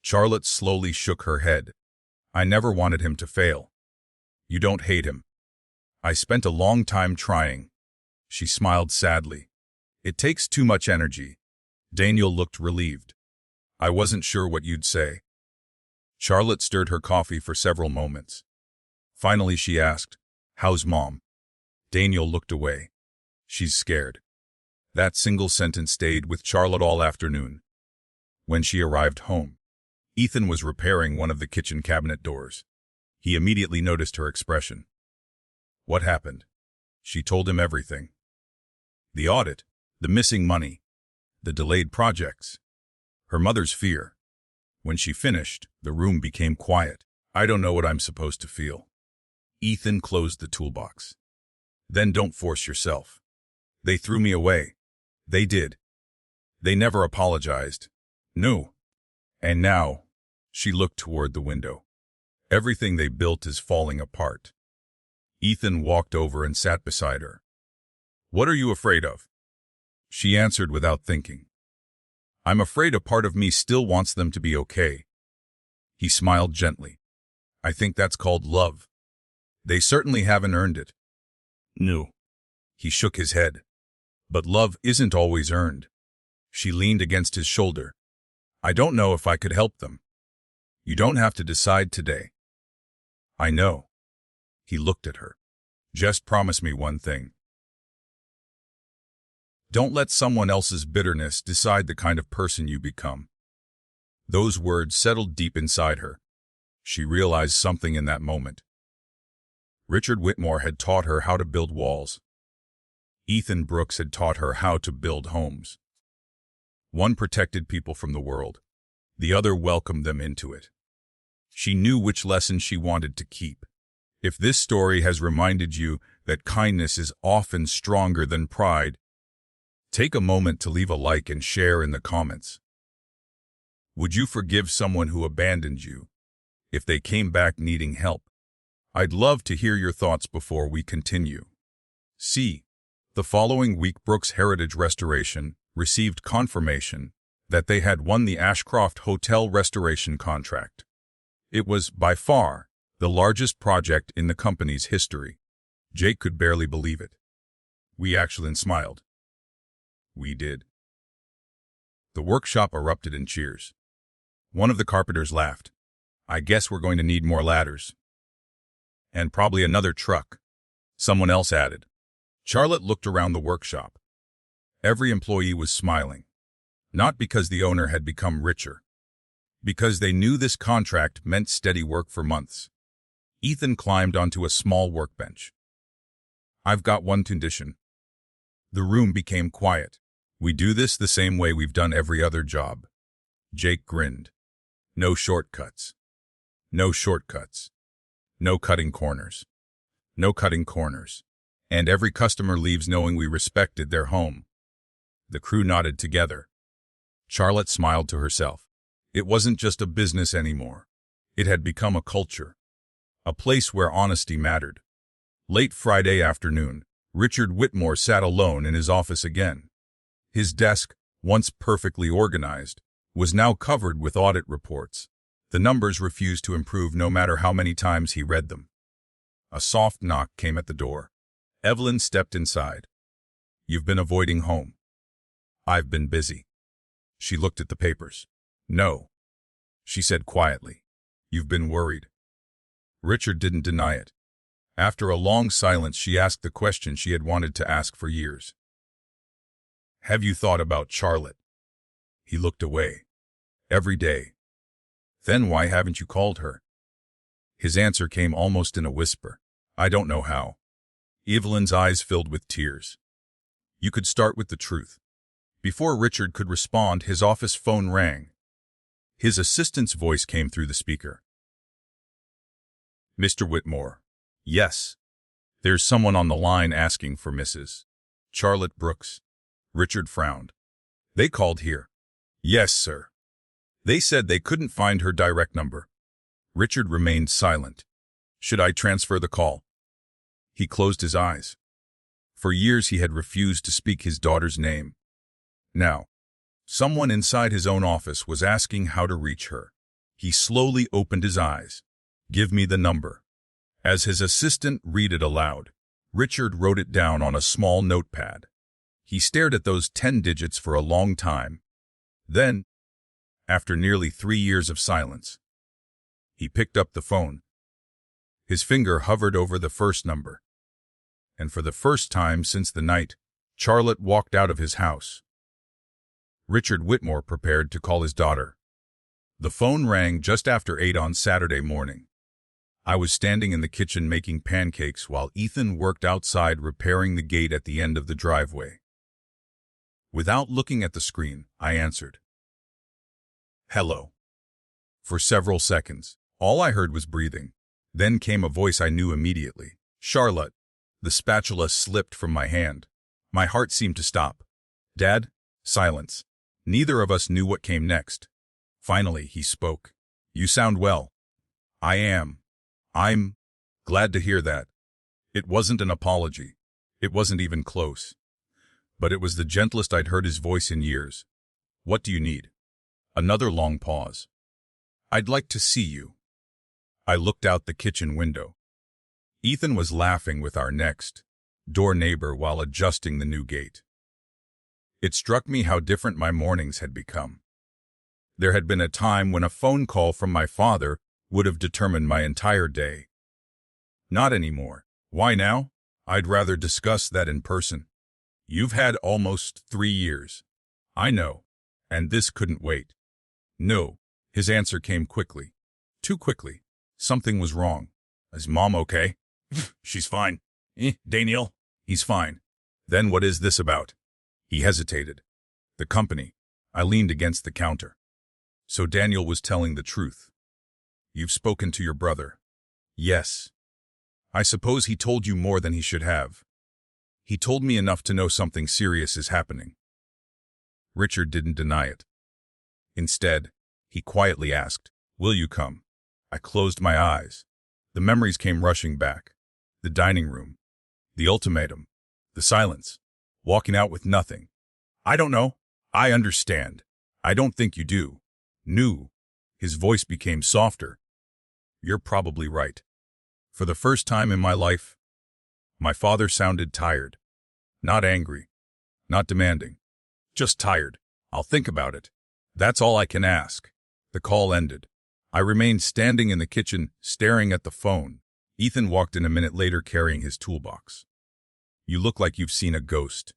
Charlotte slowly shook her head. I never wanted him to fail. You don't hate him. I spent a long time trying. She smiled sadly. It takes too much energy. Daniel looked relieved. I wasn't sure what you'd say. Charlotte stirred her coffee for several moments. Finally she asked, How's Mom? Daniel looked away. She's scared. That single sentence stayed with Charlotte all afternoon. When she arrived home, Ethan was repairing one of the kitchen cabinet doors. He immediately noticed her expression. What happened? She told him everything. The audit, the missing money, the delayed projects, her mother's fear. When she finished, the room became quiet. I don't know what I'm supposed to feel. Ethan closed the toolbox. Then don't force yourself. They threw me away. They did. They never apologized. No. And now, she looked toward the window. Everything they built is falling apart. Ethan walked over and sat beside her. What are you afraid of? She answered without thinking. I'm afraid a part of me still wants them to be okay. He smiled gently. I think that's called love. They certainly haven't earned it. No. He shook his head. But love isn't always earned. She leaned against his shoulder. I don't know if I could help them. You don't have to decide today. I know. He looked at her. Just promise me one thing. Don't let someone else's bitterness decide the kind of person you become. Those words settled deep inside her. She realized something in that moment. Richard Whitmore had taught her how to build walls. Ethan Brooks had taught her how to build homes. One protected people from the world. The other welcomed them into it. She knew which lesson she wanted to keep. If this story has reminded you that kindness is often stronger than pride, take a moment to leave a like and share in the comments. Would you forgive someone who abandoned you if they came back needing help? I'd love to hear your thoughts before we continue. C. The following week, Brooks Heritage Restoration received confirmation that they had won the Ashcroft Hotel restoration contract. It was, by far, the largest project in the company's history. Jake could barely believe it. We actually smiled. We did. The workshop erupted in cheers. One of the carpenters laughed. I guess we're going to need more ladders. And probably another truck, someone else added. Charlotte looked around the workshop. Every employee was smiling, not because the owner had become richer, because they knew this contract meant steady work for months. Ethan climbed onto a small workbench. I've got one condition. The room became quiet. We do this the same way we've done every other job. Jake grinned. No shortcuts. No shortcuts. No cutting corners. No cutting corners. And every customer leaves knowing we respected their home. The crew nodded together. Charlotte smiled to herself. It wasn't just a business anymore. It had become a culture. A place where honesty mattered. Late Friday afternoon, Richard Whitmore sat alone in his office again. His desk, once perfectly organized, was now covered with audit reports. The numbers refused to improve no matter how many times he read them. A soft knock came at the door. Evelyn stepped inside. You've been avoiding home. I've been busy. She looked at the papers. No, she said quietly. You've been worried. Richard didn't deny it. After a long silence, she asked the question she had wanted to ask for years. Have you thought about Charlotte? He looked away. Every day. Then why haven't you called her? His answer came almost in a whisper. I don't know how. Evelyn's eyes filled with tears. You could start with the truth. Before Richard could respond, his office phone rang. His assistant's voice came through the speaker. Mr. Whitmore. Yes. There's someone on the line asking for Mrs. Charlotte Brooks. Richard frowned. They called here. Yes, sir. They said they couldn't find her direct number. Richard remained silent. Should I transfer the call? He closed his eyes. For years he had refused to speak his daughter's name. Now, someone inside his own office was asking how to reach her. He slowly opened his eyes. Give me the number. As his assistant read it aloud, Richard wrote it down on a small notepad. He stared at those 10 digits for a long time. Then, after nearly 3 years of silence, he picked up the phone. His finger hovered over the first number. And for the first time since the night Charlotte walked out of his house, Richard Whitmore prepared to call his daughter. The phone rang just after 8 on Saturday morning. I was standing in the kitchen making pancakes while Ethan worked outside repairing the gate at the end of the driveway. Without looking at the screen, I answered. Hello. For several seconds, all I heard was breathing. Then came a voice I knew immediately. Charlotte. The spatula slipped from my hand. My heart seemed to stop. Dad? Silence. Neither of us knew what came next. Finally, he spoke. You sound well. I am. I'm glad to hear that. It wasn't an apology. It wasn't even close. But it was the gentlest I'd heard his voice in years. What do you need? Another long pause. I'd like to see you. I looked out the kitchen window. Ethan was laughing with our next door neighbor while adjusting the new gate. It struck me how different my mornings had become. There had been a time when a phone call from my father would have determined my entire day. Not anymore. Why now? I'd rather discuss that in person. You've had almost 3 years. I know. And this couldn't wait. No. His answer came quickly. Too quickly. Something was wrong. Is Mom okay? She's fine. Daniel? He's fine. Then what is this about? He hesitated. The company. I leaned against the counter. So Daniel was telling the truth. You've spoken to your brother. Yes. I suppose he told you more than he should have. He told me enough to know something serious is happening. Richard didn't deny it. Instead, he quietly asked, "Will you come?" I closed my eyes. The memories came rushing back. The dining room. The ultimatum. The silence. Walking out with nothing. I don't know. I understand. I don't think you do. Knew. His voice became softer. You're probably right. For the first time in my life, my father sounded tired. Not angry. Not demanding. Just tired. I'll think about it. That's all I can ask. The call ended. I remained standing in the kitchen, staring at the phone. Ethan walked in a minute later carrying his toolbox. You look like you've seen a ghost.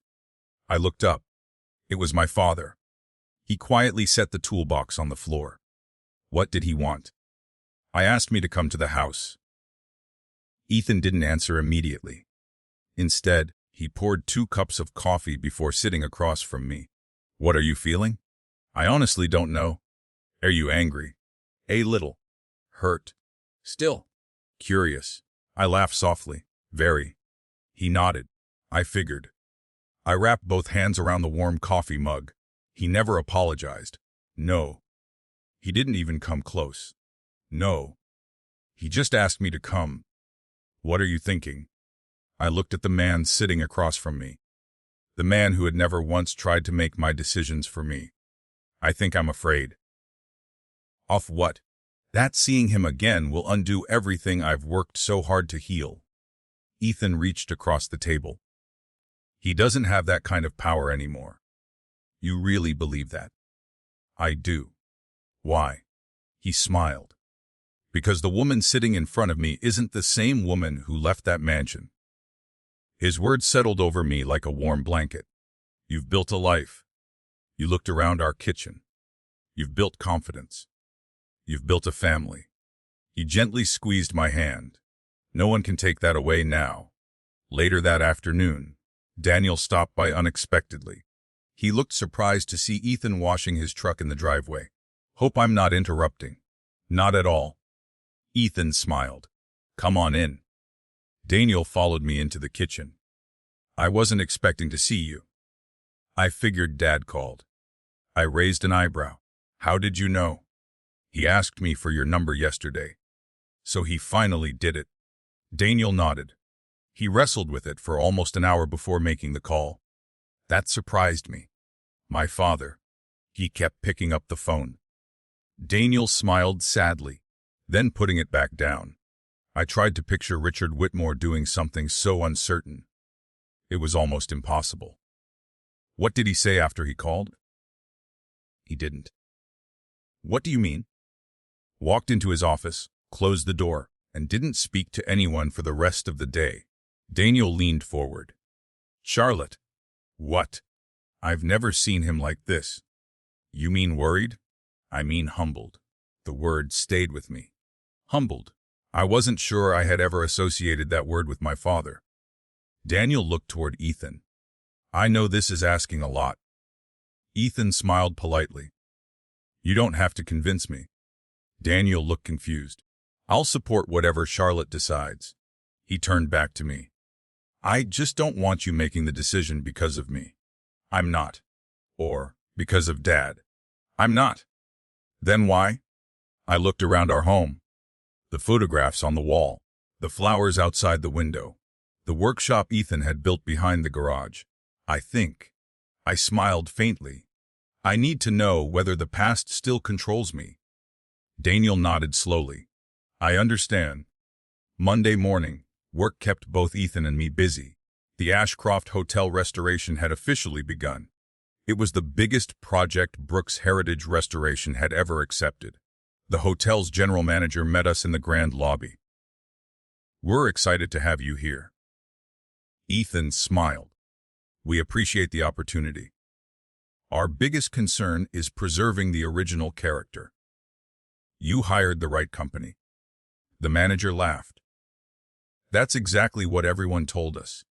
I looked up. It was my father. He quietly set the toolbox on the floor. What did he want? I asked me to come to the house. Ethan didn't answer immediately. Instead, he poured 2 cups of coffee before sitting across from me. What are you feeling? I honestly don't know. Are you angry? A little. Hurt? Still. Curious. I laughed softly. Very. He nodded. I figured. I wrapped both hands around the warm coffee mug. He never apologized. No. He didn't even come close. No. He just asked me to come. What are you thinking? I looked at the man sitting across from me. The man who had never once tried to make my decisions for me. I think I'm afraid. Of what? That seeing him again will undo everything I've worked so hard to heal. Ethan reached across the table. He doesn't have that kind of power anymore. You really believe that? I do. Why? He smiled. Because the woman sitting in front of me isn't the same woman who left that mansion. His words settled over me like a warm blanket. You've built a life. You looked around our kitchen. You've built confidence. You've built a family. He gently squeezed my hand. No one can take that away now. Later that afternoon, Daniel stopped by unexpectedly. He looked surprised to see Ethan washing his truck in the driveway. Hope I'm not interrupting. Not at all. Ethan smiled. Come on in. Daniel followed me into the kitchen. I wasn't expecting to see you. I figured Dad called. I raised an eyebrow. How did you know? He asked me for your number yesterday. So he finally did it. Daniel nodded. He wrestled with it for almost an hour before making the call. That surprised me. My father. He kept picking up the phone. Daniel smiled sadly, then putting it back down. I tried to picture Richard Whitmore doing something so uncertain. It was almost impossible. What did he say after he called? He didn't. What do you mean? Walked into his office, closed the door, and didn't speak to anyone for the rest of the day. Daniel leaned forward. Charlotte. What? I've never seen him like this. You mean worried? I mean humbled. The word stayed with me. Humbled. I wasn't sure I had ever associated that word with my father. Daniel looked toward Ethan. I know this is asking a lot. Ethan smiled politely. You don't have to convince me. Daniel looked confused. I'll support whatever Charlotte decides. He turned back to me. I just don't want you making the decision because of me. I'm not. Or because of Dad. I'm not. Then why? I looked around our home. The photographs on the wall. The flowers outside the window. The workshop Ethan had built behind the garage. I think. I smiled faintly. I need to know whether the past still controls me. Daniel nodded slowly. I understand. Monday morning, work kept both Ethan and me busy. The Ashcroft Hotel restoration had officially begun. It was the biggest project Brooks Heritage Restoration had ever accepted. The hotel's general manager met us in the grand lobby. "We're excited to have you here." Ethan smiled. "We appreciate the opportunity. Our biggest concern is preserving the original character." "You hired the right company." The manager laughed. "That's exactly what everyone told us."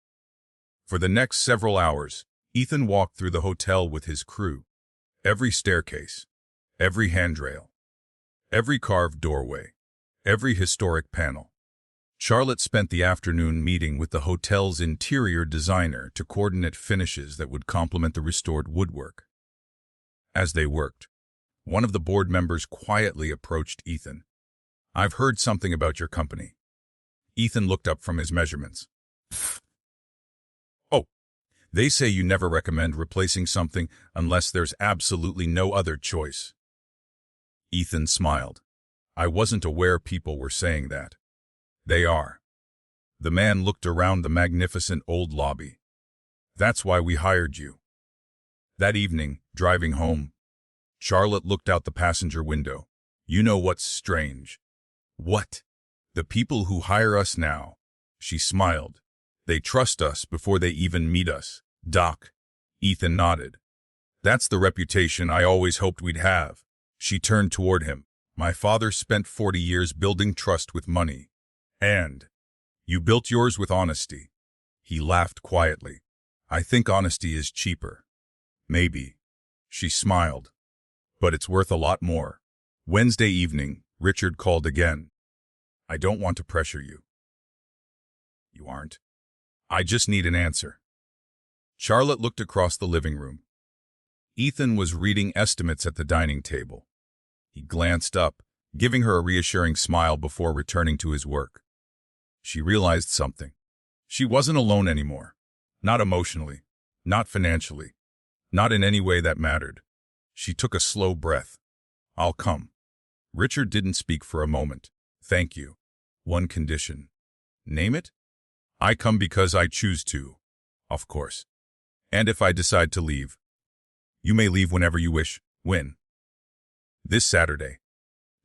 For the next several hours, Ethan walked through the hotel with his crew. Every staircase, every handrail, every carved doorway, every historic panel. Charlotte spent the afternoon meeting with the hotel's interior designer to coordinate finishes that would complement the restored woodwork. As they worked, one of the board members quietly approached Ethan. "I've heard something about your company." Ethan looked up from his measurements. "Oh, they say you never recommend replacing something unless there's absolutely no other choice." Ethan smiled. "I wasn't aware people were saying that." "They are." The man looked around the magnificent old lobby. "That's why we hired you." That evening, driving home, Charlotte looked out the passenger window. "You know what's strange?" "What?" "The people who hire us now." She smiled. "They trust us before they even meet us." "Doc." Ethan nodded. "That's the reputation I always hoped we'd have." She turned toward him. "My father spent 40 years building trust with money. And you built yours with honesty." He laughed quietly. "I think honesty is cheaper." "Maybe." She smiled. "But it's worth a lot more." Wednesday evening, Richard called again. "I don't want to pressure you." "You aren't?" "I just need an answer." Charlotte looked across the living room. Ethan was reading estimates at the dining table. He glanced up, giving her a reassuring smile before returning to his work. She realized something. She wasn't alone anymore. Not emotionally, not financially, not in any way that mattered. She took a slow breath. "I'll come." Richard didn't speak for a moment. "Thank you. One condition." "Name it?" "I come because I choose to." "Of course. And if I decide to leave?" "You may leave whenever you wish." "When?" "This Saturday."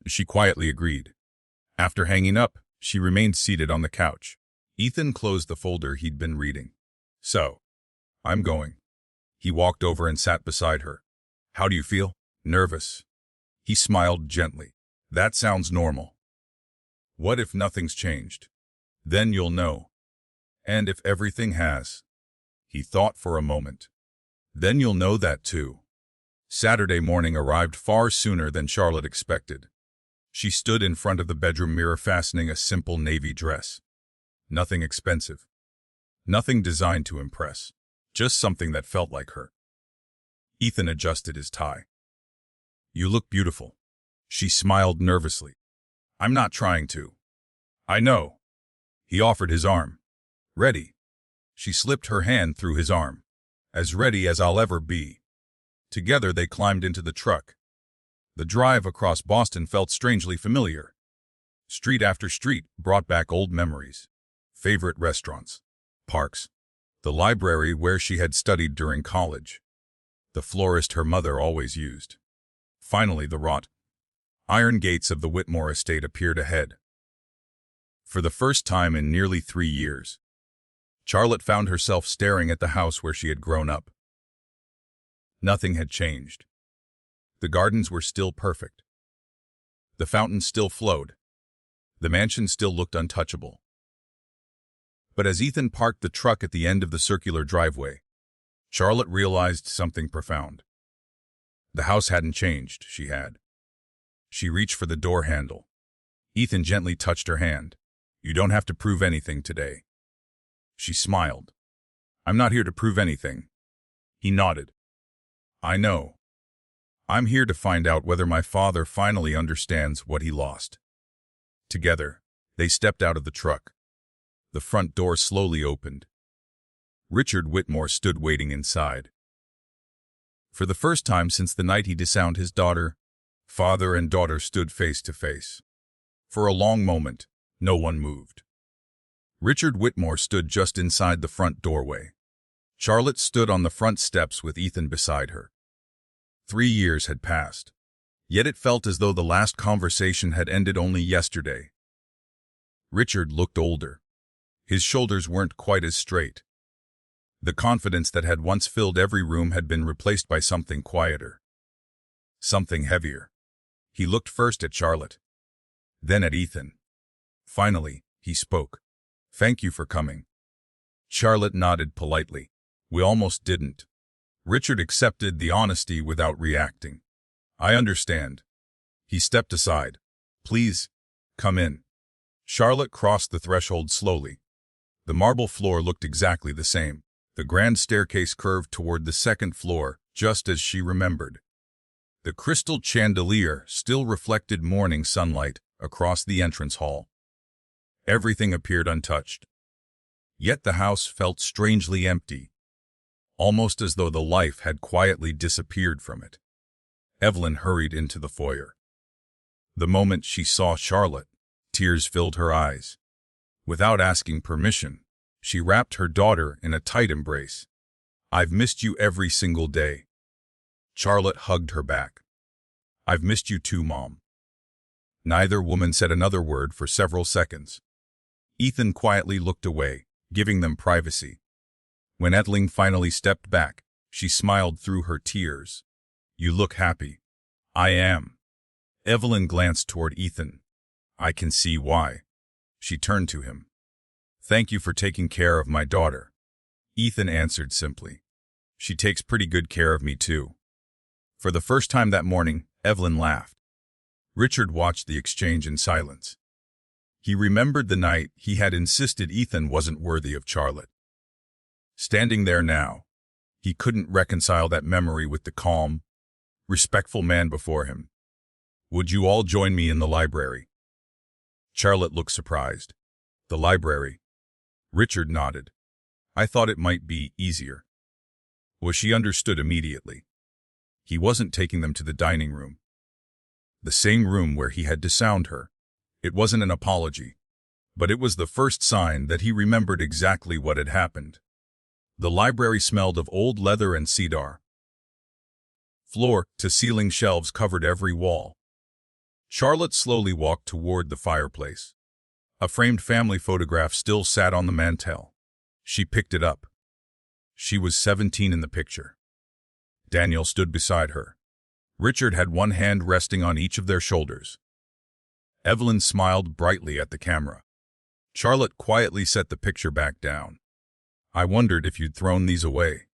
She quietly agreed. After hanging up, she remained seated on the couch. Ethan closed the folder he'd been reading. "So, I'm going." He walked over and sat beside her. "How do you feel?" "Nervous." He smiled gently. "That sounds normal." "What if nothing's changed?" "Then you'll know." "And if everything has?" He thought for a moment. "Then you'll know that too." Saturday morning arrived far sooner than Charlotte expected. She stood in front of the bedroom mirror fastening a simple navy dress. Nothing expensive. Nothing designed to impress. Just something that felt like her. Ethan adjusted his tie. "You look beautiful." She smiled nervously. "I'm not trying to." "I know." He offered his arm. "Ready?" She slipped her hand through his arm. "As ready as I'll ever be." Together they climbed into the truck. The drive across Boston felt strangely familiar. Street after street brought back old memories. Favorite restaurants, parks, the library where she had studied during college, the florist her mother always used. Finally, the wrought iron gates of the Whitmore estate appeared ahead. For the first time in nearly 3 years, Charlotte found herself staring at the house where she had grown up. Nothing had changed. The gardens were still perfect. The fountain still flowed. The mansion still looked untouchable. But as Ethan parked the truck at the end of the circular driveway, Charlotte realized something profound. The house hadn't changed, she had. She reached for the door handle. Ethan gently touched her hand. "You don't have to prove anything today." She smiled. "I'm not here to prove anything." He nodded. "I know. I'm here to find out whether my father finally understands what he lost." Together, they stepped out of the truck. The front door slowly opened. Richard Whitmore stood waiting inside. For the first time since the night he disowned his daughter, father and daughter stood face to face. For a long moment, no one moved. Richard Whitmore stood just inside the front doorway. Charlotte stood on the front steps with Ethan beside her. 3 years had passed, yet it felt as though the last conversation had ended only yesterday. Richard looked older. His shoulders weren't quite as straight. The confidence that had once filled every room had been replaced by something quieter. Something heavier. He looked first at Charlotte, then at Ethan. Finally, he spoke. "Thank you for coming." Charlotte nodded politely. "We almost didn't." Richard accepted the honesty without reacting. "I understand." He stepped aside. "Please, come in." Charlotte crossed the threshold slowly. The marble floor looked exactly the same. The grand staircase curved toward the second floor, just as she remembered. The crystal chandelier still reflected morning sunlight across the entrance hall. Everything appeared untouched. Yet the house felt strangely empty, almost as though the life had quietly disappeared from it. Evelyn hurried into the foyer. The moment she saw Charlotte, tears filled her eyes. Without asking permission, she wrapped her daughter in a tight embrace. "I've missed you every single day." Charlotte hugged her back. "I've missed you too, Mom." Neither woman said another word for several seconds. Ethan quietly looked away, giving them privacy. When Evelyn finally stepped back, she smiled through her tears. "You look happy." "I am." Evelyn glanced toward Ethan. "I can see why." She turned to him. "Thank you for taking care of my daughter." Ethan answered simply. "She takes pretty good care of me too." For the first time that morning, Evelyn laughed. Richard watched the exchange in silence. He remembered the night he had insisted Ethan wasn't worthy of Charlotte. Standing there now, he couldn't reconcile that memory with the calm, respectful man before him. "Would you all join me in the library?" Charlotte looked surprised. "The library?" Richard nodded. "I thought it might be easier." Well, she understood immediately. He wasn't taking them to the dining room. The same room where he had disowned her. It wasn't an apology, but it was the first sign that he remembered exactly what had happened. The library smelled of old leather and cedar. Floor-to-ceiling shelves covered every wall. Charlotte slowly walked toward the fireplace. A framed family photograph still sat on the mantel. She picked it up. She was 17 in the picture. Daniel stood beside her. Richard had one hand resting on each of their shoulders. Evelyn smiled brightly at the camera. Charlotte quietly set the picture back down. "I wondered if you'd thrown these away."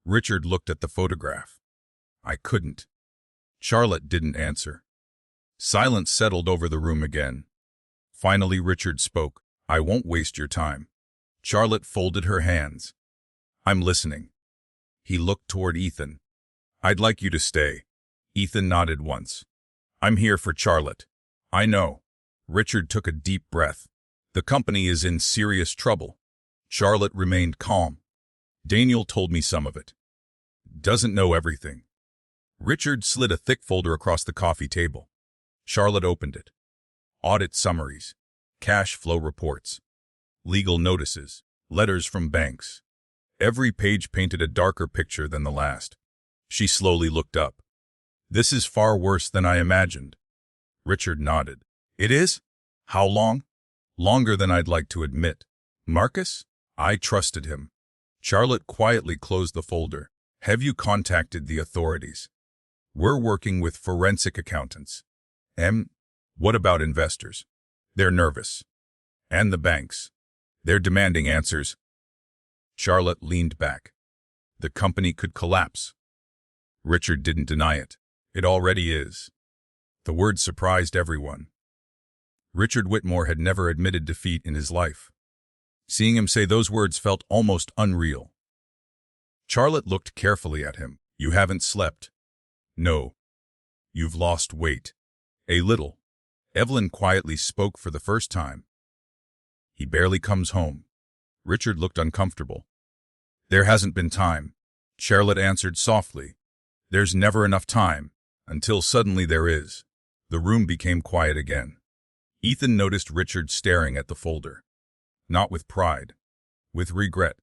Richard looked at the photograph. "I couldn't." Charlotte didn't answer. Silence settled over the room again. Finally Richard spoke. "I won't waste your time." Charlotte folded her hands. "I'm listening." He looked toward Ethan. "I'd like you to stay." Ethan nodded once. "I'm here for Charlotte." "I know." Richard took a deep breath. "The company is in serious trouble." Charlotte remained calm. "Daniel told me some of it. Doesn't know everything." Richard slid a thick folder across the coffee table. Charlotte opened it. Audit summaries, cash flow reports, legal notices, letters from banks. Every page painted a darker picture than the last. She slowly looked up. "This is far worse than I imagined." Richard nodded. "It is? How long?" "Longer than I'd like to admit." "Marcus?" "I trusted him." Charlotte quietly closed the folder. "Have you contacted the authorities?" "We're working with forensic accountants." What about investors?" "They're nervous." "And the banks?" "They're demanding answers." Charlotte leaned back. The company could collapse. Richard didn't deny it. "It already is." The word surprised everyone. Richard Whitmore had never admitted defeat in his life. Seeing him say those words felt almost unreal. Charlotte looked carefully at him. "You haven't slept." "No." "You've lost weight." "A little." Evelyn quietly spoke for the first time. "He barely comes home." Richard looked uncomfortable. "There hasn't been time." Charlotte answered softly. "There's never enough time, until suddenly there is." The room became quiet again. Ethan noticed Richard staring at the folder. Not with pride, with regret.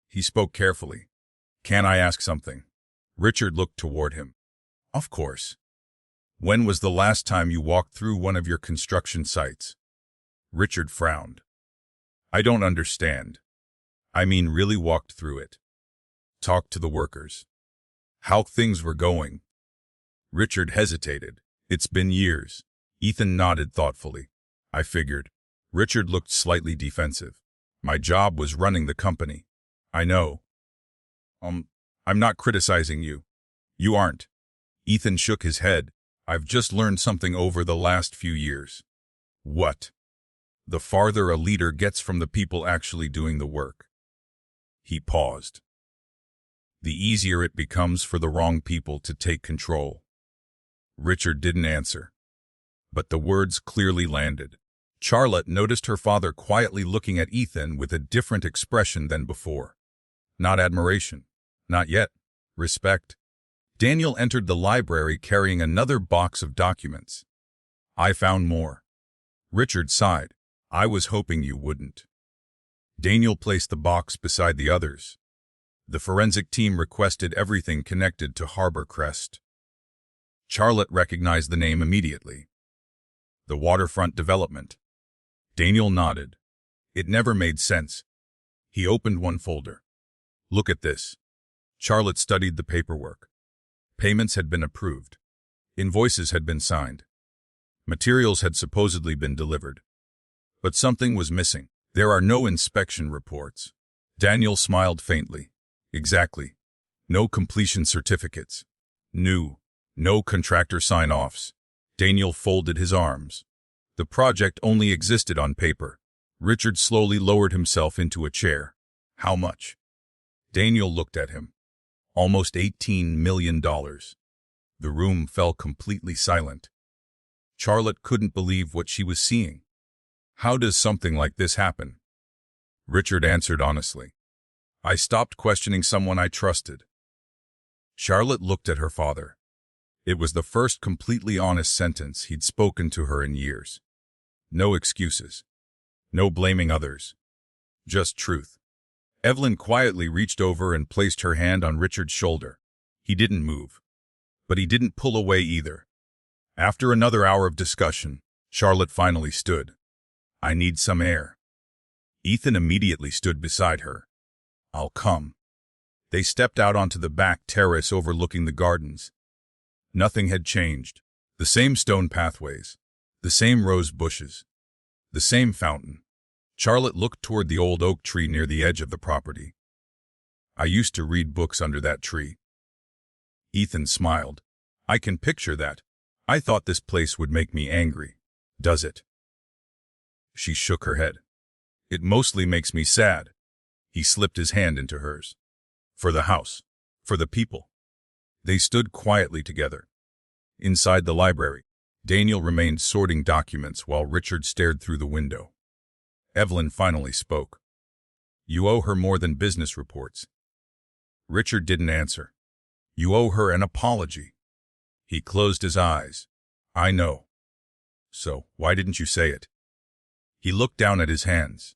He spoke carefully. "Can I ask something?" Richard looked toward him. "Of course. When was the last time you walked through one of your construction sites?" Richard frowned. "I don't understand. I mean really walked through it. Talked to the workers. How things were going." Richard hesitated. "It's been years." Ethan nodded thoughtfully. "I figured." Richard looked slightly defensive. "My job was running the company." "I know." I'm not criticizing you." "You aren't." Ethan shook his head. "I've just learned something over the last few years." "What?" "The farther a leader gets from the people actually doing the work." He paused. "The easier it becomes for the wrong people to take control." Richard didn't answer, but the words clearly landed. Charlotte noticed her father quietly looking at Ethan with a different expression than before. Not admiration. Not yet. Respect. Daniel entered the library carrying another box of documents. "I found more." Richard sighed. "I was hoping you wouldn't." Daniel placed the box beside the others. The forensic team requested everything connected to Harbor Crest. Charlotte recognized the name immediately. The waterfront development. Daniel nodded. It never made sense. He opened one folder. "Look at this." Charlotte studied the paperwork. Payments had been approved. Invoices had been signed. Materials had supposedly been delivered. But something was missing. "There are no inspection reports." Daniel smiled faintly. "Exactly. No completion certificates. No contractor sign-offs." Daniel folded his arms. The project only existed on paper. Richard slowly lowered himself into a chair. "How much?" Daniel looked at him. "Almost $18 million. The room fell completely silent. Charlotte couldn't believe what she was seeing. "How does something like this happen?" Richard answered honestly. "I stopped questioning someone I trusted." Charlotte looked at her father. It was the first completely honest sentence he'd spoken to her in years. No excuses. No blaming others. Just truth. Evelyn quietly reached over and placed her hand on Richard's shoulder. He didn't move. But he didn't pull away either. After another hour of discussion, Charlotte finally stood. "I need some air." Ethan immediately stood beside her. "I'll come." They stepped out onto the back terrace overlooking the gardens. Nothing had changed. The same stone pathways. The same rose bushes. The same fountain. Charlotte looked toward the old oak tree near the edge of the property. "I used to read books under that tree." Ethan smiled. "I can picture that. I thought this place would make me angry. Does it?" She shook her head. "It mostly makes me sad." He slipped his hand into hers. "For the house. For the people." They stood quietly together. Inside the library, Daniel remained sorting documents while Richard stared through the window. Evelyn finally spoke. "You owe her more than business reports." Richard didn't answer. "You owe her an apology." He closed his eyes. "I know." "So, why didn't you say it?" He looked down at his hands.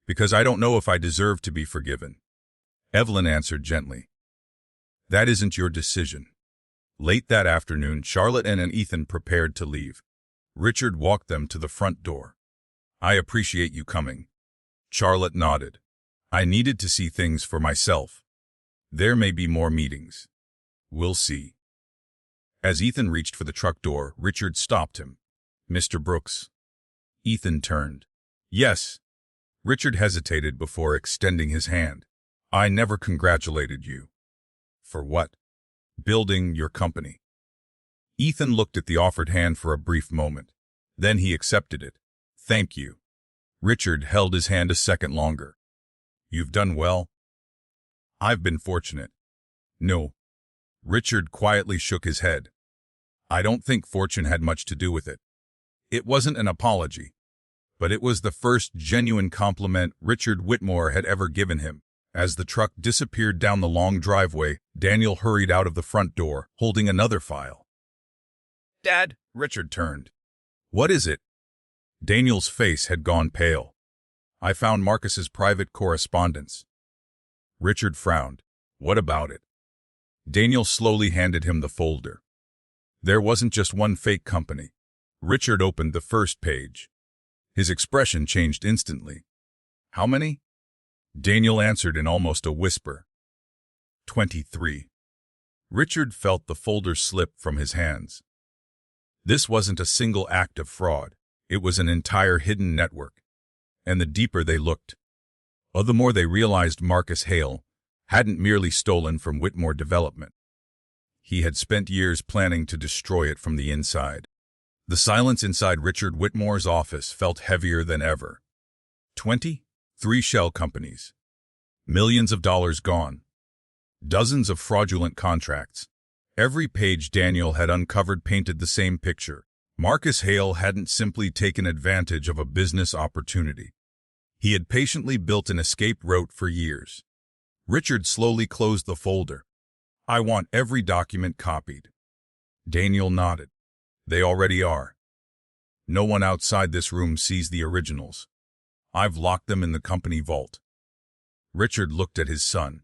"Because I don't know if I deserve to be forgiven." Evelyn answered gently. "That isn't your decision." Late that afternoon, Charlotte and Ethan prepared to leave. Richard walked them to the front door. "I appreciate you coming." Charlotte nodded. "I needed to see things for myself. There may be more meetings. We'll see." As Ethan reached for the truck door, Richard stopped him. "Mr. Brooks." Ethan turned. "Yes." Richard hesitated before extending his hand. "I never congratulated you." "For what?" "Building your company." Ethan looked at the offered hand for a brief moment. Then he accepted it. "Thank you." Richard held his hand a second longer. "You've done well." "I've been fortunate." "No." Richard quietly shook his head. "I don't think fortune had much to do with it." It wasn't an apology, but it was the first genuine compliment Richard Whitmore had ever given him. As the truck disappeared down the long driveway, Daniel hurried out of the front door, holding another file. "Dad," Richard turned. "What is it?" Daniel's face had gone pale. "I found Marcus's private correspondence." Richard frowned. What about it? Daniel slowly handed him the folder. There wasn't just one fake company. Richard opened the first page. His expression changed instantly. How many? Daniel answered in almost a whisper. 23. Richard felt the folder slip from his hands. This wasn't a single act of fraud. It was an entire hidden network. And the deeper they looked, the more they realized Marcus Hale hadn't merely stolen from Whitmore Development. He had spent years planning to destroy it from the inside. The silence inside Richard Whitmore's office felt heavier than ever. 23 shell companies. Millions of dollars gone. Dozens of fraudulent contracts. Every page Daniel had uncovered painted the same picture. Marcus Hale hadn't simply taken advantage of a business opportunity. He had patiently built an escape route for years. Richard slowly closed the folder. I want every document copied. Daniel nodded. They already are. No one outside this room sees the originals. I've locked them in the company vault. Richard looked at his son.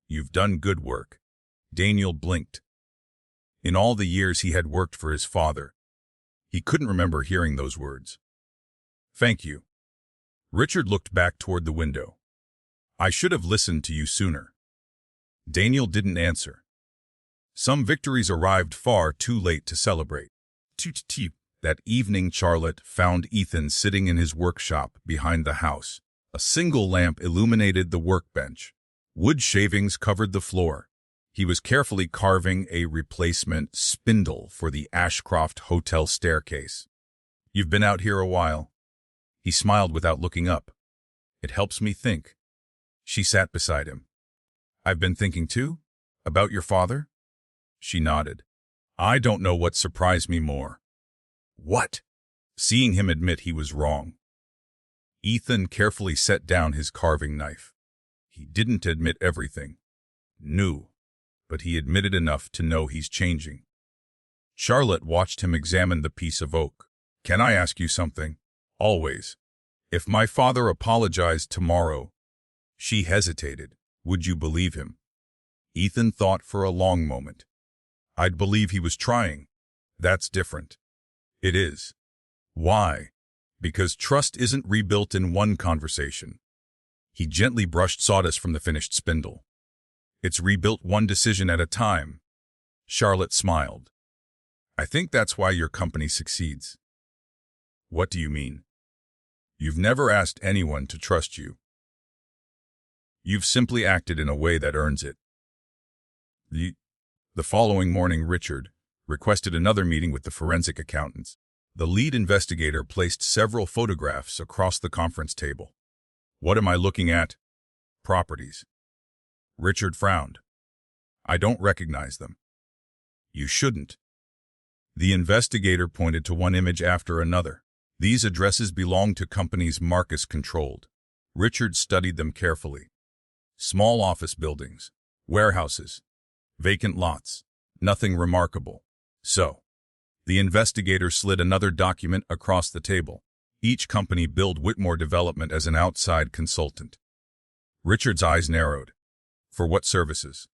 You've done good work. Daniel blinked. In all the years he had worked for his father, he couldn't remember hearing those words. Thank you. Richard looked back toward the window. I should have listened to you sooner. Daniel didn't answer. Some victories arrived far too late to celebrate. That evening Charlotte found Ethan sitting in his workshop behind the house. A single lamp illuminated the workbench. Wood shavings covered the floor. He was carefully carving a replacement spindle for the Ashcroft Hotel staircase. You've been out here a while. He smiled without looking up. It helps me think. She sat beside him. I've been thinking too? About your father? She nodded. I don't know what surprised me more. What? Seeing him admit he was wrong. Ethan carefully set down his carving knife. He didn't admit everything. Knew. But he admitted enough to know he's changing. Charlotte watched him examine the piece of oak. Can I ask you something? Always. If my father apologized tomorrow, she hesitated. Would you believe him? Ethan thought for a long moment. I'd believe he was trying. That's different. It is. Why? Because trust isn't rebuilt in one conversation. He gently brushed sawdust from the finished spindle. It's rebuilt one decision at a time. Charlotte smiled. I think that's why your company succeeds. What do you mean? You've never asked anyone to trust you. You've simply acted in a way that earns it. The following morning, Richard requested another meeting with the forensic accountants. The lead investigator placed several photographs across the conference table. What am I looking at? Properties. Richard frowned. I don't recognize them. You shouldn't. The investigator pointed to one image after another. These addresses belong to companies Marcus controlled. Richard studied them carefully. Small office buildings, warehouses, vacant lots, nothing remarkable. So, the investigator slid another document across the table. Each company billed Whitmore Development as an outside consultant. Richard's eyes narrowed. For what services?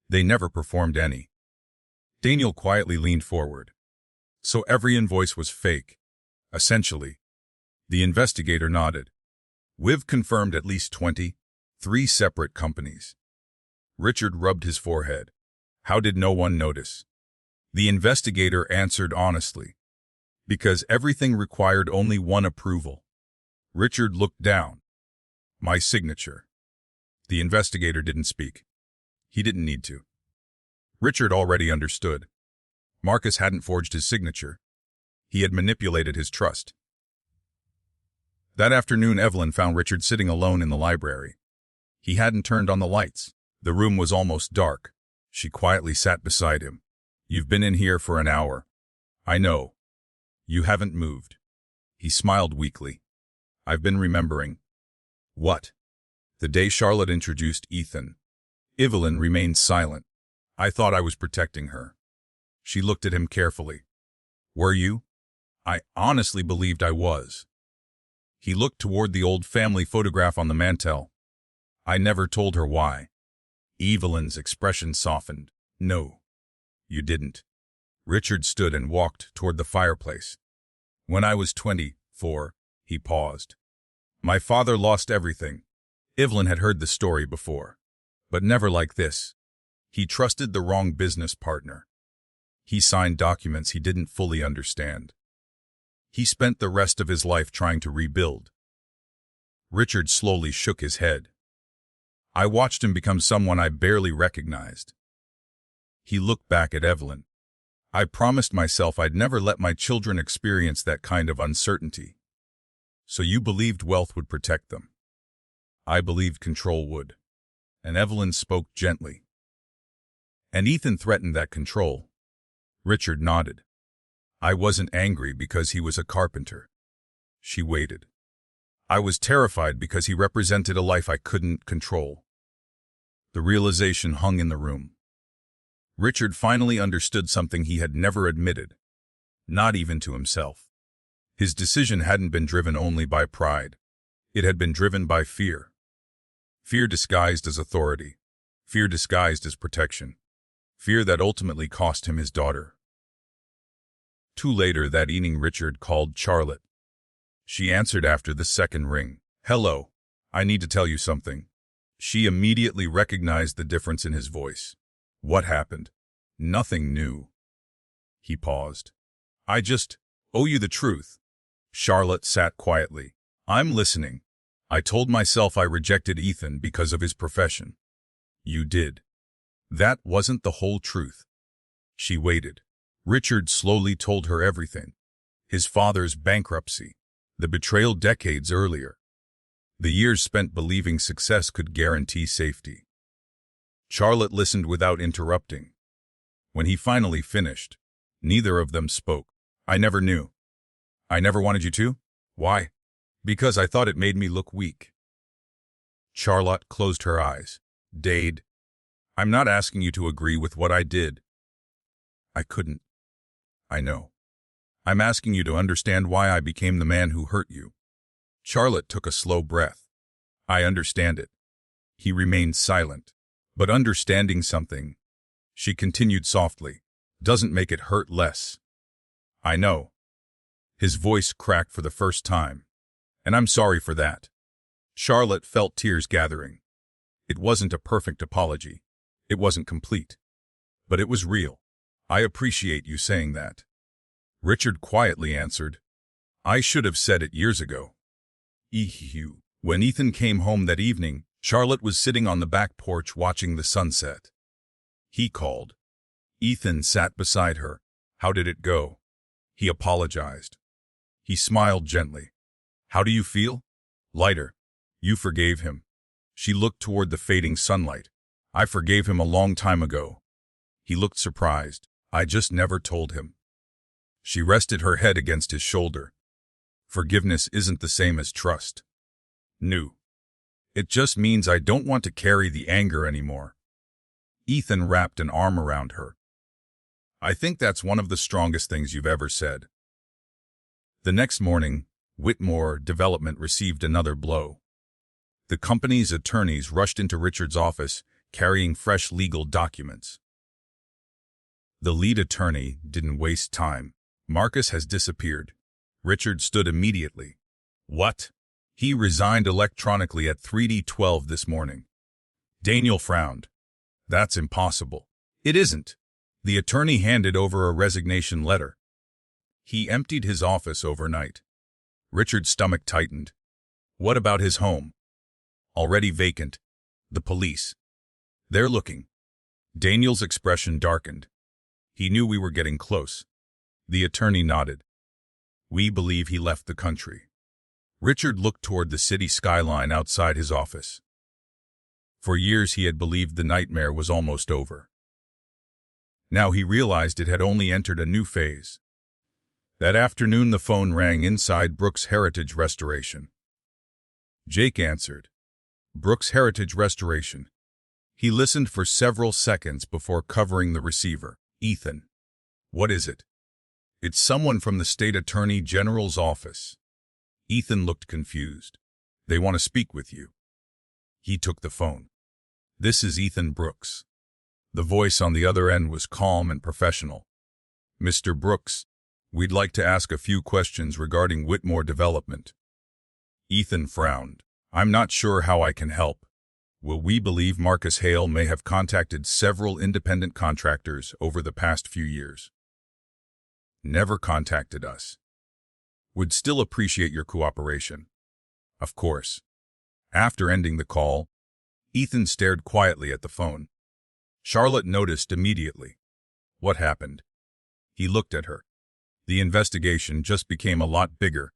They never performed any. Daniel quietly leaned forward. So every invoice was fake. Essentially. The investigator nodded. We've confirmed at least 23 separate companies. Richard rubbed his forehead. How did no one notice? The investigator answered honestly. Because everything required only one approval. Richard looked down. My signature. The investigator didn't speak. He didn't need to. Richard already understood. Marcus hadn't forged his signature. He had manipulated his trust. That afternoon, Evelyn found Richard sitting alone in the library. He hadn't turned on the lights. The room was almost dark. She quietly sat beside him. You've been in here for an hour. I know. You haven't moved. He smiled weakly. I've been remembering. What? The day Charlotte introduced Ethan. Evelyn remained silent. I thought I was protecting her. She looked at him carefully. Were you? I honestly believed I was. He looked toward the old family photograph on the mantel. I never told her why. Evelyn's expression softened. No, you didn't. Richard stood and walked toward the fireplace. When I was 24, he paused. My father lost everything. Evelyn had heard the story before, but never like this. He trusted the wrong business partner. He signed documents he didn't fully understand. He spent the rest of his life trying to rebuild. Richard slowly shook his head. I watched him become someone I barely recognized. He looked back at Evelyn. I promised myself I'd never let my children experience that kind of uncertainty. So you believed wealth would protect them. I believed control would. And Evelyn spoke gently. And Ethan threatened that control. Richard nodded. I wasn't angry because he was a carpenter. She waited. I was terrified because he represented a life I couldn't control. The realization hung in the room. Richard finally understood something he had never admitted, not even to himself. His decision hadn't been driven only by pride. It had been driven by fear. Fear disguised as authority. Fear disguised as protection. Fear that ultimately cost him his daughter. Too later that evening Richard called Charlotte. She answered after the second ring. Hello, I need to tell you something. She immediately recognized the difference in his voice. What happened? Nothing new. He paused. I just owe you the truth. Charlotte sat quietly. I'm listening. I told myself I rejected Ethan because of his profession. You did. That wasn't the whole truth. She waited. Richard slowly told her everything. His father's bankruptcy. The betrayal decades earlier. The years spent believing success could guarantee safety. Charlotte listened without interrupting. When he finally finished, neither of them spoke. I never knew. I never wanted you to? Why? Because I thought it made me look weak. Charlotte closed her eyes. Dade, I'm not asking you to agree with what I did. I couldn't. I know. I'm asking you to understand why I became the man who hurt you. Charlotte took a slow breath. I understand it. He remained silent. But understanding something, she continued softly, doesn't make it hurt less. I know. His voice cracked for the first time. And I'm sorry for that. Charlotte felt tears gathering. It wasn't a perfect apology. It wasn't complete. But it was real. I appreciate you saying that. Richard quietly answered, I should have said it years ago. When Ethan came home that evening, Charlotte was sitting on the back porch watching the sunset. He called. Ethan sat beside her. How did it go? He apologized. He smiled gently. How do you feel? Lighter. You forgave him. She looked toward the fading sunlight. I forgave him a long time ago. He looked surprised. I just never told him. She rested her head against his shoulder. Forgiveness isn't the same as trust. No. It just means I don't want to carry the anger anymore. Ethan wrapped an arm around her. I think that's one of the strongest things you've ever said. The next morning, Whitmore Development received another blow. The company's attorneys rushed into Richard's office, carrying fresh legal documents. The lead attorney didn't waste time. Marcus has disappeared. Richard stood immediately. What? He resigned electronically at 3:12 this morning. Daniel frowned. That's impossible. It isn't. The attorney handed over a resignation letter. He emptied his office overnight. Richard's stomach tightened. What about his home? Already vacant. The police. They're looking. Daniel's expression darkened. He knew we were getting close. The attorney nodded. We believe he left the country. Richard looked toward the city skyline outside his office. For years he had believed the nightmare was almost over. Now he realized it had only entered a new phase. That afternoon the phone rang inside Brooks Heritage Restoration. Jake answered. Brooks Heritage Restoration. He listened for several seconds before covering the receiver. Ethan. What is it? It's someone from the State Attorney General's office. Ethan looked confused. They want to speak with you. He took the phone. "This is Ethan Brooks." The voice on the other end was calm and professional. "Mr. Brooks, we'd like to ask a few questions regarding Whitmore development." Ethan frowned. "I'm not sure how I can help. Well, we believe Marcus Hale may have contacted several independent contractors over the past few years. Never contacted us. Would still appreciate your cooperation." "Of course." After ending the call, Ethan stared quietly at the phone. Charlotte noticed immediately. What happened? He looked at her. The investigation just became a lot bigger.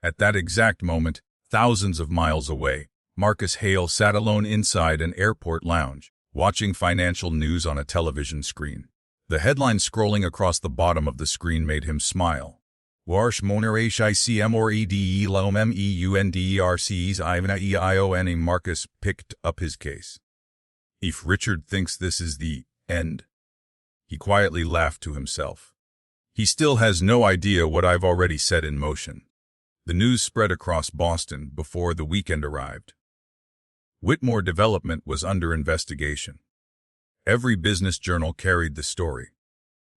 At that exact moment, thousands of miles away, Marcus Hale sat alone inside an airport lounge, watching financial news on a television screen. The headline scrolling across the bottom of the screen made him smile. Warsh MonerhicmoredileumeuNdercs Marcus picked up his case. "If Richard thinks this is the end," he quietly laughed to himself, "he still has no idea what I've already set in motion." The news spread across Boston before the weekend arrived. Whitmore development was under investigation. Every business journal carried the story.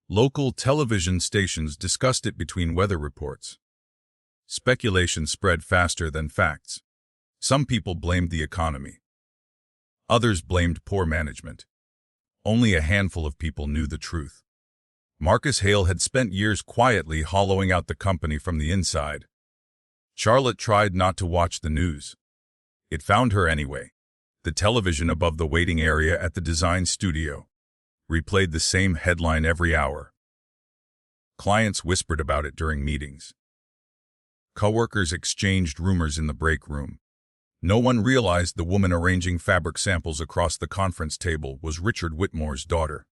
Local television stations discussed it between weather reports. Speculation spread faster than facts. Some people blamed the economy. Others blamed poor management. Only a handful of people knew the truth. Marcus Hale had spent years quietly hollowing out the company from the inside. Charlotte tried not to watch the news. It found her anyway. The television above the waiting area at the design studio replayed the same headline every hour. Clients whispered about it during meetings. Coworkers exchanged rumors in the break room. No one realized the woman arranging fabric samples across the conference table was Richard Whitmore's daughter.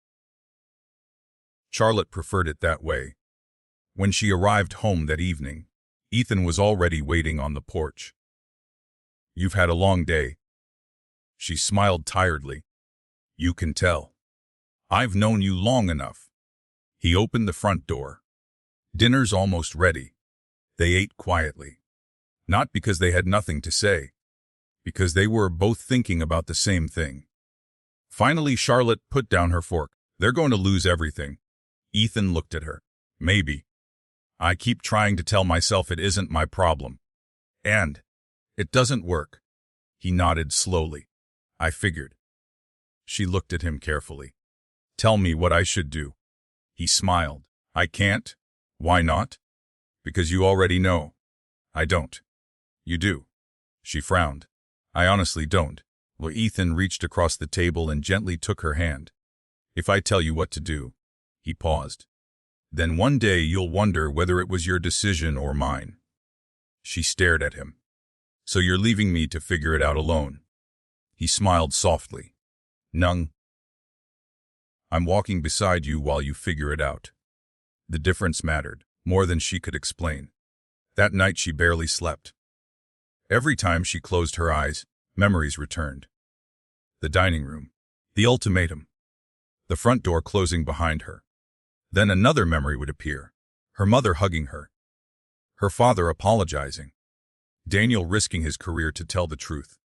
Charlotte preferred it that way. When she arrived home that evening, Ethan was already waiting on the porch. "You've had a long day." She smiled tiredly. "You can tell. I've known you long enough." He opened the front door. "Dinner's almost ready." They ate quietly. Not because they had nothing to say, because they were both thinking about the same thing. Finally, Charlotte put down her fork. "They're going to lose everything." Ethan looked at her. "Maybe. I keep trying to tell myself it isn't my problem. And it doesn't work." He nodded slowly. "I figured." She looked at him carefully. "Tell me what I should do." He smiled. "I can't." "Why not?" "Because you already know." "I don't." "You do." She frowned. "I honestly don't." Well, Ethan reached across the table and gently took her hand. "If I tell you what to do." He paused. "Then one day you'll wonder whether it was your decision or mine." She stared at him. "So you're leaving me to figure it out alone?" He smiled softly. "Nung. I'm walking beside you while you figure it out." The difference mattered, more than she could explain. That night she barely slept. Every time she closed her eyes, memories returned. The dining room. The ultimatum. The front door closing behind her. Then another memory would appear. Her mother hugging her. Her father apologizing. Daniel risking his career to tell the truth.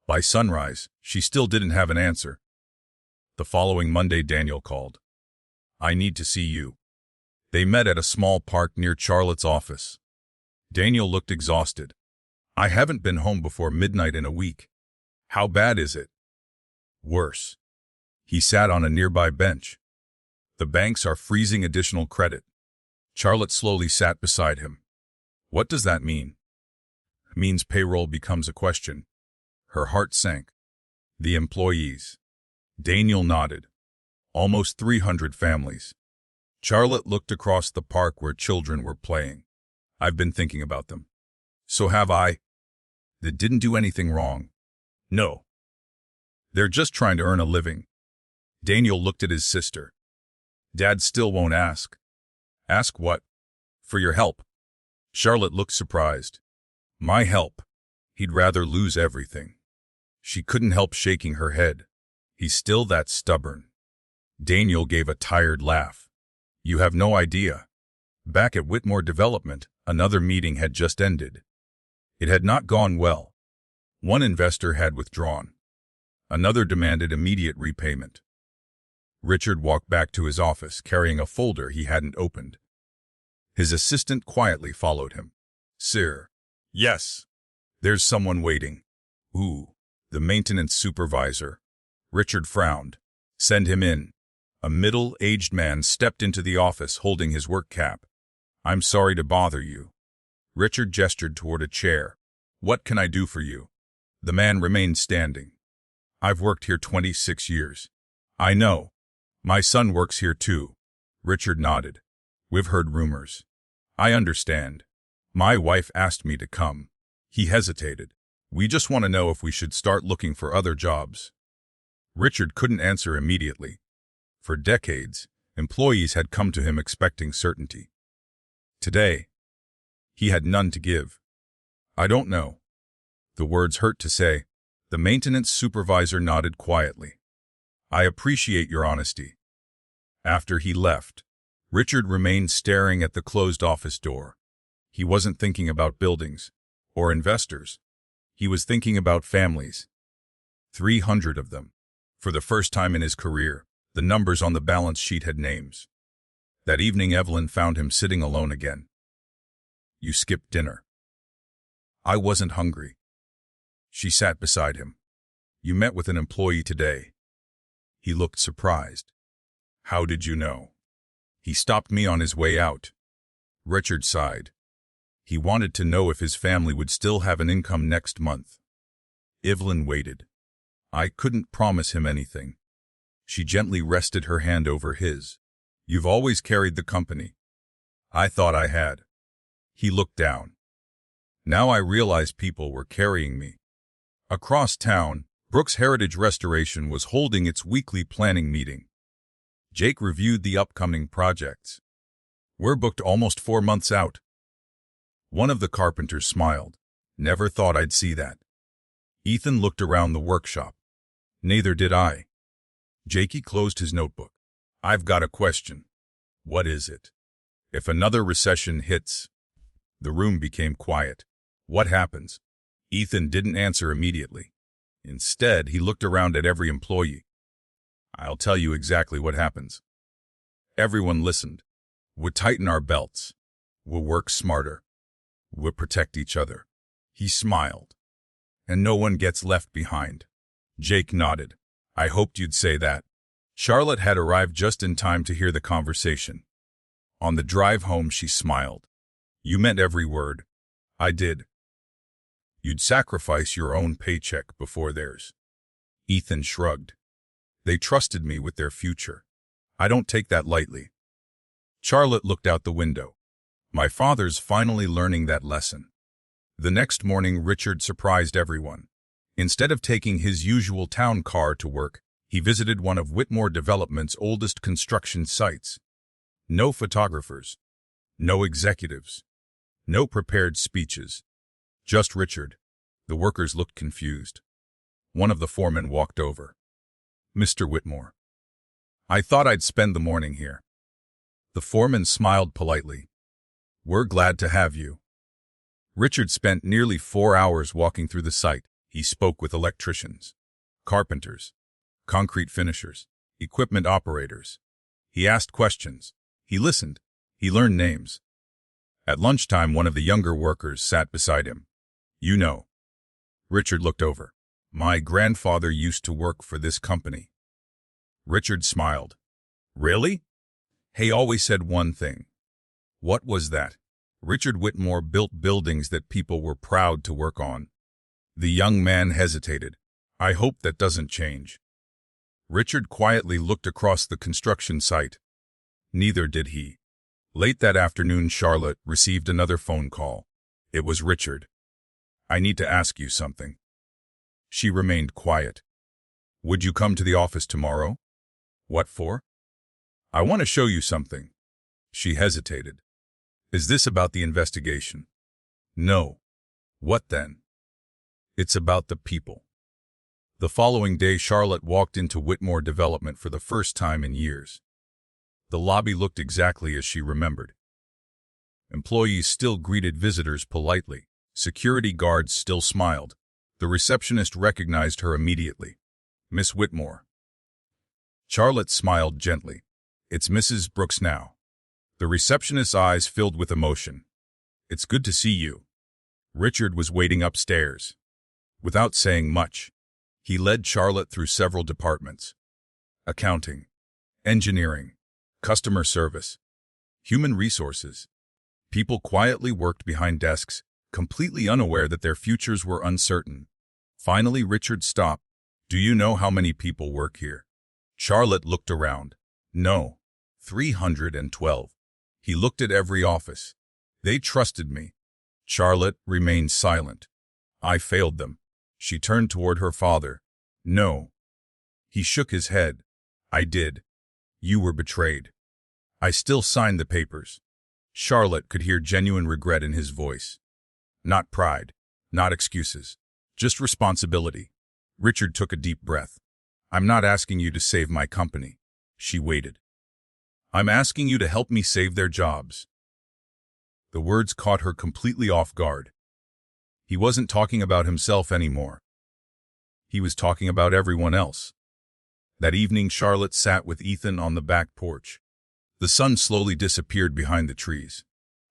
By sunrise, she still didn't have an answer. The following Monday, Daniel called. "I need to see you." They met at a small park near Charlotte's office. Daniel looked exhausted. "I haven't been home before midnight in a week." "How bad is it?" "Worse." He sat on a nearby bench. "The banks are freezing additional credit." Charlotte slowly sat beside him. "What does that mean?" "It means payroll becomes a question." Her heart sank. "The employees." Daniel nodded. "Almost 300 families." Charlotte looked across the park where children were playing. "I've been thinking about them." "So have I." "They didn't do anything wrong." "No. They're just trying to earn a living." Daniel looked at his sister. "Dad still won't ask." "Ask what?" "For your help." Charlotte looked surprised. "My help?" He'd rather lose everything. She couldn't help shaking her head. "He's still that stubborn." Daniel gave a tired laugh. "You have no idea." Back at Whitmore Development, another meeting had just ended. It had not gone well. One investor had withdrawn. Another demanded immediate repayment. Richard walked back to his office, carrying a folder he hadn't opened. His assistant quietly followed him. "Sir." "Yes." "There's someone waiting." "Ooh." "The maintenance supervisor." Richard frowned. "Send him in." A middle-aged man stepped into the office holding his work cap. "I'm sorry to bother you." Richard gestured toward a chair. "What can I do for you?" The man remained standing. "I've worked here 26 years. "I know. My son works here too." Richard nodded. "We've heard rumors." "I understand. My wife asked me to come." He hesitated. "We just want to know if we should start looking for other jobs." Richard couldn't answer immediately. For decades, employees had come to him expecting certainty. Today, he had none to give. "I don't know." The words hurt to say. The maintenance supervisor nodded quietly. "I appreciate your honesty." After he left, Richard remained staring at the closed office door. He wasn't thinking about buildings or investors. He was thinking about families. 300 of them. For the first time in his career, the numbers on the balance sheet had names. That evening, Evelyn found him sitting alone again. "You skipped dinner." "I wasn't hungry." She sat beside him. "You met with an employee today." He looked surprised. "How did you know?" "He stopped me on his way out." Richard sighed. He wanted to know if his family would still have an income next month. Evelyn waited. "I couldn't promise him anything." She gently rested her hand over his. "You've always carried the company." "I thought I had." He looked down. "Now I realize people were carrying me." Across town, Brooks Heritage Restoration was holding its weekly planning meeting. Jake reviewed the upcoming projects. "We're booked almost 4 months out." One of the carpenters smiled. "Never thought I'd see that." Ethan looked around the workshop. "Neither did I." Jakey closed his notebook. "I've got a question." "What is it?" "If another recession hits." The room became quiet. "What happens?" Ethan didn't answer immediately. Instead, he looked around at every employee. "I'll tell you exactly what happens." Everyone listened. "We'll tighten our belts. We'll work smarter. We'll protect each other." He smiled. "And no one gets left behind." Jake nodded. "I hoped you'd say that." Charlotte had arrived just in time to hear the conversation. On the drive home, she smiled. "You meant every word." "I did." "You'd sacrifice your own paycheck before theirs." Ethan shrugged. "They trusted me with their future. I don't take that lightly." Charlotte looked out the window. "My father's finally learning that lesson." The next morning, Richard surprised everyone. Instead of taking his usual town car to work, he visited one of Whitmore Development's oldest construction sites. No photographers. No executives. No prepared speeches. Just Richard. The workers looked confused. One of the foremen walked over. "Mr. Whitmore. I thought I'd spend the morning here." The foreman smiled politely. "We're glad to have you." Richard spent nearly 4 hours walking through the site. He spoke with electricians, carpenters, concrete finishers, equipment operators. He asked questions. He listened. He learned names. At lunchtime, one of the younger workers sat beside him. "You know." Richard looked over. "My grandfather used to work for this company." Richard smiled. "Really?" He always said one thing. "What was that?" Richard Whitmore built buildings that people were proud to work on. The young man hesitated. "I hope that doesn't change." Richard quietly looked across the construction site. Neither did he. Late that afternoon, Charlotte received another phone call. It was Richard. "I need to ask you something." She remained quiet. "Would you come to the office tomorrow?" "What for?" "I want to show you something." She hesitated. "Is this about the investigation?" "No." "What then?" "It's about the people." The following day, Charlotte walked into Whitmore Development for the first time in years. The lobby looked exactly as she remembered. Employees still greeted visitors politely. Security guards still smiled. The receptionist recognized her immediately. Miss Whitmore. Charlotte smiled gently. It's Mrs. Brooks now. The receptionist's eyes filled with emotion. It's good to see you. Richard was waiting upstairs. Without saying much, he led Charlotte through several departments. Accounting, engineering, customer service, human resources. People quietly worked behind desks, completely unaware that their futures were uncertain. Finally, Richard stopped. Do you know how many people work here? Charlotte looked around. No, 312. He looked at every office. They trusted me. Charlotte remained silent. I failed them. She turned toward her father. No. He shook his head. I did. You were betrayed. I still signed the papers. Charlotte could hear genuine regret in his voice. Not pride, not excuses, just responsibility. Richard took a deep breath. I'm not asking you to save my company. She waited. I'm asking you to help me save their jobs. The words caught her completely off guard. He wasn't talking about himself anymore. He was talking about everyone else. That evening, Charlotte sat with Ethan on the back porch. The sun slowly disappeared behind the trees.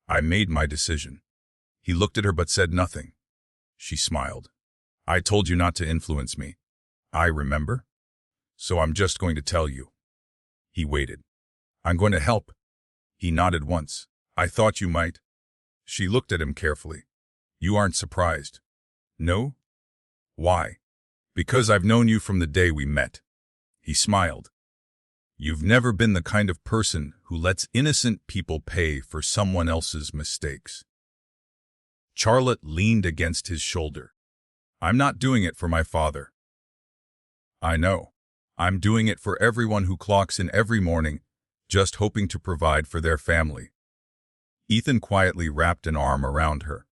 I made my decision. He looked at her but said nothing. She smiled. I told you not to influence me. I remember. So I'm just going to tell you. He waited. I'm going to help. He nodded once. I thought you might. She looked at him carefully. You aren't surprised. No? Why? Because I've known you from the day we met. He smiled. You've never been the kind of person who lets innocent people pay for someone else's mistakes. Charlotte leaned against his shoulder. I'm not doing it for my father. I know. I'm doing it for everyone who clocks in every morning, just hoping to provide for their family. Ethan quietly wrapped an arm around her.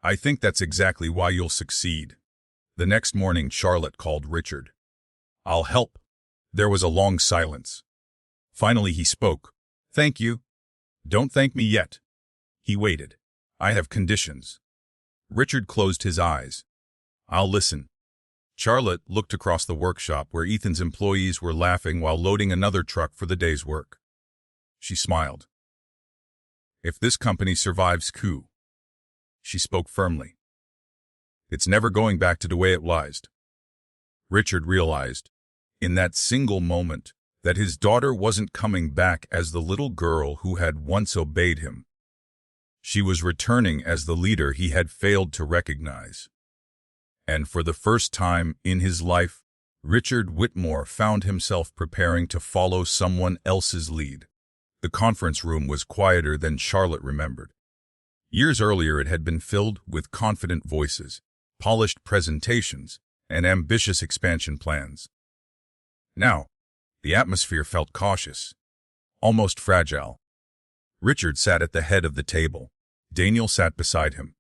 I think that's exactly why you'll succeed. The next morning, Charlotte called Richard. I'll help. There was a long silence. Finally, he spoke. Thank you. Don't thank me yet. He waited. I have conditions. Richard closed his eyes. I'll listen. Charlotte looked across the workshop where Ethan's employees were laughing while loading another truck for the day's work. She smiled. If this company survives coup, she spoke firmly, it's never going back to the way it was. Richard realized, in that single moment, that his daughter wasn't coming back as the little girl who had once obeyed him. She was returning as the leader he had failed to recognize. And for the first time in his life, Richard Whitmore found himself preparing to follow someone else's lead. The conference room was quieter than Charlotte remembered. Years earlier, it had been filled with confident voices, polished presentations, and ambitious expansion plans. Now, the atmosphere felt cautious, almost fragile. Richard sat at the head of the table. Daniel sat beside him.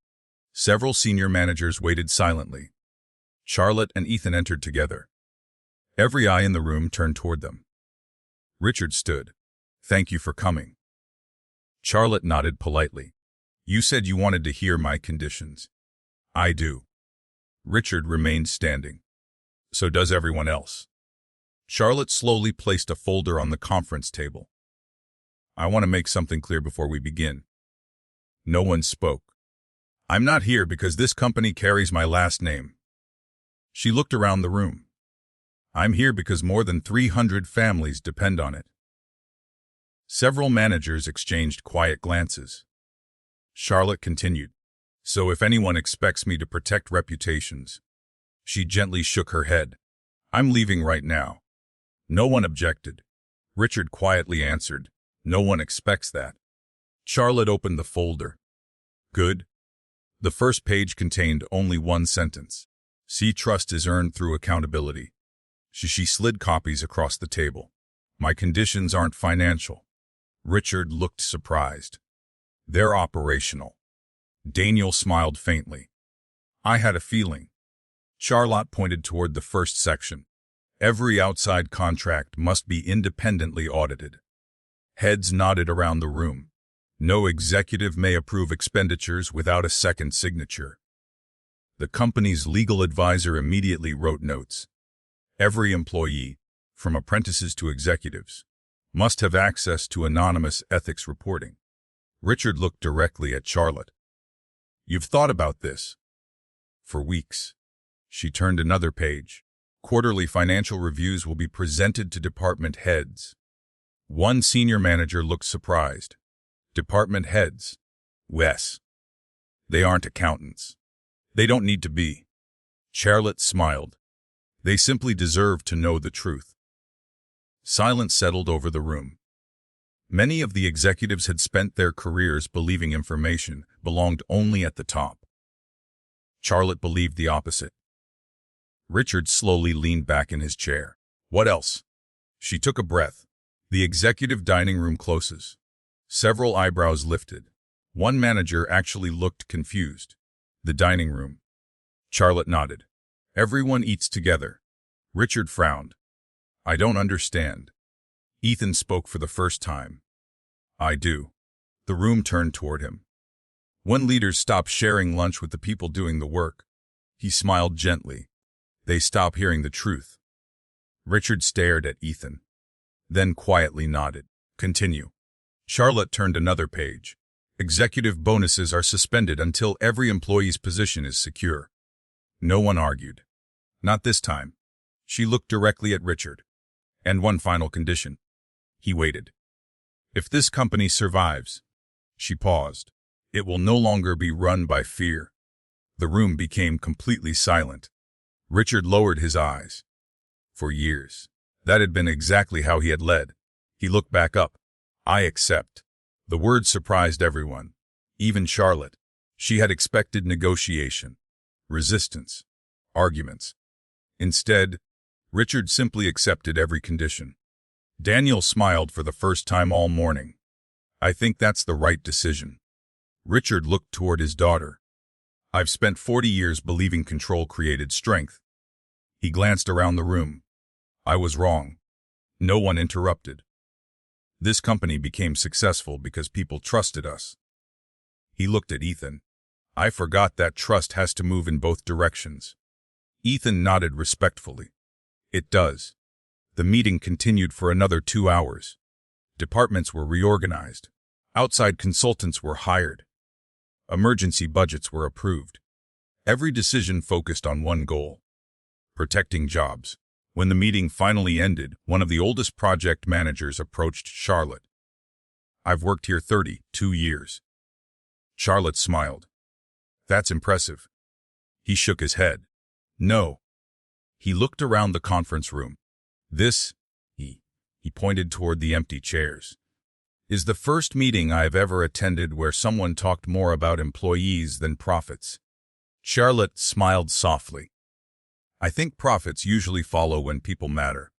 Several senior managers waited silently. Charlotte and Ethan entered together. Every eye in the room turned toward them. Richard stood. Thank you for coming. Charlotte nodded politely. You said you wanted to hear my conditions. I do. Richard remained standing. So does everyone else. Charlotte slowly placed a folder on the conference table. I want to make something clear before we begin. No one spoke. I'm not here because this company carries my last name. She looked around the room. I'm here because more than 300 families depend on it. Several managers exchanged quiet glances. Charlotte continued. So if anyone expects me to protect reputations, she gently shook her head. I'm leaving right now. No one objected. Richard quietly answered. No one expects that. Charlotte opened the folder. Good. The first page contained only one sentence. See, trust is earned through accountability. She slid copies across the table. My conditions aren't financial. Richard looked surprised. They're operational. Daniel smiled faintly. I had a feeling. Charlotte pointed toward the first section. Every outside contract must be independently audited. Heads nodded around the room. No executive may approve expenditures without a second signature. The company's legal advisor immediately wrote notes. Every employee, from apprentices to executives, must have access to anonymous ethics reporting. Richard looked directly at Charlotte. You've thought about this? For weeks. She turned another page. Quarterly financial reviews will be presented to department heads. One senior manager looked surprised. Department heads? Yes. They aren't accountants. They don't need to be. Charlotte smiled. They simply deserve to know the truth. Silence settled over the room. Many of the executives had spent their careers believing information belonged only at the top. Charlotte believed the opposite. Richard slowly leaned back in his chair. What else? She took a breath. The executive dining room closes. Several eyebrows lifted. One manager actually looked confused. The dining room. Charlotte nodded. Everyone eats together. Richard frowned. I don't understand. Ethan spoke for the first time. I do. The room turned toward him. When leaders stop sharing lunch with the people doing the work, he smiled gently. They stop hearing the truth. Richard stared at Ethan, then quietly nodded. Continue. Charlotte turned another page. Executive bonuses are suspended until every employee's position is secure. No one argued. Not this time. She looked directly at Richard. And one final condition. He waited. If this company survives, she paused, it will no longer be run by fear. The room became completely silent. Richard lowered his eyes. For years, that had been exactly how he had led. He looked back up. I accept. The word surprised everyone, even Charlotte. She had expected negotiation, resistance, arguments. Instead, Richard simply accepted every condition. Daniel smiled for the first time all morning. I think that's the right decision. Richard looked toward his daughter. I've spent 40 years believing control created strength. He glanced around the room. I was wrong. No one interrupted. This company became successful because people trusted us. He looked at Ethan. I forgot that trust has to move in both directions. Ethan nodded respectfully. It does. The meeting continued for another 2 hours. Departments were reorganized. Outside consultants were hired. Emergency budgets were approved. Every decision focused on one goal: protecting jobs. When the meeting finally ended, one of the oldest project managers approached Charlotte. I've worked here 32 years. Charlotte smiled. That's impressive. He shook his head. No. He looked around the conference room. This, he pointed toward the empty chairs, is the first meeting I've ever attended where someone talked more about employees than profits. Charlotte smiled softly. I think profits usually follow when people matter.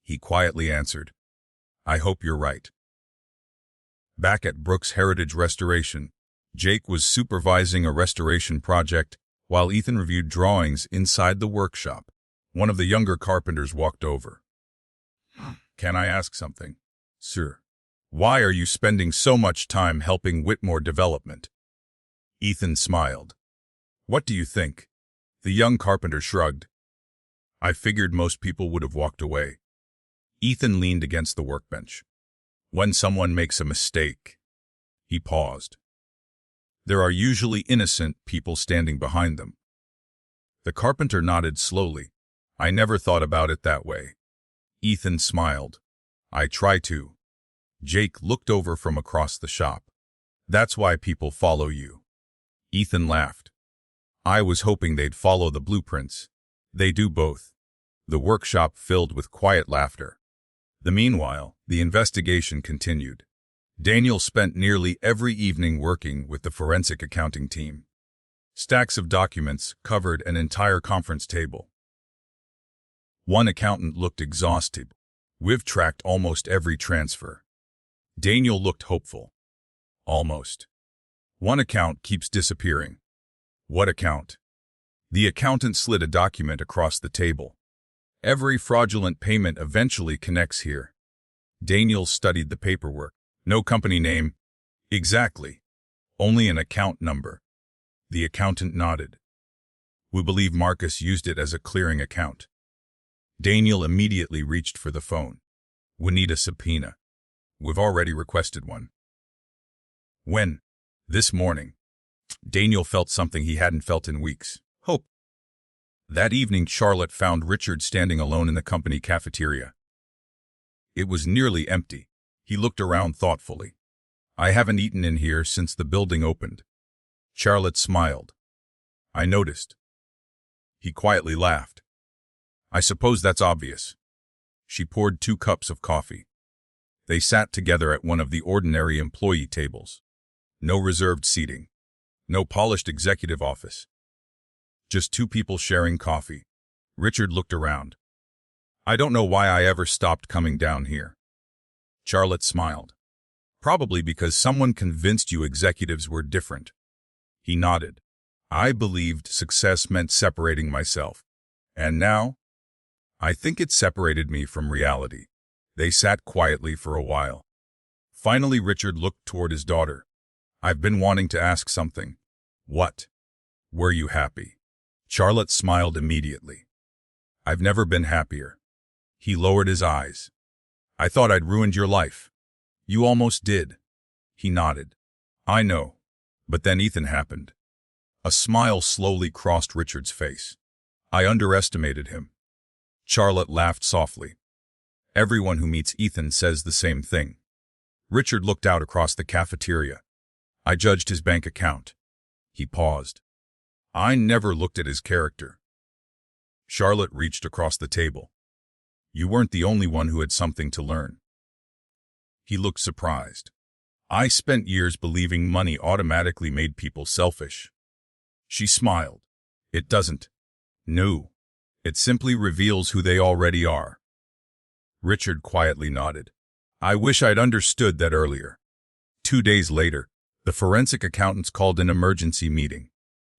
He quietly answered, I hope you're right. Back at Brooks Heritage Restoration, Jake was supervising a restoration project while Ethan reviewed drawings inside the workshop. One of the younger carpenters walked over. Can I ask something? Sir. Why are you spending so much time helping Whitmore development? Ethan smiled. What do you think? The young carpenter shrugged. I figured most people would have walked away. Ethan leaned against the workbench. When someone makes a mistake, he paused. There are usually innocent people standing behind them. The carpenter nodded slowly. I never thought about it that way. Ethan smiled. I try to. Jake looked over from across the shop. That's why people follow you. Ethan laughed. I was hoping they'd follow the blueprints. They do both. The workshop filled with quiet laughter. Meanwhile, the investigation continued. Daniel spent nearly every evening working with the forensic accounting team. Stacks of documents covered an entire conference table. One accountant looked exhausted. We've tracked almost every transfer. Daniel looked hopeful. Almost. One account keeps disappearing. What account? The accountant slid a document across the table. Every fraudulent payment eventually connects here. Daniel studied the paperwork. No company name. Exactly. Only an account number. The accountant nodded. We believe Marcus used it as a clearing account. Daniel immediately reached for the phone. We need a subpoena. We've already requested one. When? This morning. Daniel felt something he hadn't felt in weeks. Hope. That evening, Charlotte found Richard standing alone in the company cafeteria. It was nearly empty. He looked around thoughtfully. I haven't eaten in here since the building opened. Charlotte smiled. I noticed. He quietly laughed. I suppose that's obvious. She poured 2 cups of coffee. They sat together at one of the ordinary employee tables. No reserved seating. No polished executive office. Just 2 people sharing coffee. Richard looked around. I don't know why I ever stopped coming down here. Charlotte smiled. Probably because someone convinced you executives were different. He nodded. I believed success meant separating myself. And now? I think it separated me from reality. They sat quietly for a while. Finally, Richard looked toward his daughter. I've been wanting to ask something. What? Were you happy? Charlotte smiled immediately. I've never been happier. He lowered his eyes. I thought I'd ruined your life. You almost did. He nodded. I know. But then Ethan happened. A smile slowly crossed Richard's face. I underestimated him. Charlotte laughed softly. Everyone who meets Ethan says the same thing. Richard looked out across the cafeteria. I judged his bank account. He paused. I never looked at his character. Charlotte reached across the table. You weren't the only one who had something to learn. He looked surprised. I spent years believing money automatically made people selfish. She smiled. It doesn't. No. It simply reveals who they already are. Richard quietly nodded. I wish I'd understood that earlier. 2 days later, the forensic accountants called an emergency meeting.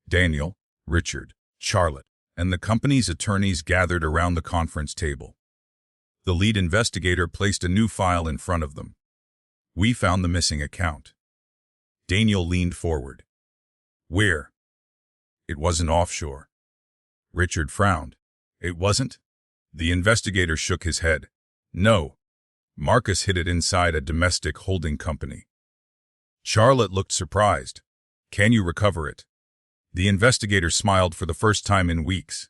Daniel, Richard, Charlotte, and the company's attorneys gathered around the conference table. The lead investigator placed a new file in front of them. We found the missing account. Daniel leaned forward. Where? It wasn't offshore. Richard frowned. It wasn't? The investigator shook his head. No. Marcus hid it inside a domestic holding company. Charlotte looked surprised. Can you recover it? The investigator smiled for the first time in weeks.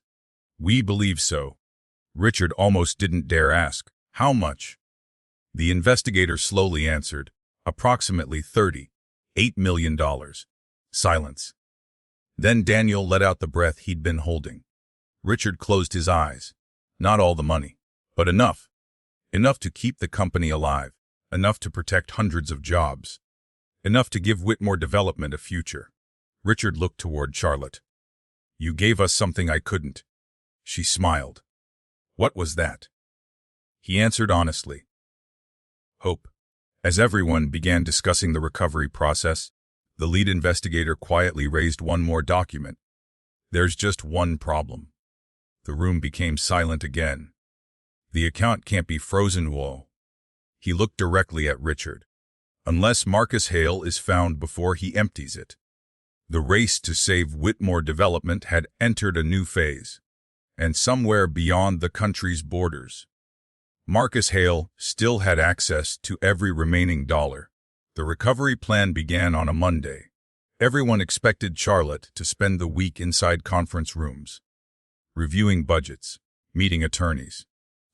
We believe so. Richard almost didn't dare ask. How much? The investigator slowly answered. Approximately $38 million. Silence. Then Daniel let out the breath he'd been holding. Richard closed his eyes. Not all the money, but enough. Enough to keep the company alive. Enough to protect hundreds of jobs. Enough to give Whitmore Development a future. Richard looked toward Charlotte. You gave us something I couldn't. She smiled. What was that? He answered honestly. Hope. As everyone began discussing the recovery process, the lead investigator quietly raised one more document. There's just one problem. The room became silent again. The account can't be frozen, whoa. He looked directly at Richard. Unless Marcus Hale is found before he empties it. The race to save Whitmore Development had entered a new phase. And somewhere beyond the country's borders, Marcus Hale still had access to every remaining dollar. The recovery plan began on a Monday. Everyone expected Charlotte to spend the week inside conference rooms, reviewing budgets, meeting attorneys,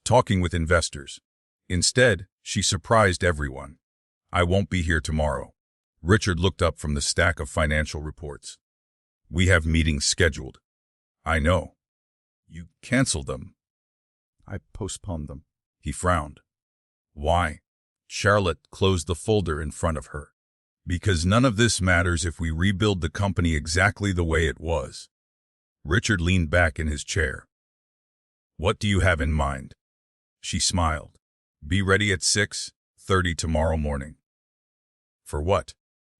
talking with investors. Instead, she surprised everyone. I won't be here tomorrow. Richard looked up from the stack of financial reports. We have meetings scheduled. I know. You canceled them. I postponed them. He frowned. Why? Charlotte closed the folder in front of her. Because none of this matters if we rebuild the company exactly the way it was. Richard leaned back in his chair. What do you have in mind? She smiled. Be ready at 6:30 tomorrow morning. For what?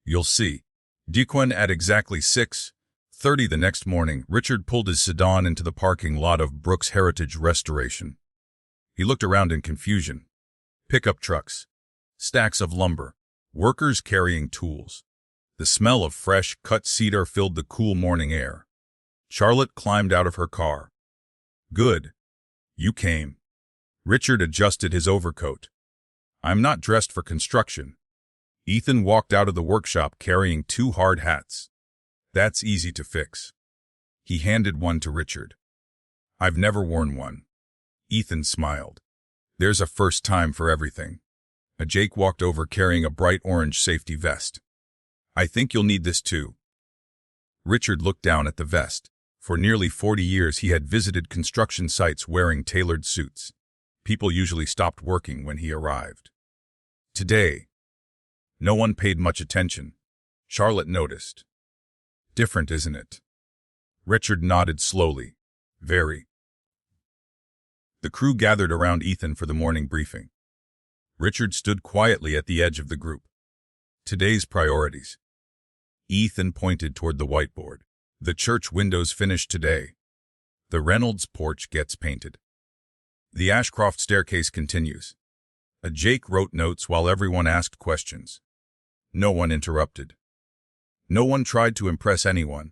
You'll see. Dequan at exactly 6:30 the next morning, Richard pulled his sedan into the parking lot of Brooks Heritage Restoration. He looked around in confusion. Pickup trucks, stacks of lumber, workers carrying tools. The smell of fresh, cut cedar filled the cool morning air. Charlotte climbed out of her car. Good. You came. Richard adjusted his overcoat. I'm not dressed for construction. Ethan walked out of the workshop carrying 2 hard hats. That's easy to fix. He handed one to Richard. I've never worn one. Ethan smiled. There's a first time for everything. Jake walked over carrying a bright orange safety vest. I think you'll need this too. Richard looked down at the vest. For nearly 40 years he had visited construction sites wearing tailored suits. People usually stopped working when he arrived. Today, no one paid much attention. Charlotte noticed. Different, isn't it? Richard nodded slowly. Very. The crew gathered around Ethan for the morning briefing. Richard stood quietly at the edge of the group. Today's priorities. Ethan pointed toward the whiteboard. The church windows finished today. The Reynolds porch gets painted. The Ashcroft staircase continues. Jake wrote notes while everyone asked questions. No one interrupted. No one tried to impress anyone.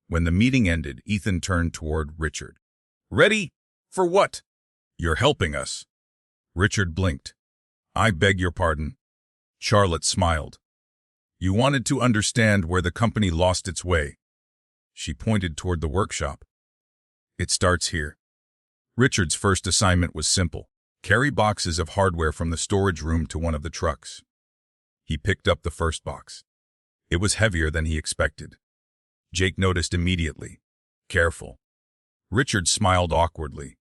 When the meeting ended, Ethan turned toward Richard. Ready? For what? You're helping us. Richard blinked. I beg your pardon. Charlotte smiled. You wanted to understand where the company lost its way. She pointed toward the workshop. It starts here. Richard's first assignment was simple. Carry boxes of hardware from the storage room to one of the trucks. He picked up the first box. It was heavier than he expected. Jake noticed immediately. Careful. Richard smiled awkwardly.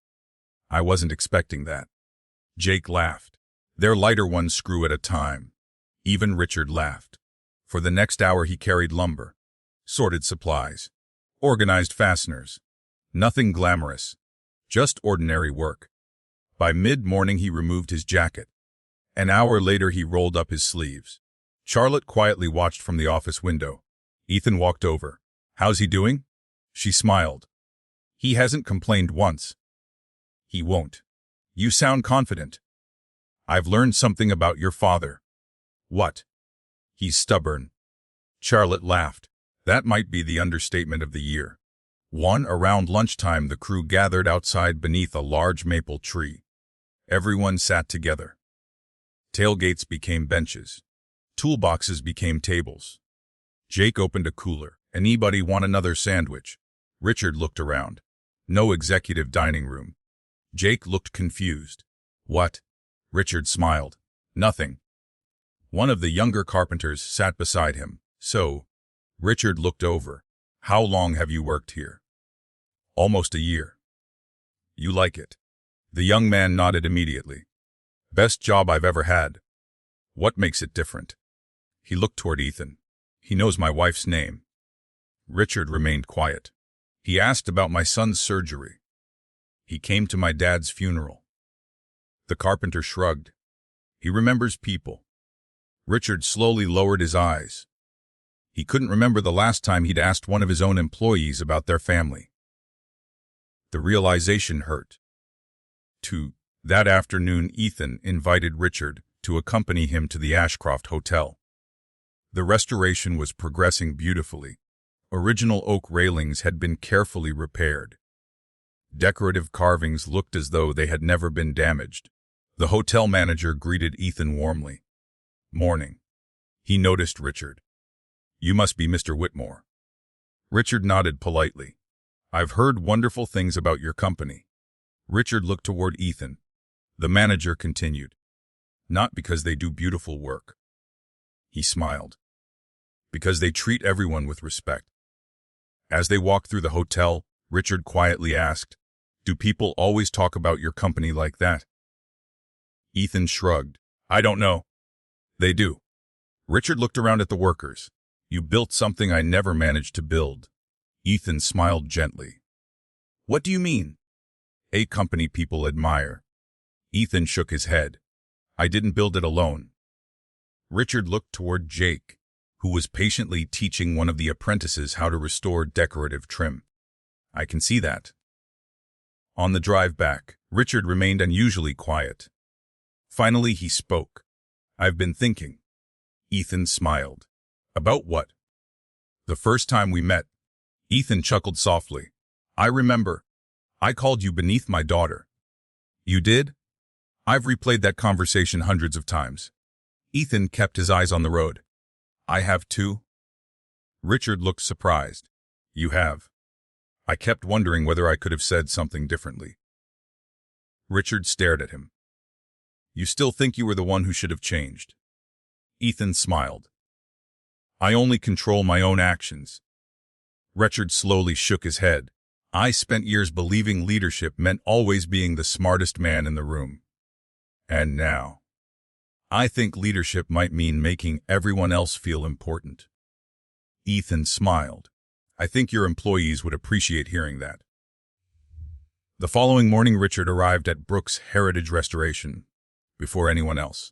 I wasn't expecting that. Jake laughed. They're lighter one screw at a time. Even Richard laughed. For the next hour he carried lumber, sorted supplies, organized fasteners. Nothing glamorous, just ordinary work. By mid-morning he removed his jacket. An hour later he rolled up his sleeves. Charlotte quietly watched from the office window. Ethan walked over. How's he doing? She smiled. He hasn't complained once. He won't. You sound confident. I've learned something about your father. What? He's stubborn. Charlotte laughed. That might be the understatement of the year. Around lunchtime the crew gathered outside beneath a large maple tree. Everyone sat together. Tailgates became benches. Toolboxes became tables. Jake opened a cooler. Anybody want another sandwich? Richard looked around. No executive dining room. Jake looked confused. What? Richard smiled. Nothing. One of the younger carpenters sat beside him. So, Richard looked over. How long have you worked here? Almost a year. You like it? The young man nodded immediately. Best job I've ever had. What makes it different? He looked toward Ethan. He knows my wife's name. Richard remained quiet. He asked about my son's surgery. He came to my dad's funeral. The carpenter shrugged. He remembers people. Richard slowly lowered his eyes. He couldn't remember the last time he'd asked one of his own employees about their family. The realization hurt. That afternoon, Ethan invited Richard to accompany him to the Ashcroft Hotel. The restoration was progressing beautifully. Original oak railings had been carefully repaired. Decorative carvings looked as though they had never been damaged. The hotel manager greeted Ethan warmly. Morning. He noticed Richard. You must be Mr. Whitmore. Richard nodded politely. I've heard wonderful things about your company. Richard looked toward Ethan. The manager continued. Not because they do beautiful work. He smiled. Because they treat everyone with respect. As they walked through the hotel, Richard quietly asked, Do people always talk about your company like that? Ethan shrugged. I don't know. They do. Richard looked around at the workers. You built something I never managed to build. Ethan smiled gently. What do you mean? A company people admire. Ethan shook his head. I didn't build it alone. Richard looked toward Jake, who was patiently teaching one of the apprentices how to restore decorative trim. I can see that. On the drive back, Richard remained unusually quiet. Finally, he spoke. I've been thinking. Ethan smiled. About what? The first time we met. Ethan chuckled softly. I remember. I called you beneath my daughter. You did? I've replayed that conversation hundreds of times. Ethan kept his eyes on the road. I have too? Richard looked surprised. You have. I kept wondering whether I could have said something differently. Richard stared at him. You still think you were the one who should have changed? Ethan smiled. I only control my own actions. Richard slowly shook his head. I spent years believing leadership meant always being the smartest man in the room. And now, I think leadership might mean making everyone else feel important. Ethan smiled. I think your employees would appreciate hearing that. The following morning, Richard arrived at Brooks Heritage Restoration before anyone else.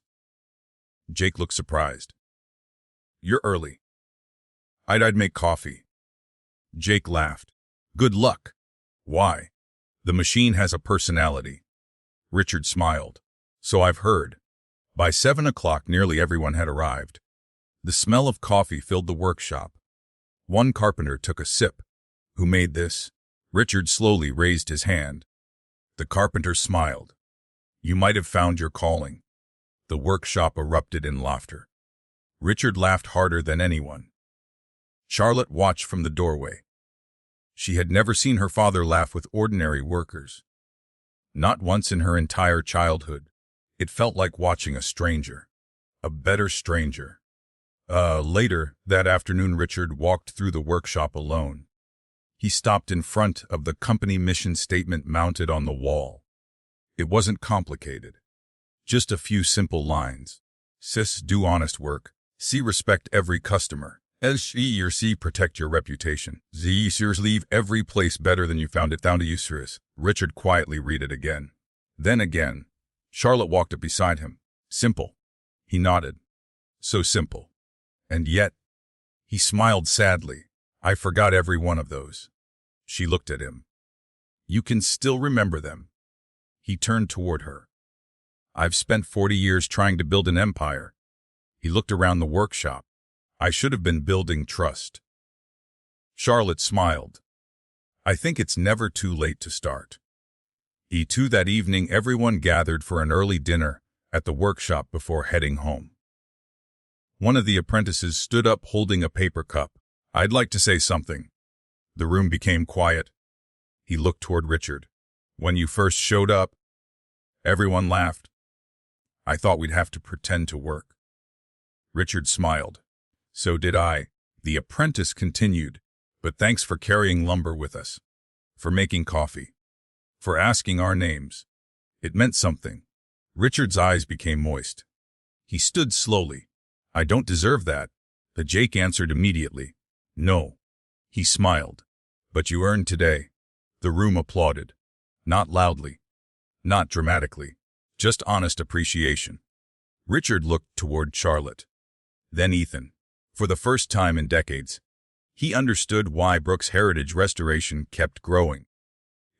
Jake looked surprised. You're early. I'd make coffee. Jake laughed. Good luck. Why? The machine has a personality. Richard smiled. So I've heard. By 7 o'clock, nearly everyone had arrived. The smell of coffee filled the workshop. One carpenter took a sip. Who made this? Richard slowly raised his hand. The carpenter smiled. You might have found your calling. The workshop erupted in laughter. Richard laughed harder than anyone. Charlotte watched from the doorway. She had never seen her father laugh with ordinary workers. Not once in her entire childhood. It felt like watching a stranger. A better stranger. Later that afternoon, Richard walked through the workshop alone. He stopped in front of the company mission statement mounted on the wall. It wasn't complicated. Just a few simple lines. Sis, do honest work. C, respect every customer. S, she or C, protect your reputation. Z, sirs, leave every place better than you found it. Down to you, sirs. Richard quietly read it again. Then again. Charlotte walked up beside him. Simple. He nodded. So simple. And yet, he smiled sadly. I forgot every one of those. She looked at him. You can still remember them. He turned toward her. I've spent 40 years trying to build an empire. He looked around the workshop. I should have been building trust. Charlotte smiled. I think it's never too late to start. E2 that evening, everyone gathered for an early dinner at the workshop before heading home. One of the apprentices stood up holding a paper cup. I'd like to say something. The room became quiet. He looked toward Richard. When you first showed up, everyone laughed. I thought we'd have to pretend to work. Richard smiled. So did I. The apprentice continued. But thanks for carrying lumber with us. For making coffee. For asking our names. It meant something. Richard's eyes became moist. He stood slowly. I don't deserve that. But Jake answered immediately. No. He smiled. But you earned today. The room applauded. Not loudly. Not dramatically. Just honest appreciation. Richard looked toward Charlotte. Then Ethan. For the first time in decades, he understood why Brooks Heritage Restoration kept growing.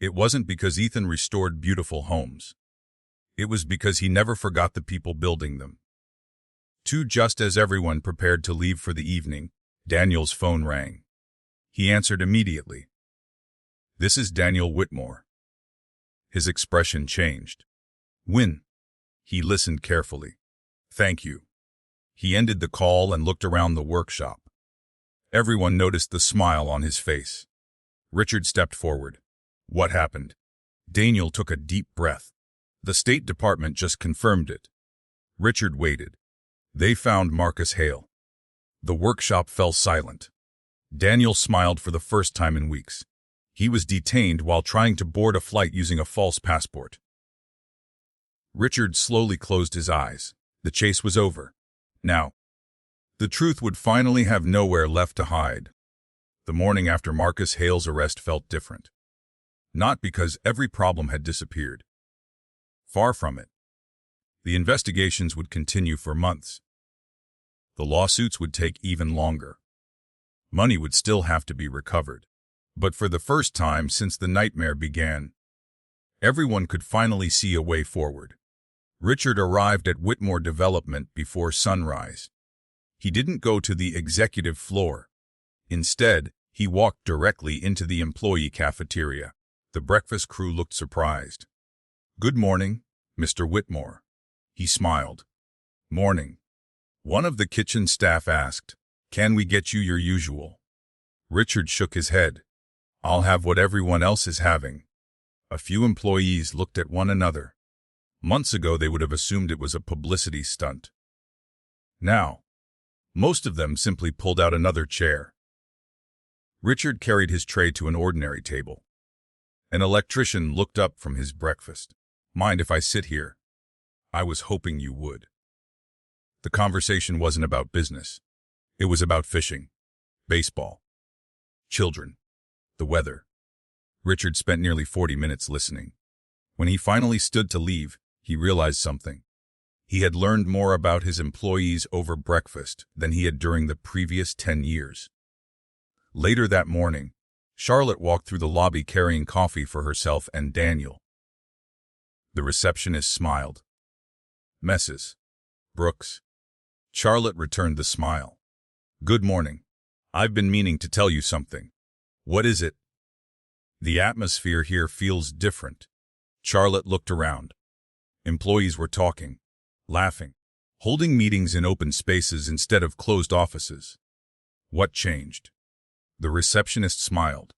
It wasn't because Ethan restored beautiful homes. It was because he never forgot the people building them. Just as everyone prepared to leave for the evening, Daniel's phone rang. He answered immediately. This is Daniel Whitmore. His expression changed. When? He listened carefully. Thank you. He ended the call and looked around the workshop. Everyone noticed the smile on his face. Richard stepped forward. What happened? Daniel took a deep breath. The State Department just confirmed it. Richard waited. They found Marcus Hale. The workshop fell silent. Daniel smiled for the first time in weeks. He was detained while trying to board a flight using a false passport. Richard slowly closed his eyes. The chase was over. Now, the truth would finally have nowhere left to hide. The morning after Marcus Hale's arrest felt different. Not because every problem had disappeared. Far from it. The investigations would continue for months. The lawsuits would take even longer. Money would still have to be recovered. But for the first time since the nightmare began, everyone could finally see a way forward. Richard arrived at Whitmore Development before sunrise. He didn't go to the executive floor. Instead, He walked directly into the employee cafeteria. The breakfast crew looked surprised. "Good morning, Mr. Whitmore." He smiled. "Morning." One of the kitchen staff asked, "Can we get you your usual?" Richard shook his head. "I'll have what everyone else is having." A few employees looked at one another. Months ago they would have assumed it was a publicity stunt. Now, most of them simply pulled out another chair. Richard carried his tray to an ordinary table. An electrician looked up from his breakfast. "Mind if I sit here?" "I was hoping you would." The conversation wasn't about business. It was about fishing, baseball, children, the weather. Richard spent nearly 40 minutes listening. When he finally stood to leave, he realized something. He had learned more about his employees over breakfast than he had during the previous 10 years. Later that morning, Charlotte walked through the lobby carrying coffee for herself and Daniel. The receptionist smiled. "Mrs. Brooks." Charlotte returned the smile. "Good morning. I've been meaning to tell you something." "What is it?" "The atmosphere here feels different." Charlotte looked around. Employees were talking, laughing, holding meetings in open spaces instead of closed offices. "What changed?" The receptionist smiled.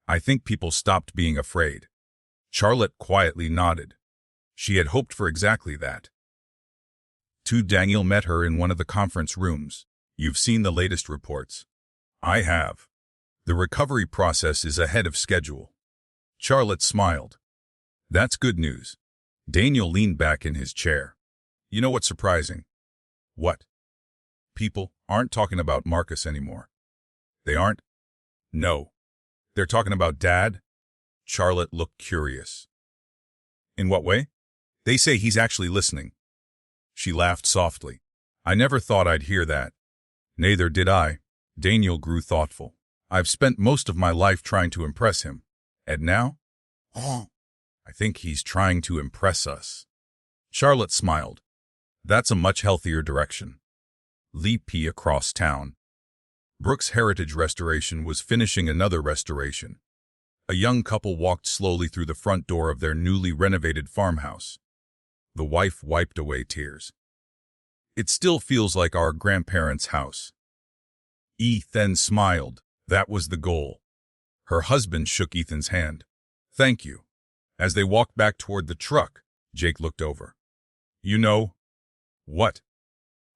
"I think people stopped being afraid." Charlotte quietly nodded. She had hoped for exactly that. Daniel met her in one of the conference rooms. "You've seen the latest reports." "I have. The recovery process is ahead of schedule." Charlotte smiled. "That's good news." Daniel leaned back in his chair. "You know what's surprising?" "What?" "People aren't talking about Marcus anymore." "They aren't?" "No. They're talking about Dad." Charlotte looked curious. "In what way?" "They say he's actually listening." She laughed softly. "I never thought I'd hear that." "Neither did I." Daniel grew thoughtful. "I've spent most of my life trying to impress him. And now? I think he's trying to impress us." Charlotte smiled. "That's a much healthier direction." P across town. Brooks Heritage Restoration was finishing another restoration. A young couple walked slowly through the front door of their newly renovated farmhouse. The wife wiped away tears. "It still feels like our grandparents' house." Ethan smiled. That was the goal. Her husband shook Ethan's hand. "Thank you." As they walked back toward the truck, Jake looked over. "You know what?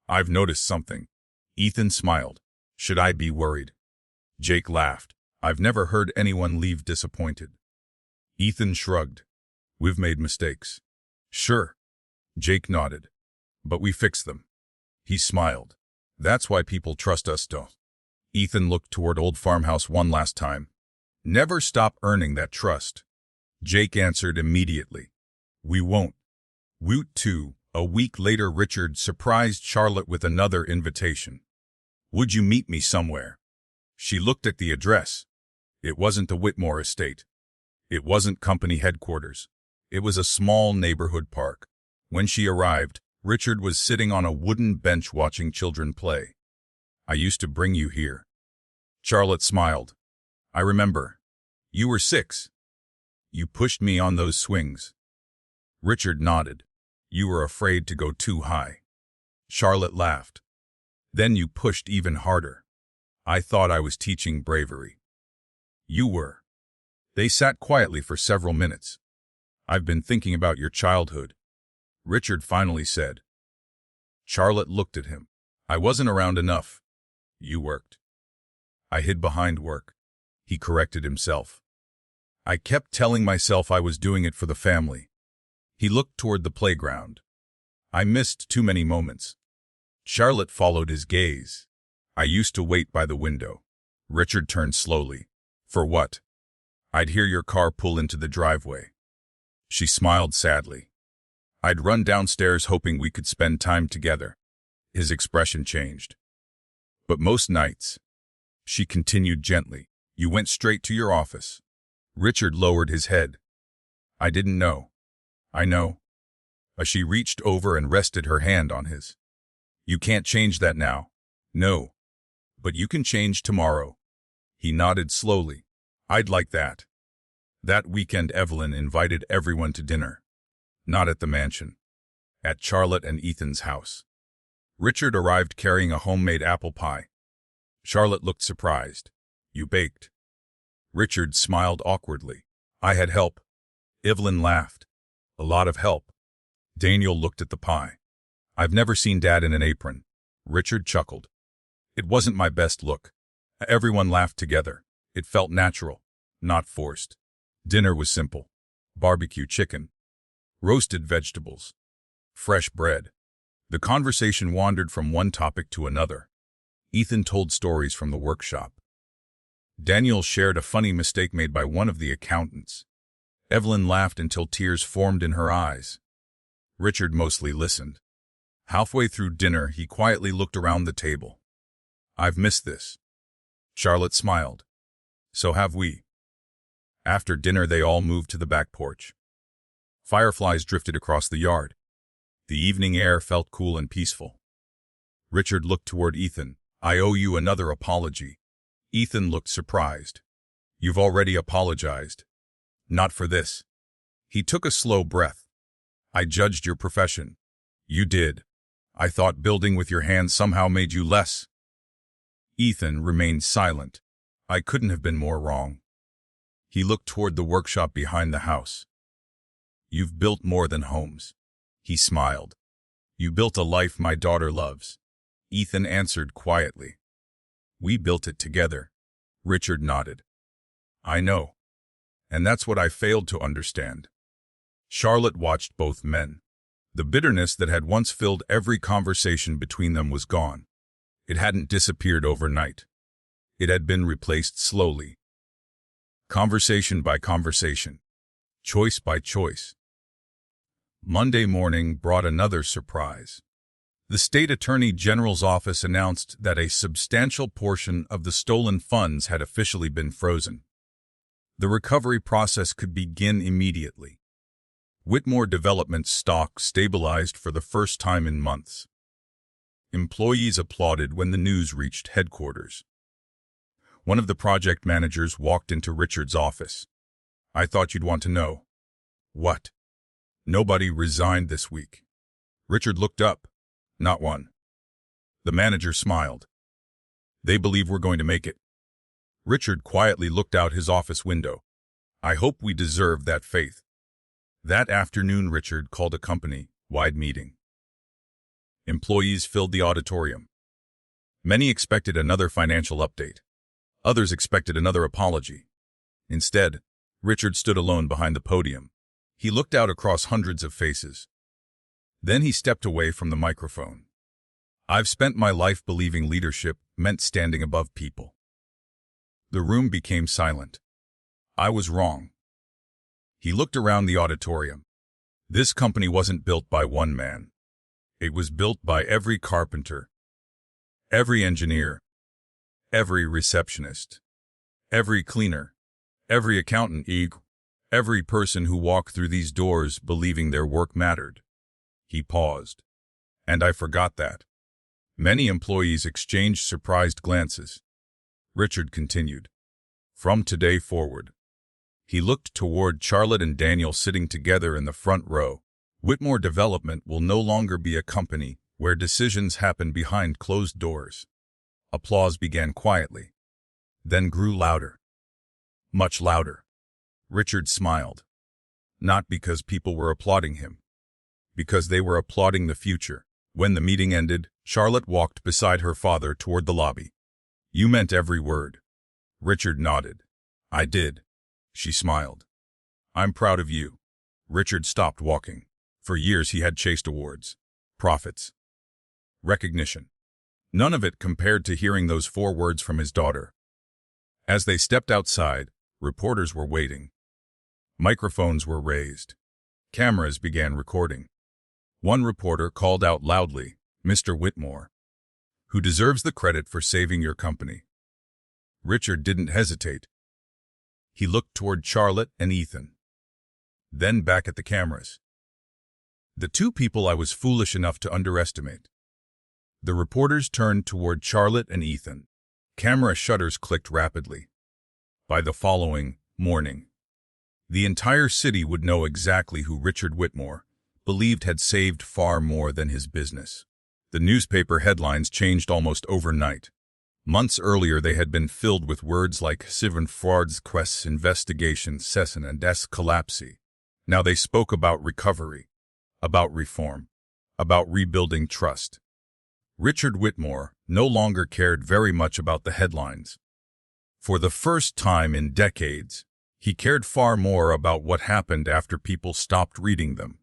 I've noticed something." Ethan smiled. "Should I be worried?" Jake laughed. "I've never heard anyone leave disappointed." Ethan shrugged. "We've made mistakes." "Sure." Jake nodded. "But we fixed them." He smiled. "That's why people trust us, though." Ethan looked toward Old Farmhouse one last time. "Never stop earning that trust." Jake answered immediately. "We won't." Woot 2. A week later, Richard surprised Charlotte with another invitation. "Would you meet me somewhere?" She looked at the address. It wasn't the Whitmore estate. It wasn't company headquarters. It was a small neighborhood park. When she arrived, Richard was sitting on a wooden bench watching children play. "I used to bring you here." Charlotte smiled. "I remember. You were 6. You pushed me on those swings." Richard nodded. "You were afraid to go too high." Charlotte laughed. "Then you pushed even harder. I thought I was teaching bravery." "You were." They sat quietly for several minutes. "I've been thinking about your childhood," Richard finally said. Charlotte looked at him. "I wasn't around enough." "You worked." "I hid behind work." He corrected himself. "I kept telling myself I was doing it for the family." He looked toward the playground. "I missed too many moments." Charlotte followed his gaze. "I used to wait by the window." Richard turned slowly. "For what?" "I'd hear your car pull into the driveway." She smiled sadly. "I'd run downstairs hoping we could spend time together." His expression changed. "But most nights," she continued gently, "you went straight to your office." Richard lowered his head. "I didn't know." "I know." She reached over and rested her hand on his. "You can't change that now." "No. But you can change tomorrow." He nodded slowly. I'd like that. That weekend Evelyn invited everyone to dinner. Not at the mansion. At Charlotte and Ethan's house. Richard arrived carrying a homemade apple pie. Charlotte looked surprised. You baked? Richard smiled awkwardly. I had help. Evelyn laughed. A lot of help. Daniel looked at the pie. I've never seen Dad in an apron. Richard chuckled. It wasn't my best look. Everyone laughed together. It felt natural, not forced. Dinner was simple. Barbecue chicken. Roasted vegetables. Fresh bread. The conversation wandered from one topic to another. Ethan told stories from the workshop. Daniel shared a funny mistake made by one of the accountants. Evelyn laughed until tears formed in her eyes. Richard mostly listened. Halfway through dinner, he quietly looked around the table. I've missed this. Charlotte smiled. So have we. After dinner, they all moved to the back porch. Fireflies drifted across the yard. The evening air felt cool and peaceful. Richard looked toward Ethan. I owe you another apology. Ethan looked surprised. You've already apologized. Not for this. He took a slow breath. I judged your profession. You did. I thought building with your hands somehow made you less. Ethan remained silent. I couldn't have been more wrong. He looked toward the workshop behind the house. You've built more than homes. He smiled. You built a life my daughter loves. Ethan answered quietly. We built it together. Richard nodded. I know. And that's what I failed to understand. Charlotte watched both men. The bitterness that had once filled every conversation between them was gone. It hadn't disappeared overnight. It had been replaced slowly. Conversation by conversation. Choice by choice. Monday morning brought another surprise. The State Attorney General's office announced that a substantial portion of the stolen funds had officially been frozen. The recovery process could begin immediately. Whitmore Development stock stabilized for the first time in months. Employees applauded when the news reached headquarters. One of the project managers walked into Richard's office. I thought you'd want to know. What? Nobody resigned this week. Richard looked up. Not one. The manager smiled. They believe we're going to make it. Richard quietly looked out his office window. I hope we deserve that faith. That afternoon, Richard called a company-wide meeting. Employees filled the auditorium. Many expected another financial update. Others expected another apology. Instead, Richard stood alone behind the podium. He looked out across hundreds of faces. Then he stepped away from the microphone. I've spent my life believing leadership meant standing above people. The room became silent. I was wrong. He looked around the auditorium. This company wasn't built by one man. It was built by every carpenter, every engineer, every receptionist, every cleaner, every accountant, every person who walked through these doors believing their work mattered. He paused. And I forgot that. Many employees exchanged surprised glances. Richard continued. From today forward. He looked toward Charlotte and Daniel sitting together in the front row. Whitmore Development will no longer be a company where decisions happen behind closed doors. Applause began quietly, then grew louder. Much louder. Richard smiled. Not because people were applauding him. Because they were applauding the future. When the meeting ended, Charlotte walked beside her father toward the lobby. You meant every word. Richard nodded. I did. She smiled. I'm proud of you. Richard stopped walking. For years he had chased awards, profits, recognition. None of it compared to hearing those 4 words from his daughter. As they stepped outside, reporters were waiting. Microphones were raised. Cameras began recording. One reporter called out loudly, Mr. Whitmore, who deserves the credit for saving your company. Richard didn't hesitate. He looked toward Charlotte and Ethan. Then back at the cameras. The 2 people I was foolish enough to underestimate. The reporters turned toward Charlotte and Ethan. Camera shutters clicked rapidly. By the following morning, the entire city would know exactly who Richard Whitmore believed had saved far more than his business. The newspaper headlines changed almost overnight. Months earlier, they had been filled with words like Sivan Fraud's Quest's investigation, Cessin and S. Collapsi. Now they spoke about recovery, about reform, about rebuilding trust. Richard Whitmore no longer cared very much about the headlines. For the first time in decades, he cared far more about what happened after people stopped reading them.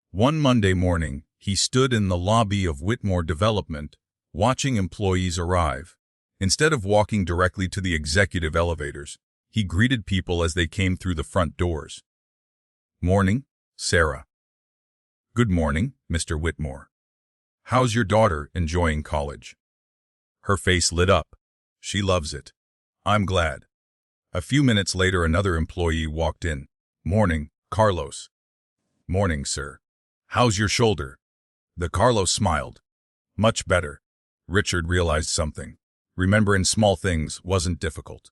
One Monday morning, he stood in the lobby of Whitmore Development, watching employees arrive. Instead of walking directly to the executive elevators, he greeted people as they came through the front doors. "Morning, Sarah." "Good morning, Mr. Whitmore. How's your daughter enjoying college?" Her face lit up. "She loves it." "I'm glad." A few minutes later, another employee walked in. "Morning, Carlos." "Morning, sir. How's your shoulder?" The Carlos smiled. "Much better." Richard realized something. Remembering small things wasn't difficult.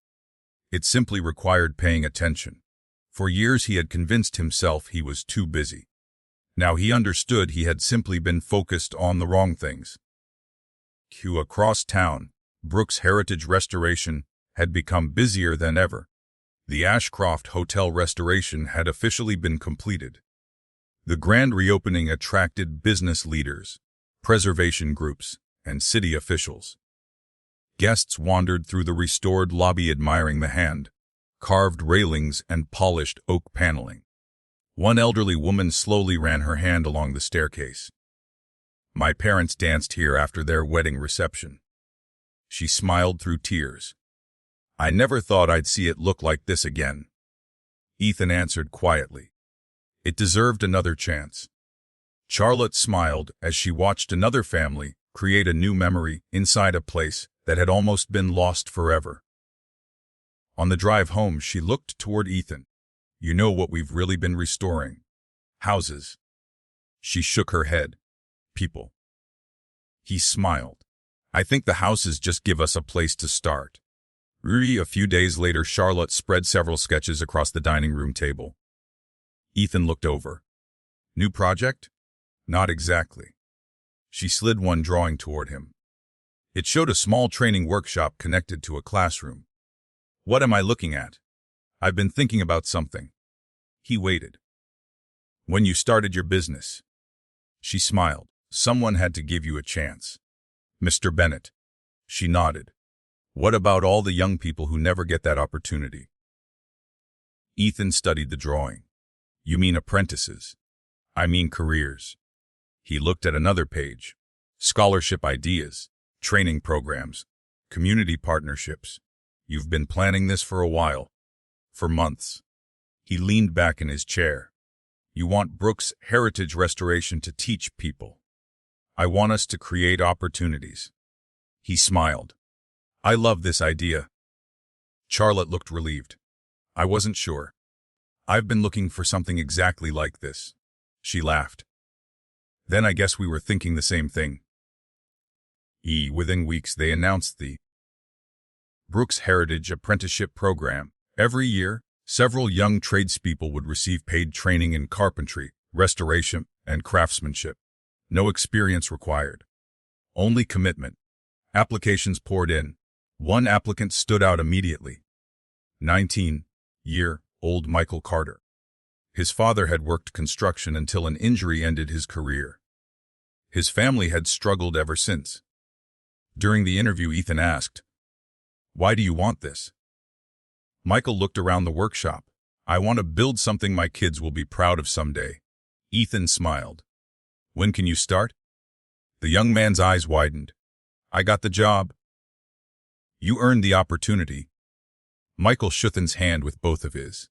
It simply required paying attention. For years he had convinced himself he was too busy. Now he understood he had simply been focused on the wrong things. Across town, Brooks Heritage Restoration had become busier than ever. The Ashcroft Hotel restoration had officially been completed. The grand reopening attracted business leaders, preservation groups, and city officials. Guests wandered through the restored lobby admiring the hand-carved railings and polished oak paneling. One elderly woman slowly ran her hand along the staircase. "My parents danced here after their wedding reception." She smiled through tears. "I never thought I'd see it look like this again." Ethan answered quietly. It deserved another chance. Charlotte smiled as she watched another family create a new memory inside a place that had almost been lost forever. On the drive home, she looked toward Ethan. "You know what we've really been restoring? Houses." She shook her head. "People." He smiled. "I think the houses just give us a place to start." A few days later, Charlotte spread several sketches across the dining room table. Ethan looked over. "New project?" "Not exactly." She slid one drawing toward him. It showed a small training workshop connected to a classroom. "What am I looking at?" "I've been thinking about something." He waited. "When you started your business." She smiled. "Someone had to give you a chance." "Mr. Bennett." She nodded. "What about all the young people who never get that opportunity?" Ethan studied the drawing. "You mean apprentices?" "I mean careers." He looked at another page. "Scholarship ideas, training programs, community partnerships. You've been planning this for a while." "For months." He leaned back in his chair. "You want Brooks Heritage Restoration to teach people. I want us to create opportunities." He smiled. "I love this idea." Charlotte looked relieved. "I wasn't sure. I've been looking for something exactly like this." She laughed. "Then I guess we were thinking the same thing." Within weeks, they announced the Brooks Heritage Apprenticeship Program. Every year, several young tradespeople would receive paid training in carpentry, restoration, and craftsmanship. No experience required. Only commitment. Applications poured in. One applicant stood out immediately. 19-year-old Michael Carter. His father had worked construction until an injury ended his career. His family had struggled ever since. During the interview, Ethan asked, "Why do you want this?" Michael looked around the workshop. "I want to build something my kids will be proud of someday." Ethan smiled. "When can you start?" The young man's eyes widened. "I got the job." "You earned the opportunity." Michael shook his hand with both of his.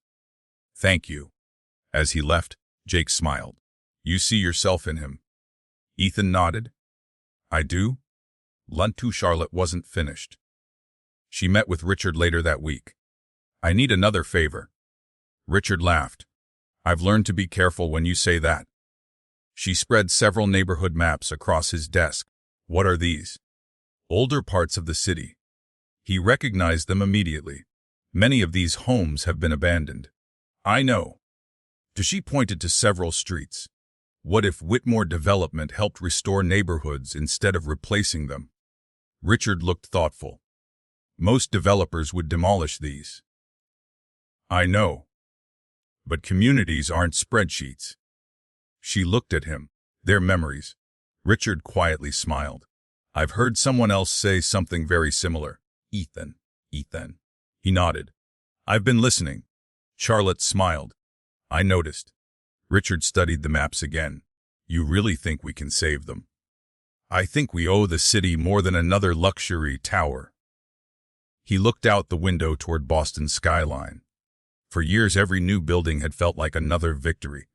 "Thank you." As he left, Jake smiled. "You see yourself in him?" Ethan nodded. "I do." Lunch. Charlotte wasn't finished. She met with Richard later that week. "I need another favor." Richard laughed. "I've learned to be careful when you say that." She spread several neighborhood maps across his desk. "What are these?" "Older parts of the city. He recognized them immediately. Many of these homes have been abandoned. I know. She pointed to several streets. What if Whitmore development helped restore neighborhoods instead of replacing them? Richard looked thoughtful. Most developers would demolish these. I know. But communities aren't spreadsheets. She looked at him. They're memories. Richard quietly smiled. I've heard someone else say something very similar. Ethan. He nodded. I've been listening. Charlotte smiled. I noticed. Richard studied the maps again. You really think we can save them? I think we owe the city more than another luxury tower. He looked out the window toward Boston's skyline. For years, every new building had felt like another victory.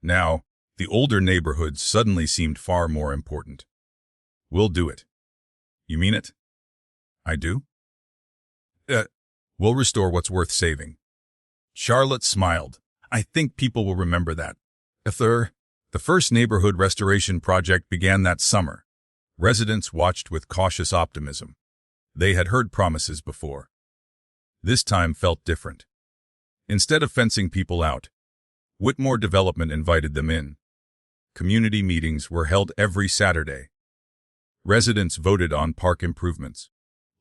Now, the older neighborhoods suddenly seemed far more important. We'll do it. You mean it? I do? We'll restore what's worth saving. Charlotte smiled. I think people will remember that. The first neighborhood restoration project began that summer. Residents watched with cautious optimism. They had heard promises before. This time felt different. Instead of fencing people out, Whitmore Development invited them in. Community meetings were held every Saturday. Residents voted on park improvements.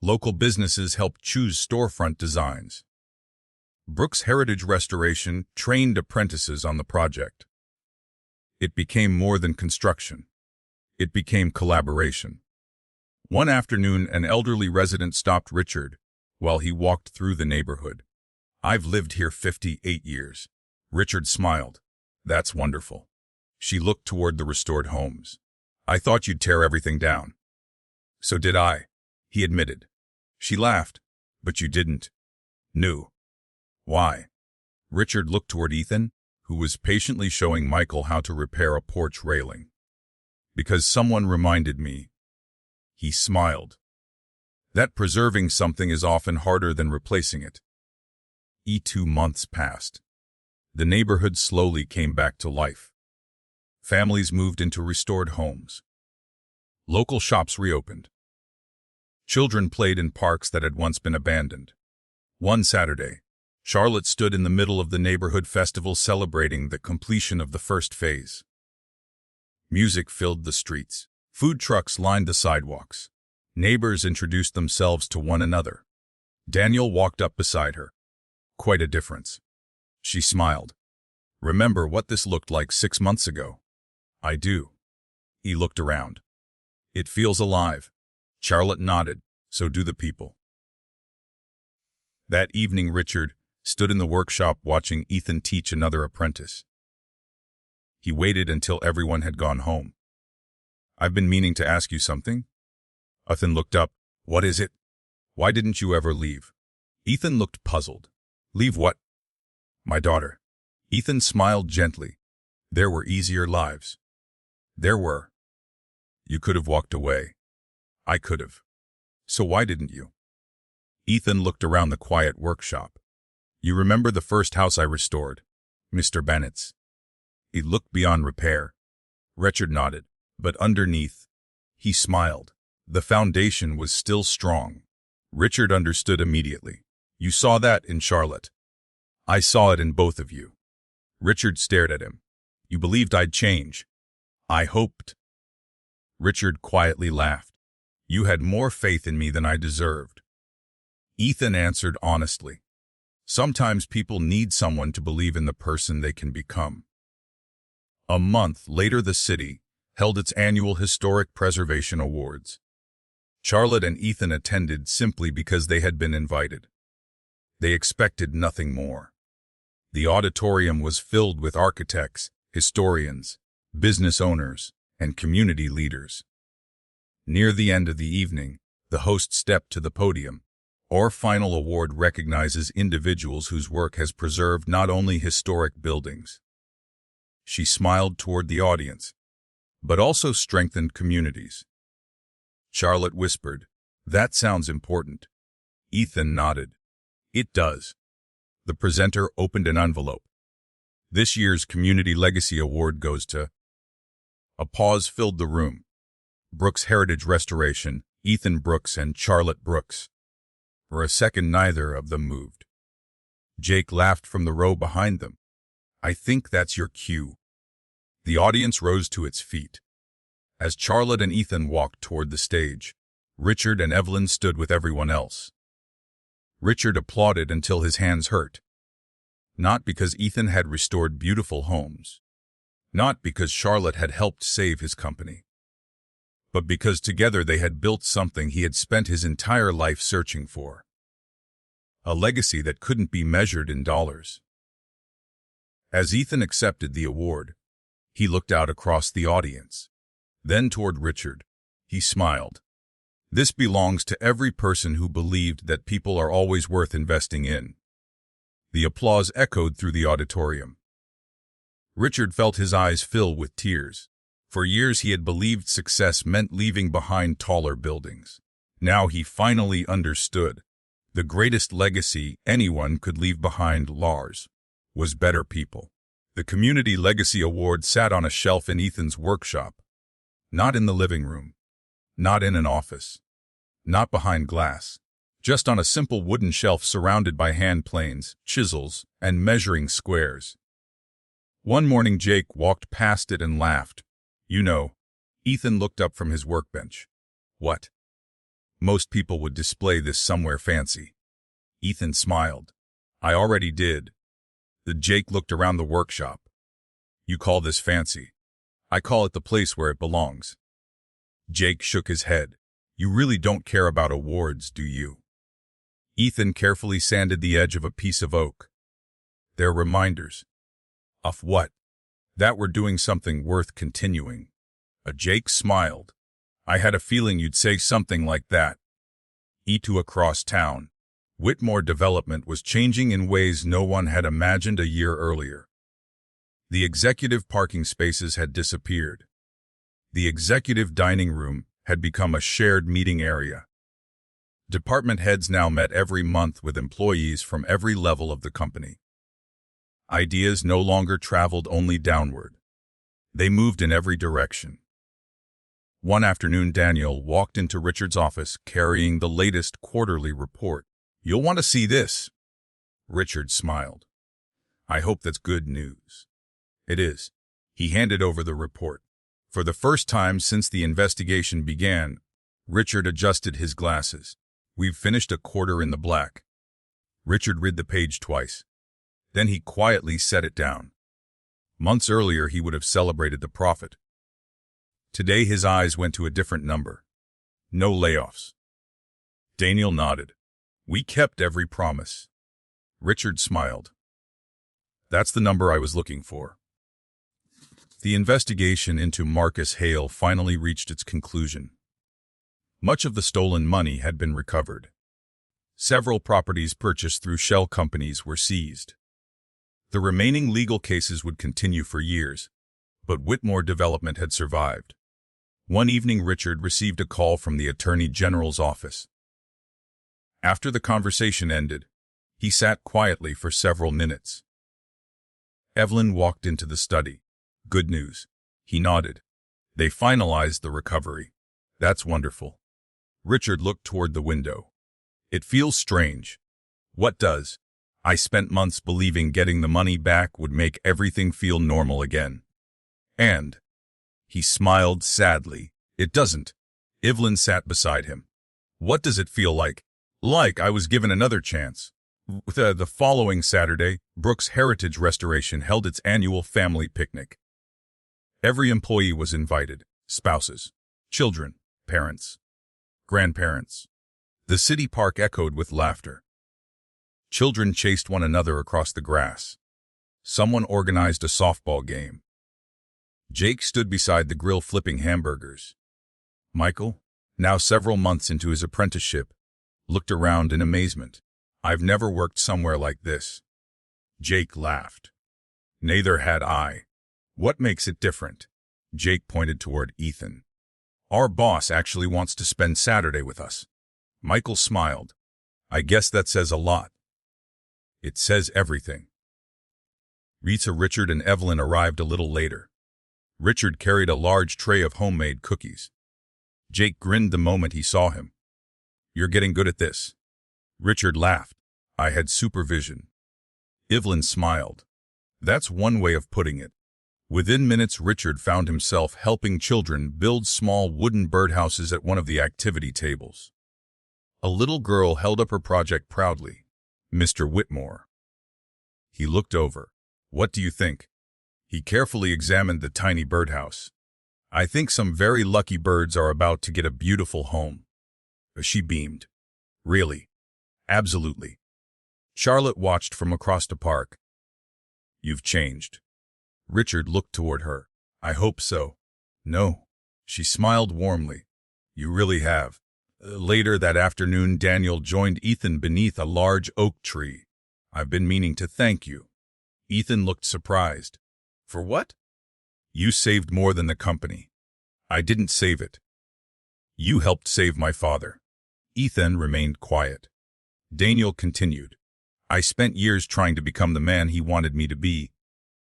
Local businesses helped choose storefront designs. Brooks Heritage Restoration trained apprentices on the project. It became more than construction. It became collaboration. One afternoon, an elderly resident stopped Richard while he walked through the neighborhood. I've lived here 58 years. Richard smiled. That's wonderful. She looked toward the restored homes. I thought you'd tear everything down. So did I, he admitted. She laughed. But you didn't. No. Why? Richard looked toward Ethan, who was patiently showing Michael how to repair a porch railing. Because someone reminded me. He smiled. That preserving something is often harder than replacing it. 2 months passed. The neighborhood slowly came back to life. Families moved into restored homes. Local shops reopened. Children played in parks that had once been abandoned. One Saturday, Charlotte stood in the middle of the neighborhood festival celebrating the completion of the first phase. Music filled the streets. Food trucks lined the sidewalks. Neighbors introduced themselves to one another. Daniel walked up beside her. Quite a difference. She smiled. Remember what this looked like 6 months ago? I do. He looked around. It feels alive. Charlotte nodded. So do the people. That evening, Richard stood in the workshop watching Ethan teach another apprentice. He waited until everyone had gone home. I've been meaning to ask you something. Ethan looked up. What is it? Why didn't you ever leave? Ethan looked puzzled. Leave what? My daughter. Ethan smiled gently. There were easier lives. There were. You could have walked away. I could have. So why didn't you? Ethan looked around the quiet workshop. You remember the first house I restored? Mr. Bennett's. He looked beyond repair. Richard nodded, but underneath, he smiled. The foundation was still strong. Richard understood immediately. You saw that in Charlotte. I saw it in both of you. Richard stared at him. You believed I'd change. I hoped. Richard quietly laughed. You had more faith in me than I deserved. Ethan answered honestly. Sometimes people need someone to believe in the person they can become. A month later, the city held its annual Historic Preservation Awards. Charlotte and Ethan attended simply because they had been invited. They expected nothing more. The auditorium was filled with architects, historians, business owners, and community leaders. Near the end of the evening, the host stepped to the podium. Our final award recognizes individuals whose work has preserved not only historic buildings. She smiled toward the audience, but also strengthened communities. Charlotte whispered, That sounds important. Ethan nodded. It does. The presenter opened an envelope. This year's Community Legacy Award goes to... A pause filled the room. Brooks Heritage Restoration, Ethan Brooks and Charlotte Brooks. For a second, neither of them moved. Jake laughed from the row behind them. I think that's your cue. The audience rose to its feet. As Charlotte and Ethan walked toward the stage, Richard and Evelyn stood with everyone else. Richard applauded until his hands hurt. Not because Ethan had restored beautiful homes. Not because Charlotte had helped save his company. But because together they had built something he had spent his entire life searching for. A legacy that couldn't be measured in dollars. As Ethan accepted the award, he looked out across the audience. Then toward Richard. He smiled. This belongs to every person who believed that people are always worth investing in. The applause echoed through the auditorium. Richard felt his eyes fill with tears. For years he had believed success meant leaving behind taller buildings. Now he finally understood. The greatest legacy anyone could leave behind, Lars, was better people. The Community Legacy Award sat on a shelf in Ethan's workshop. Not in the living room. Not in an office. Not behind glass. Just on a simple wooden shelf surrounded by hand planes, chisels, and measuring squares. One morning Jake walked past it and laughed. You know, Ethan looked up from his workbench. What? Most people would display this somewhere fancy. Ethan smiled. I already did. Jake looked around the workshop. You call this fancy? I call it the place where it belongs. Jake shook his head. You really don't care about awards, do you? Ethan carefully sanded the edge of a piece of oak. They're reminders. Of what? That we're doing something worth continuing. Jake smiled. I had a feeling you'd say something like that. E2 across town. Whitmore development was changing in ways no one had imagined a year earlier. The executive parking spaces had disappeared. The executive dining room had become a shared meeting area. Department heads now met every month with employees from every level of the company. Ideas no longer traveled only downward. They moved in every direction. One afternoon, Daniel walked into Richard's office carrying the latest quarterly report. You'll want to see this. Richard smiled. I hope that's good news. It is. He handed over the report. For the first time since the investigation began, Richard adjusted his glasses. We've finished a quarter in the black. Richard read the page twice. Then he quietly set it down. Months earlier, he would have celebrated the profit. Today, his eyes went to a different number. No layoffs. Daniel nodded. We kept every promise. Richard smiled. That's the number I was looking for. The investigation into Marcus Hale finally reached its conclusion. Much of the stolen money had been recovered. Several properties purchased through shell companies were seized. The remaining legal cases would continue for years, but Whitmore development had survived. One evening, Richard received a call from the Attorney General's office. After the conversation ended, he sat quietly for several minutes. Evelyn walked into the study. Good news. He nodded. They finalized the recovery. That's wonderful. Richard looked toward the window. It feels strange. What does? I spent months believing getting the money back would make everything feel normal again. And he smiled sadly. It doesn't. Evelyn sat beside him. What does it feel like? Like I was given another chance. The following Saturday, Brooks Heritage Restoration held its annual family picnic. Every employee was invited, spouses, children, parents, grandparents. The city park echoed with laughter. Children chased one another across the grass. Someone organized a softball game. Jake stood beside the grill flipping hamburgers. Michael, now several months into his apprenticeship, looked around in amazement. I've never worked somewhere like this. Jake laughed. Neither had I. What makes it different? Jake pointed toward Ethan. Our boss actually wants to spend Saturday with us. Michael smiled. I guess that says a lot. It says everything. Rita, Richard, and Evelyn arrived a little later. Richard carried a large tray of homemade cookies. Jake grinned the moment he saw him. "You're getting good at this." Richard laughed. "I had supervision." Evelyn smiled. "That's one way of putting it." Within minutes, Richard found himself helping children build small wooden birdhouses at one of the activity tables. A little girl held up her project proudly. "Mr. Whitmore." He looked over. "What do you think?" He carefully examined the tiny birdhouse. "I think some very lucky birds are about to get a beautiful home." She beamed. "Really?" "Absolutely." Charlotte watched from across the park. "You've changed." Richard looked toward her. "I hope so." "No." She smiled warmly. "You really have." Later that afternoon, Daniel joined Ethan beneath a large oak tree. "I've been meaning to thank you." Ethan looked surprised. "For what?" "You saved more than the company." "I didn't save it. You helped save my father." Ethan remained quiet. Daniel continued. "I spent years trying to become the man he wanted me to be."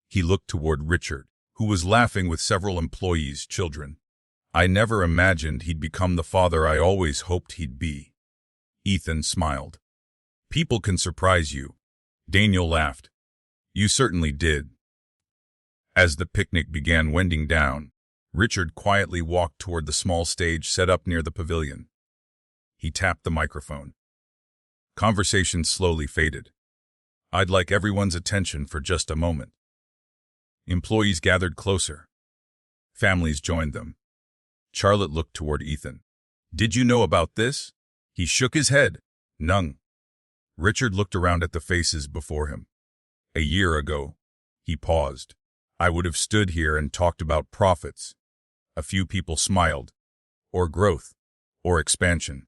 He looked toward Richard, who was laughing with several employees' children. "I never imagined he'd become the father I always hoped he'd be." Ethan smiled. "People can surprise you." Daniel laughed. "You certainly did." As the picnic began winding down, Richard quietly walked toward the small stage set up near the pavilion. He tapped the microphone. Conversation slowly faded. "I'd like everyone's attention for just a moment." Employees gathered closer. Families joined them. Charlotte looked toward Ethan. "Did you know about this?" He shook his head. "None." Richard looked around at the faces before him. "A year ago." He paused. "I would have stood here and talked about profits." A few people smiled. "Or growth. Or expansion."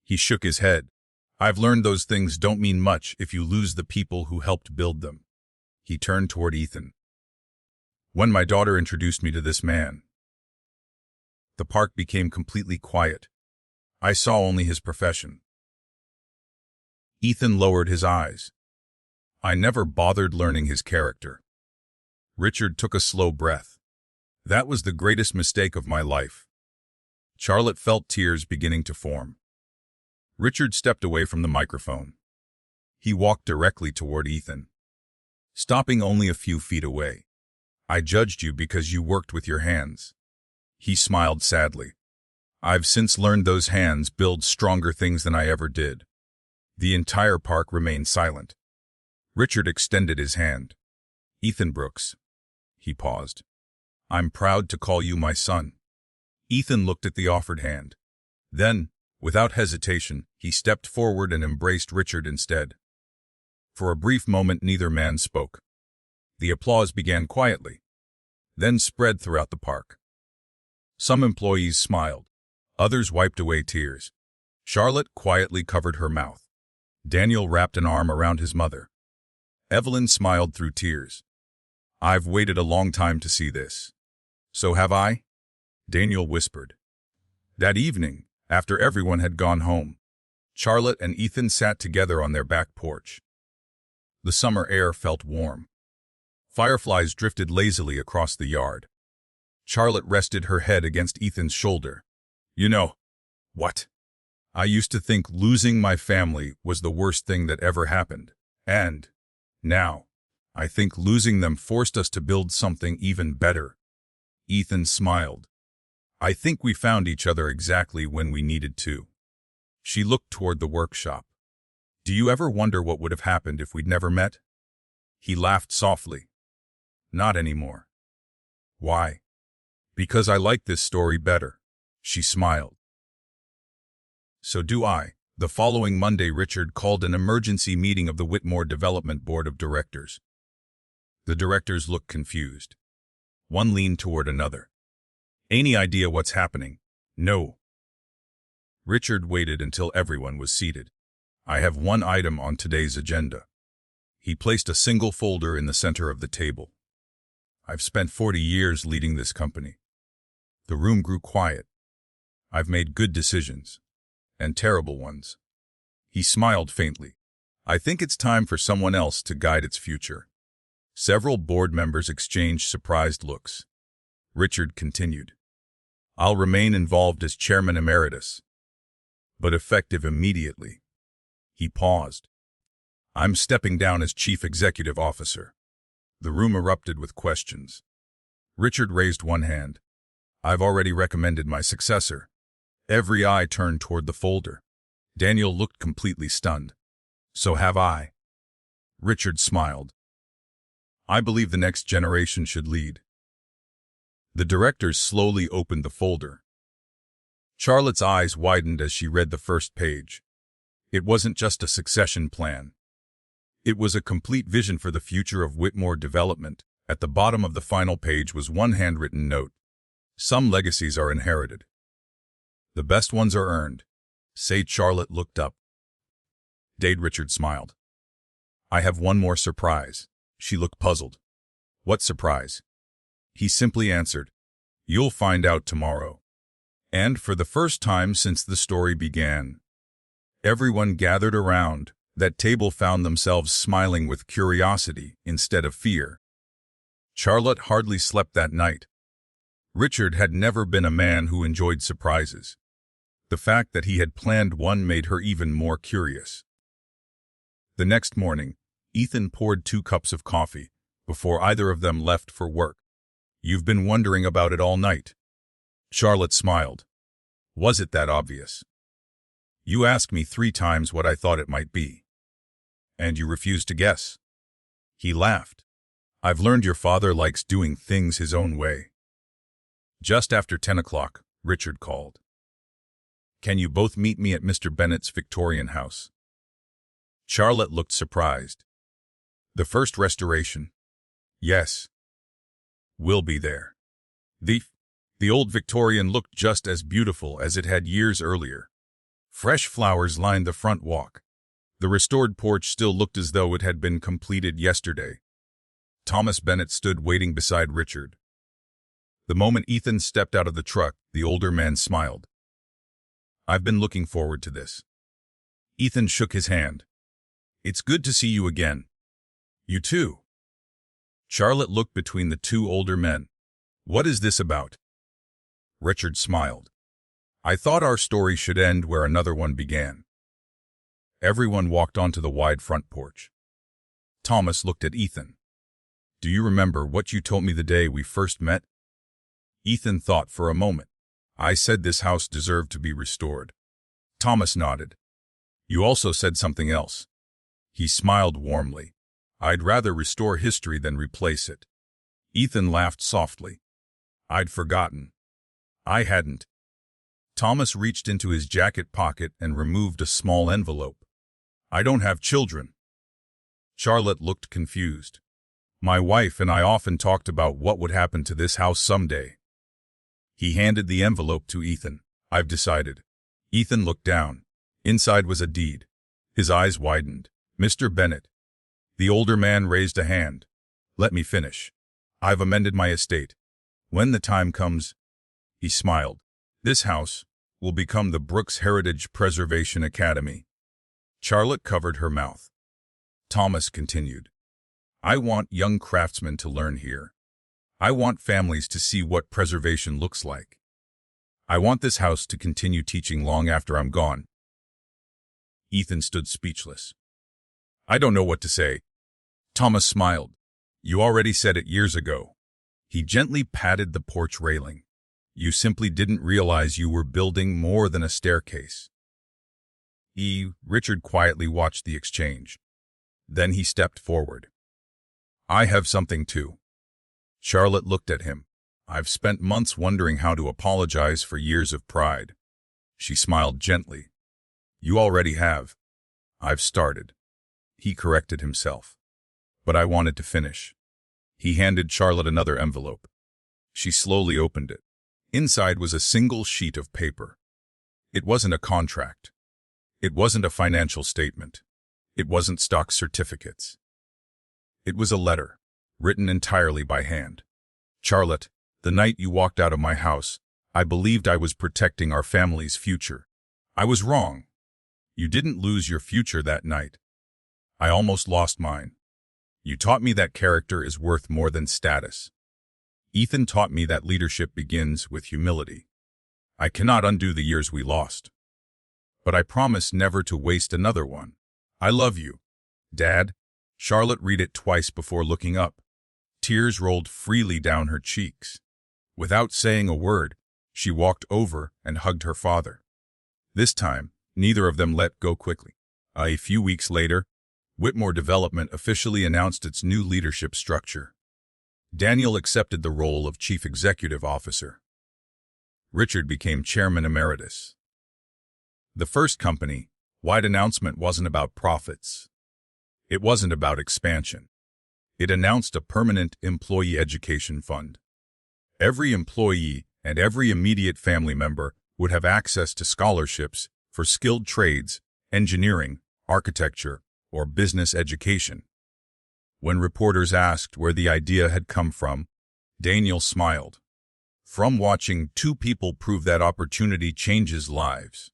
He shook his head. "I've learned those things don't mean much if you lose the people who helped build them." He turned toward Ethan. "When my daughter introduced me to this man." The park became completely quiet. I saw only his profession. Ethan lowered his eyes. I never bothered learning his character. Richard took a slow breath. "That was the greatest mistake of my life." Charlotte felt tears beginning to form. Richard stepped away from the microphone. He walked directly toward Ethan, stopping only a few feet away. "I judged you because you worked with your hands." He smiled sadly. "I've since learned those hands build stronger things than I ever did." The entire park remained silent. Richard extended his hand. "Ethan Brooks." He paused. "I'm proud to call you my son." Ethan looked at the offered hand. Then, without hesitation, he stepped forward and embraced Richard instead. For a brief moment, neither man spoke. The applause began quietly, then spread throughout the park. Some employees smiled. Others wiped away tears. Charlotte quietly covered her mouth. Daniel wrapped an arm around his mother. Evelyn smiled through tears. "I've waited a long time to see this." "So have I," Daniel whispered. That evening, after everyone had gone home, Charlotte and Ethan sat together on their back porch. The summer air felt warm. Fireflies drifted lazily across the yard. Charlotte rested her head against Ethan's shoulder. "You know, what? I used to think losing my family was the worst thing that ever happened. And now, I think losing them forced us to build something even better." Ethan smiled. "I think we found each other exactly when we needed to." She looked toward the workshop. "Do you ever wonder what would have happened if we'd never met?" He laughed softly. "Not anymore." "Why?" "Because I like this story better." She smiled. "So do I." The following Monday, Richard called an emergency meeting of the Whitmore Development Board of Directors. The directors looked confused. One leaned toward another. "Any idea what's happening?" "No." Richard waited until everyone was seated. "I have one item on today's agenda." He placed a single folder in the center of the table. "I've spent 40 years leading this company." The room grew quiet. "I've made good decisions, and terrible ones." He smiled faintly. "I think it's time for someone else to guide its future." Several board members exchanged surprised looks. Richard continued. I'll remain involved as chairman emeritus, but effective immediately. He paused. I'm stepping down as chief executive officer. The room erupted with questions. Richard raised one hand. I've already recommended my successor. Every eye turned toward the folder. Daniel looked completely stunned. So have I. Richard smiled. I believe the next generation should lead. The directors slowly opened the folder. Charlotte's eyes widened as she read the first page. It wasn't just a succession plan. It was a complete vision for the future of Whitmore development. At the bottom of the final page was one handwritten note. Some legacies are inherited. The best ones are earned. Sage Charlotte looked up. Dade Richard smiled. I have one more surprise. She looked puzzled. What surprise? He simply answered, You'll find out tomorrow. And for the first time since the story began, everyone gathered around that table found themselves smiling with curiosity instead of fear. Charlotte hardly slept that night. Richard had never been a man who enjoyed surprises. The fact that he had planned one made her even more curious. The next morning, Ethan poured 2 cups of coffee before either of them left for work. You've been wondering about it all night. Charlotte smiled. Was it that obvious? You asked me 3 times what I thought it might be. And you refused to guess. He laughed. I've learned your father likes doing things his own way. Just after 10 o'clock, Richard called. Can you both meet me at Mr. Bennett's Victorian house? Charlotte looked surprised. The first restoration? Yes. We'll be there. The old Victorian looked just as beautiful as it had years earlier. Fresh flowers lined the front walk. The restored porch still looked as though it had been completed yesterday. Thomas Bennett stood waiting beside Richard. The moment Ethan stepped out of the truck, the older man smiled. I've been looking forward to this. Ethan shook his hand. It's good to see you again. You too. Charlotte looked between the 2 older men. What is this about? Richard smiled. I thought our story should end where another one began. Everyone walked onto the wide front porch. Thomas looked at Ethan. Do you remember what you told me the day we first met? Ethan thought for a moment. I said this house deserved to be restored. Thomas nodded. You also said something else. He smiled warmly. I'd rather restore history than replace it. Ethan laughed softly. I'd forgotten. I hadn't. Thomas reached into his jacket pocket and removed a small envelope. I don't have children. Charlotte looked confused. My wife and I often talked about what would happen to this house someday. He handed the envelope to Ethan. I've decided. Ethan looked down. Inside was a deed. His eyes widened. Mr. Bennett. The older man raised a hand. Let me finish. I've amended my estate. When the time comes, he smiled. This house will become the Brooks Heritage Preservation Academy. Charlotte covered her mouth. Thomas continued. I want young craftsmen to learn here. I want families to see what preservation looks like. I want this house to continue teaching long after I'm gone. Ethan stood speechless. I don't know what to say. Thomas smiled. You already said it years ago. He gently patted the porch railing. You simply didn't realize you were building more than a staircase. Richard quietly watched the exchange. Then he stepped forward. I have something too. Charlotte looked at him. I've spent months wondering how to apologize for years of pride. She smiled gently. You already have. I've started. He corrected himself. But I wanted to finish. He handed Charlotte another envelope. She slowly opened it. Inside was a single sheet of paper. It wasn't a contract. It wasn't a financial statement. It wasn't stock certificates. It was a letter, written entirely by hand. Charlotte, the night you walked out of my house, I believed I was protecting our family's future. I was wrong. You didn't lose your future that night. I almost lost mine. You taught me that character is worth more than status. Ethan taught me that leadership begins with humility. I cannot undo the years we lost. But I promise never to waste another one. I love you, Dad. Charlotte read it twice before looking up. Tears rolled freely down her cheeks. Without saying a word, she walked over and hugged her father. This time, neither of them let go quickly. A few weeks later, Whitmore Development officially announced its new leadership structure. Daniel accepted the role of Chief Executive Officer. Richard became Chairman Emeritus. The first company-wide announcement wasn't about profits. It wasn't about expansion. It announced a permanent employee education fund. Every employee and every immediate family member would have access to scholarships for skilled trades, engineering, architecture, or business education. When reporters asked where the idea had come from, Daniel smiled. From watching two people prove that opportunity changes lives.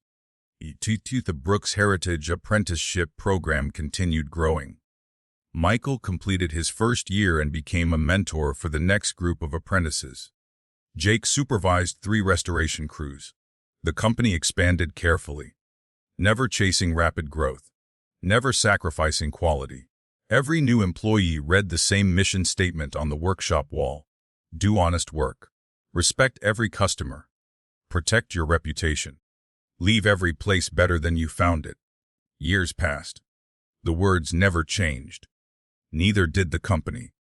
The Brooks Heritage Apprenticeship Program continued growing. Michael completed his first year and became a mentor for the next group of apprentices. Jake supervised 3 restoration crews. The company expanded carefully, never chasing rapid growth, never sacrificing quality. Every new employee read the same mission statement on the workshop wall. Do honest work. Respect every customer. Protect your reputation. Leave every place better than you found it. Years passed. The words never changed. Neither did the company.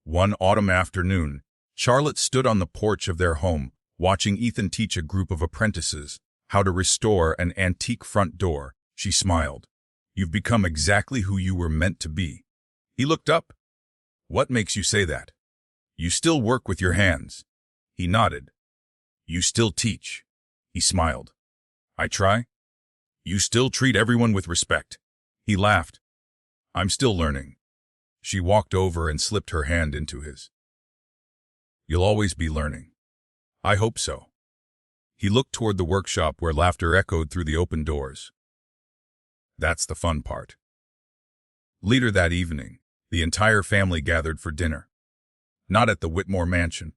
One autumn afternoon, Charlotte stood on the porch of their home, watching Ethan teach a group of apprentices how to restore an antique front door. She smiled. You've become exactly who you were meant to be. He looked up. What makes you say that? You still work with your hands. He nodded. You still teach. He smiled. I try. You still treat everyone with respect. He laughed. I'm still learning. She walked over and slipped her hand into his. You'll always be learning. I hope so. He looked toward the workshop where laughter echoed through the open doors. That's the fun part. Later that evening, the entire family gathered for dinner. Not at the Whitmore mansion.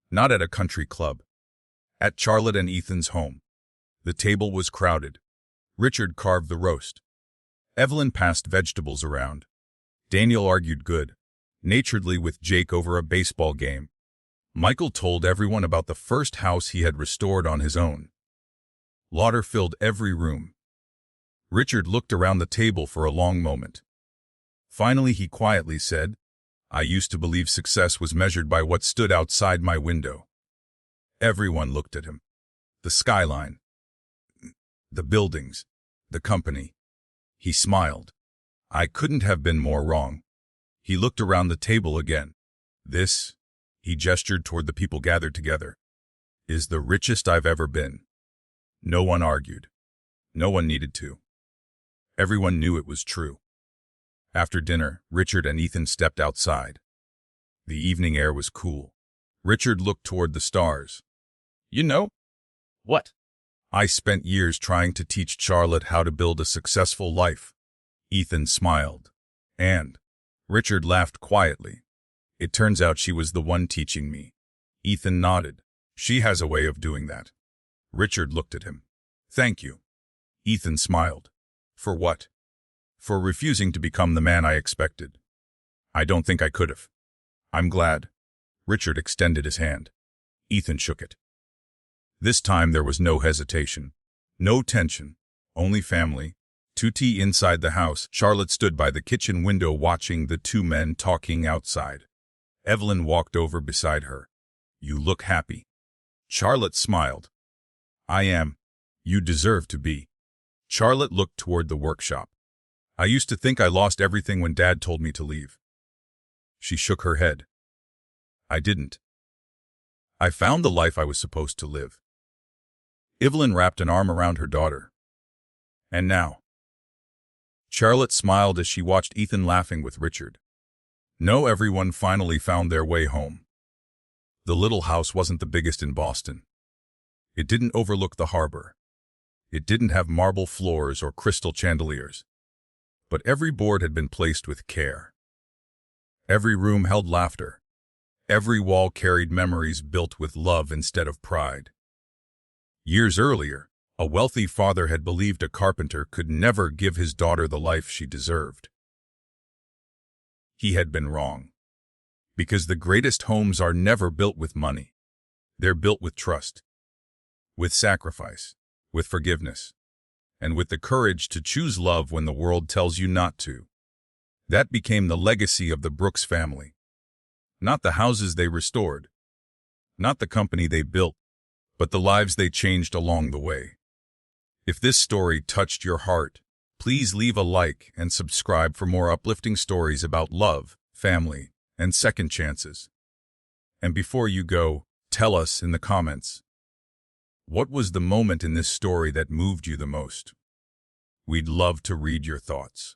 Not at a country club. At Charlotte and Ethan's home. The table was crowded. Richard carved the roast. Evelyn passed vegetables around. Daniel argued good-naturedly with Jake over a baseball game. Michael told everyone about the first house he had restored on his own. Laughter filled every room. Richard looked around the table for a long moment. Finally, he quietly said, I used to believe success was measured by what stood outside my window. Everyone looked at him. The skyline. The buildings. The company. He smiled. I couldn't have been more wrong. He looked around the table again. This, he gestured toward the people gathered together, is the richest I've ever been. No one argued. No one needed to. Everyone knew it was true. After dinner, Richard and Ethan stepped outside. The evening air was cool. Richard looked toward the stars. You know? What? I spent years trying to teach Charlotte how to build a successful life. Ethan smiled. And Richard laughed quietly. It turns out she was the one teaching me. Ethan nodded. She has a way of doing that. Richard looked at him. Thank you. Ethan smiled. For what? For refusing to become the man I expected. I don't think I could have. I'm glad. Richard extended his hand. Ethan shook it. This time there was no hesitation. No tension. Only family. Tea inside the house. Charlotte stood by the kitchen window watching the 2 men talking outside. Evelyn walked over beside her. You look happy. Charlotte smiled. I am. You deserve to be. Charlotte looked toward the workshop. I used to think I lost everything when Dad told me to leave. She shook her head. I didn't. I found the life I was supposed to live. Evelyn wrapped an arm around her daughter. And now? Charlotte smiled as she watched Ethan laughing with Richard. No, everyone finally found their way home. The little house wasn't the biggest in Boston. It didn't overlook the harbor. It didn't have marble floors or crystal chandeliers. But every board had been placed with care. Every room held laughter. Every wall carried memories built with love instead of pride. Years earlier, a wealthy father had believed a carpenter could never give his daughter the life she deserved. He had been wrong. Because the greatest homes are never built with money. They're built with trust, with sacrifice, with forgiveness, and with the courage to choose love when the world tells you not to. That became the legacy of the Brooks family. Not the houses they restored, not the company they built, but the lives they changed along the way. If this story touched your heart, please leave a like and subscribe for more uplifting stories about love, family, and second chances. And before you go, tell us in the comments, what was the moment in this story that moved you the most? We'd love to read your thoughts.